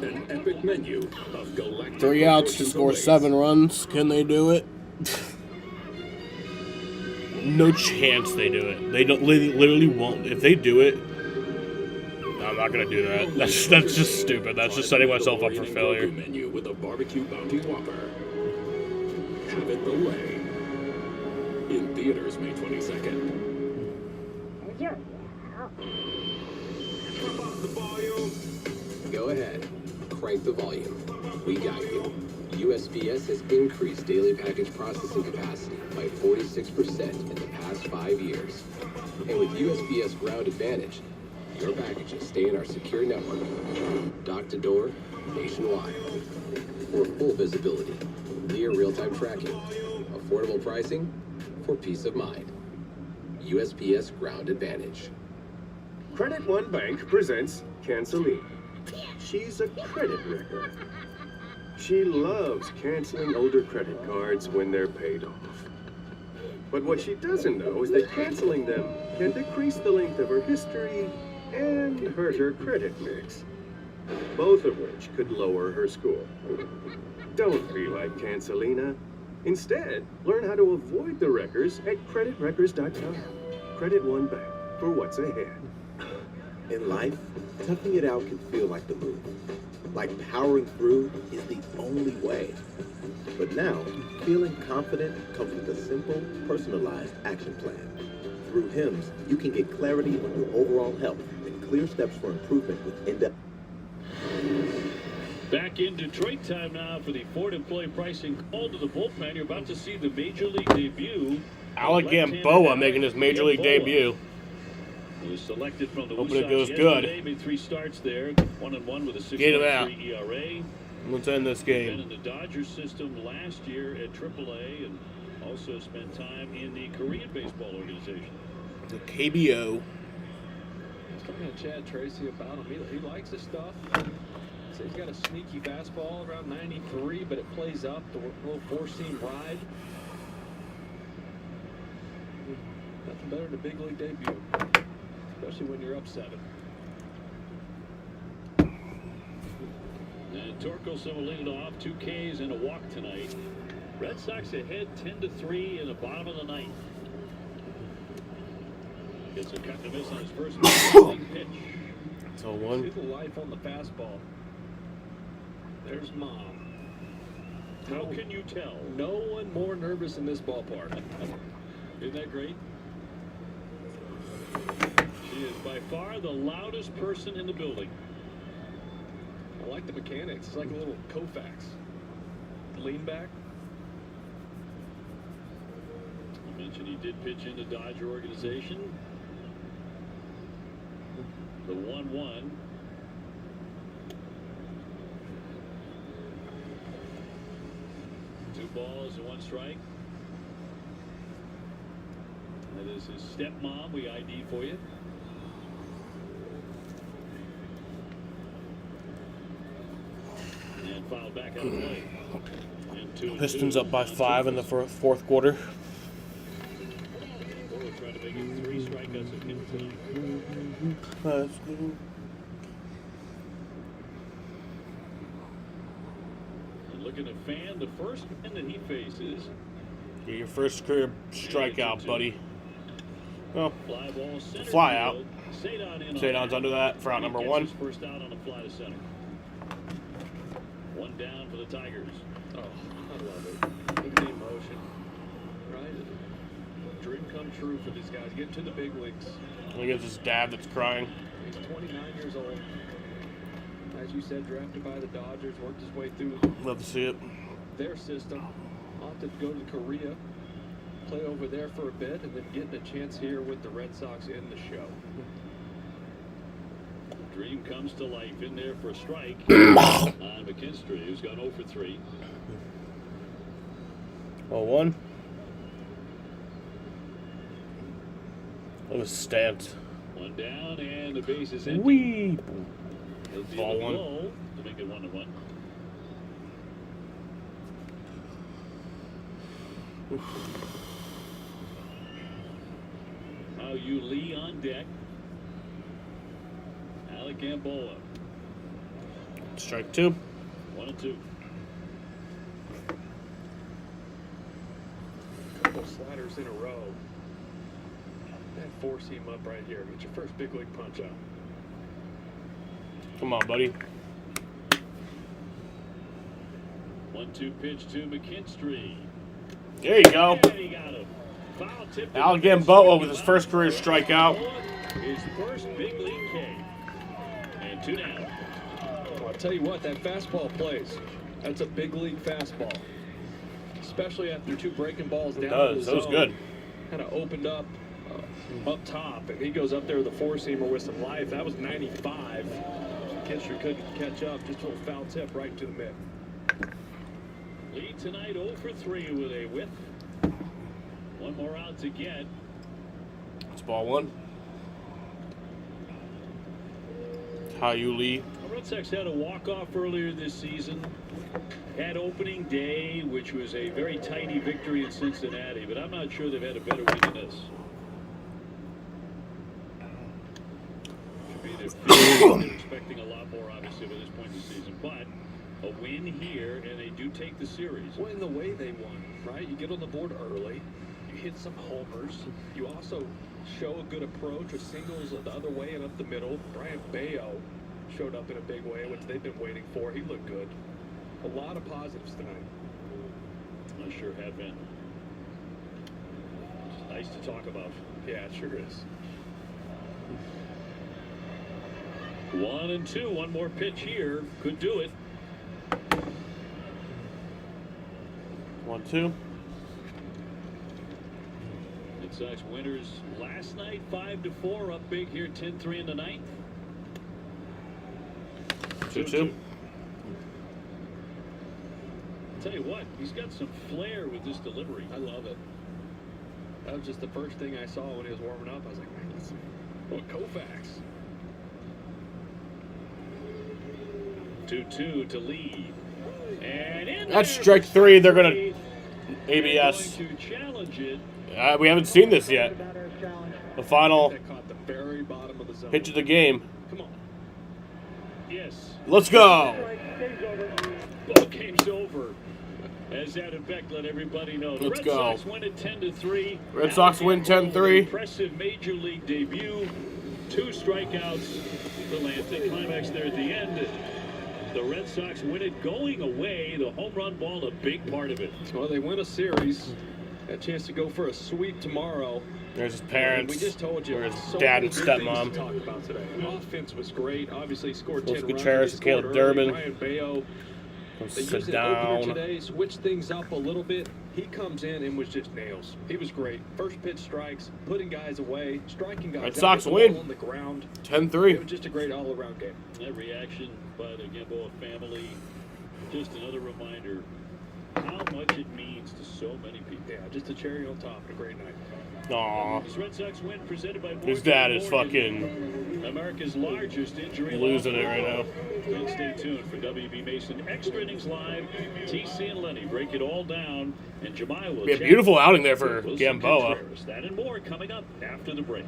an epic menu of galactic 3 outs to proportions score awaits. 7 runs. Can they do it? No chance they do it. They don't. Literally won't. If they do it, I'm not gonna do that. That's just stupid. That's just setting myself up for failure. Menu with a barbecue bounty whopper. Have it the way. In theaters May 22nd. Pump up the volume. Go ahead. Crank the volume. We got you. USPS has increased daily package processing capacity by 46% in the past 5 years. And with USPS Ground Advantage, your packages stay in our secure network, dock to door, nationwide. For full visibility, near real-time tracking, affordable pricing, for peace of mind. USPS Ground Advantage. Credit One Bank presents Canceline. She's a credit wrecker. She loves canceling older credit cards when they're paid off. But what she doesn't know is that canceling them can decrease the length of her history and hurt her credit mix, both of which could lower her score. Don't be like Cancelina. Instead, learn how to avoid the wreckers at creditwreckers.com. Credit One Bank for what's ahead. In life, toughing it out can feel like the move. Like powering through is the only way. But now, feeling confident comes with a simple, personalized action plan. Through HIMS, you can get clarity on your overall health and clear steps for improvement with in-depth. Back in Detroit time now for the Ford employee pricing call to the bullpen. You're about to see the Major League debut. Alec Gamboa making his Major League debut. He was selected from the Hoping Blue it goes Sox good. yesterday, made 3 starts there, 1-1 with a Get him out. 6.3 ERA. Let's end this Been game. in the Dodgers system last year at AAA and also spent time in the Korean baseball organization. The KBO. I was talking to Chad Tracy about him. He likes his stuff. So he's got a sneaky fastball around 93, but it plays up the little 4-seam ride. Nothing better than a big league debut, especially when you're up 7. And Torkelson will lead it off. 2 Ks and a walk tonight. Red Sox ahead 10-3 in the bottom of the 9th. Gets a cut and a miss on his first pitch. So 1. See the life on the fastball. There's Mom. How can you tell? No one more nervous in this ballpark. Isn't that great? She is by far the loudest person in the building. I like the mechanics. It's like a little Koufax. Lean back. I mentioned he did pitch in the Dodger organization. The 1-1. Two balls and 1 strike. That is his stepmom. We ID for you. And fouled back out of play. And 2-2. Pistons up by 5 in the fourth quarter. We're trying to make it 3 strikeouts Let's go. And looking to fan the first man that he faces. Get your first career strikeout, buddy. Well, Fly ball center fly out. field. Sadon in on Sadon's that. under that for out number Gets 1. his first out on a fly to center. One down for the Tigers. Oh, I love it. Look at the emotion. Right? Dream come true for these guys. Get to the big leagues. Look at his dad that's crying. He's 29 years old. As you said, drafted by the Dodgers, worked his way through Love to see it. their system. Opted to go to Korea, play over there for a bit, and then getting a chance here with the Red Sox in the show. Dream comes to life in there for a strike on McKinstry, who's gone 0 for 3. 0-1. That was stamped. One down, and the base is empty. Wee. He'll deal Ball a one. blow to make it 1-1. How you Lee on deck. Alec Gamboa. Strike 2. 1-2. Couple sliders in a row. And force him up right here. Get your first big league punch out. Come on, buddy. 1-2 pitch to McKinstry. There you go. And he got him. Foul tip. Alec Gamboa with his first career strikeout. His first big league K. And 2 down. Oh, I'll tell you what, that fastball plays. That's a big league fastball. Especially after 2 breaking balls down. does. That was good. Kind of opened up top, and he goes up there with a four-seamer with some life. That was 95. McKinstry couldn't catch up. Just a little foul tip right to the mid. Lee tonight 0 for 3 with a whiff. One more out to get. It's ball 1. Caillou Lee. The Red Sox had a walk-off earlier this season. Had opening day, which was a very tidy victory in Cincinnati, but I'm not sure they've had a better win than this. Should be they're expecting a lot more, obviously, by this point in the season, but a win here, and they do take the series. Well, in the way they won, right? You get on the board early, you hit some homers, you also show a good approach with singles the other way and up the middle. Brian Bayo showed up in a big way, which they've been waiting for. He looked good. A lot of positives tonight. I sure have been. It's nice to talk about. Yeah, it sure is. 1-2. One more pitch here. Could do it. 1-2. Red Sox winners last night 5-4, up big here 10-3 in the ninth. 2-2. Tell you what, he's got some flair with this delivery. I love it. That was just the first thing I saw when he was warming up. I was like, man, that's what Koufax. 2-2 to Lee. And in That's there strike 3. They're going to ABS. to challenge it. We haven't seen this yet. The final That caught the very bottom of the zone. pitch of the game. Come on. Yes. Let's go. Ball game's over. As Adam Beck let everybody know. The Let's Red go. Sox win it 10-3. Red Sox win 10-3. Impressive major league debut. 2 strikeouts. The Atlantic climax there at the end. The Red Sox win it going away. The home run ball, a big part of it. Well, they win a series. A chance to go for a sweep tomorrow. There's his parents. We just told you. Or his so dad many and good things stepmom. to talk about today. Offense was great. Obviously scored 10 Los runs. Gutierrez, They scored Caleb early. Durbin. Brian Bayo. They Sit used an opener down. today, switched things up a little bit. He comes in and was just nails. He was great. First pitch strikes, putting guys away, striking guys Red out, Sox getting the win. ball on the ground. 10-3. It was just a great all-around game. That reaction by the Gamboa family, just another reminder how much it means to so many people. Yeah, just a cherry on top. A great night. Aw. This Red Sox win presented by His dad is fucking America's largest injury losing law it right now. firm. And stay tuned for WB Mason Extra Innings Live. TC and Lenny break it all down, and Jemai will Be a chat beautiful outing there for with Wilson Gamboa. Contreras. That and more coming up after the break.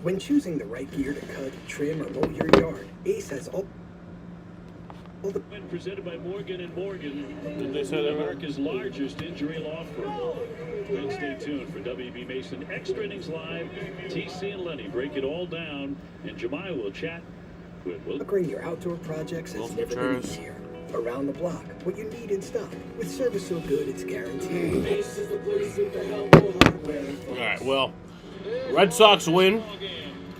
When choosing the right gear to cut, trim, or mow your yard, Ace has all the... Presented by Morgan & Morgan, they said America's largest injury law firm. Then stay tuned for WB Mason Extra Innings Live. TC and Lenny break it all down, and Jemai will chat with Will. Upgrading your outdoor projects has never been easier. Around the block, what you need in stock. With service so good, it's guaranteed. All right, well, Red Sox win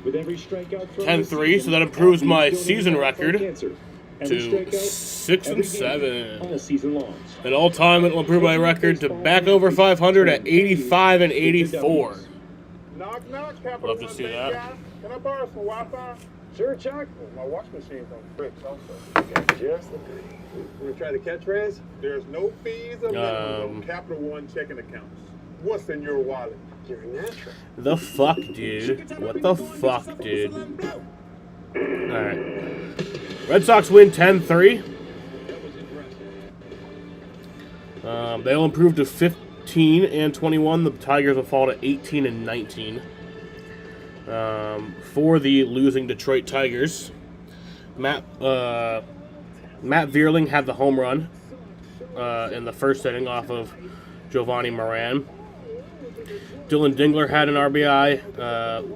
10-3, so that improves my season record to 6-7. And all time, it will improve my record to back over 500 at 85-84. Knock, knock, Love to see that. Can I borrow some Wi-Fi? Sure, Chuck. My wash machine's on bricks also. Just the thing. We're gonna try the catchphrase? There's no fees or minimums on Capital One checking accounts. What's in your wallet? You're natural. The fuck, dude? What the fuck, dude? Alright. Red Sox win 10-3. They'll improve to 15-21. The Tigers will fall to 18-19. For the losing Detroit Tigers, Matt Vierling had the home run in the first inning off of Giovanni Moran. Dylan Dingler had an RBI.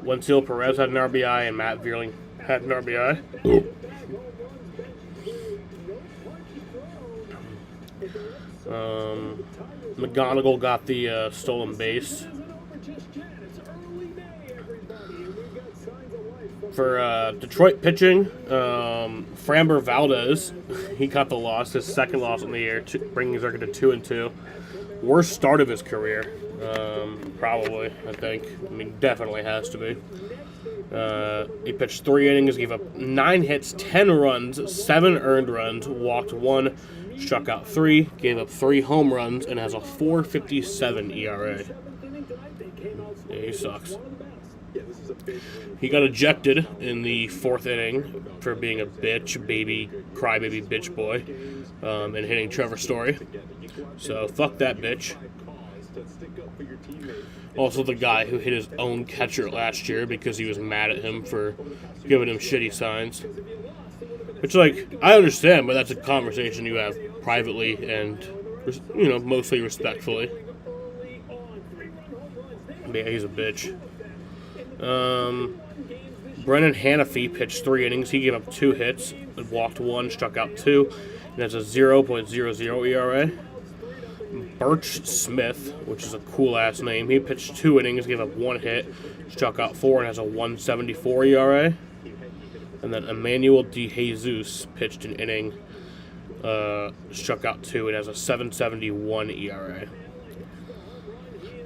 Wenceel Perez had an RBI, and Matt Vierling had an RBI. McGonigal got the stolen base. For Detroit pitching, Framber Valdez, he got the loss, his second loss in the year, bringing his record to 2-2. Worst start of his career, probably, I think. I mean, definitely has to be. He pitched 3 innings, gave up 9 hits, 10 runs, 7 earned runs, walked 1, struck out 3, gave up 3 home runs, and has a 4.57 ERA. Yeah, he sucks. He got ejected in the 4th inning for being a crybaby bitch boy, and hitting Trevor Story. So fuck that bitch. Also the guy who hit his own catcher last year because he was mad at him for giving him shitty signs. Which, like, I understand, but that's a conversation you have privately and, you know, mostly respectfully. Yeah, he's a bitch. Brennan Hanafy pitched 3 innings. He gave up 2 hits, walked 1, struck out 2, and has a 0.00 ERA. Birch Smith, which is a cool-ass name, he pitched 2 innings, gave up 1 hit, struck out 4, and has a 1.74 ERA. And then Emmanuel De Jesus pitched an inning, struck out 2, and has a 7.71 ERA.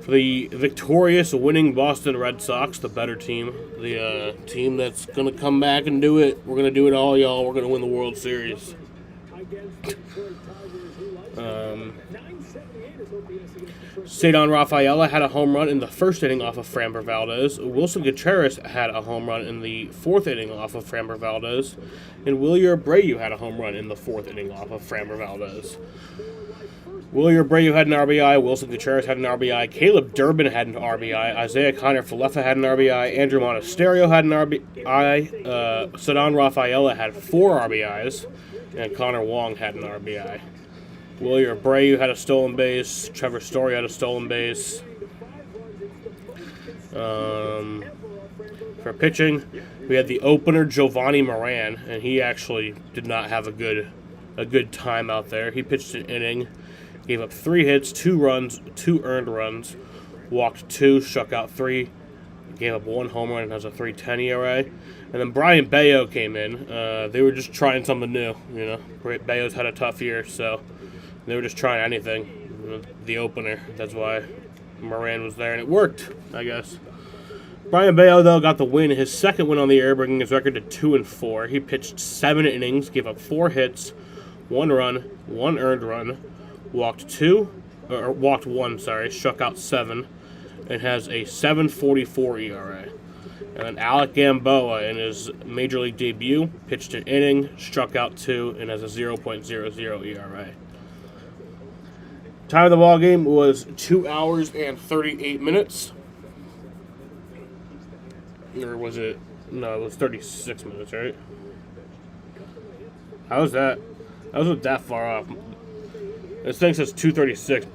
For the victorious, winning Boston Red Sox, the better team, the team that's going to come back and do it. We're going to do it all, y'all. We're going to win the World Series. Cedon Rafaela had a home run in the first inning off of Framber Valdez. Wilson Gutierrez had a home run in the 4th inning off of Framber Valdez. And Wilyer Abreu had a home run in the 4th inning off of Framber Valdez. Wilyer Abreu had an RBI, Wilson Gutierrez had an RBI, Caleb Durbin had an RBI, Isaiah Kiner-Falefa had an RBI, Andrew Monasterio had an RBI, Cedon Rafaela had 4 RBIs, and Connor Wong had an RBI. Wilyer Abreu had a stolen base, Trevor Story had a stolen base. For pitching, we had the opener Giovanni Moran, and he actually did not have a good time out there. He pitched an inning, gave up 3 hits, 2 runs, 2 earned runs, walked 2, struck out 3, gave up 1 home run, and has a 3.10 ERA. And then Brian Bayo came in. They were just trying something new, you know. Bayo's had a tough year, so they were just trying anything. The opener, that's why Moran was there, and it worked, I guess. Brian Bayo, though, got the win, his second win on the year, bringing his record to 2-4. He pitched 7 innings, gave up 4 hits, 1 run, 1 earned run, walked 1, struck out 7, and has a 7.44 ERA. And then Alec Gamboa, in his Major League debut, pitched an inning, struck out 2, and has a 0.00 ERA. Time of the ball game was 2 hours and 38 minutes. Or was it? No, it was 36 minutes, right? How was that? How was it that far off? This thing says 236.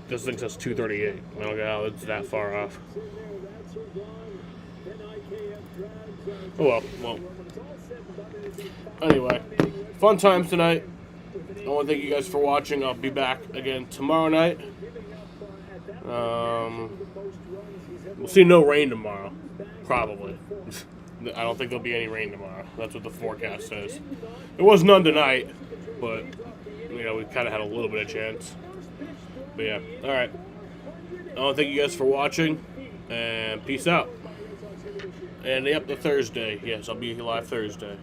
This thing says 238. I don't know how it's that far off. Oh well. Anyway, fun times tonight. I want to thank you guys for watching. I'll be back again tomorrow night. We'll see no rain tomorrow, probably. I don't think there'll be any rain tomorrow. That's what the forecast says. There was none tonight, but we kind of had a little bit of chance. But yeah, all right. I want to thank you guys for watching, and peace out. And yep, the Thursday. Yes, I'll be live Thursday.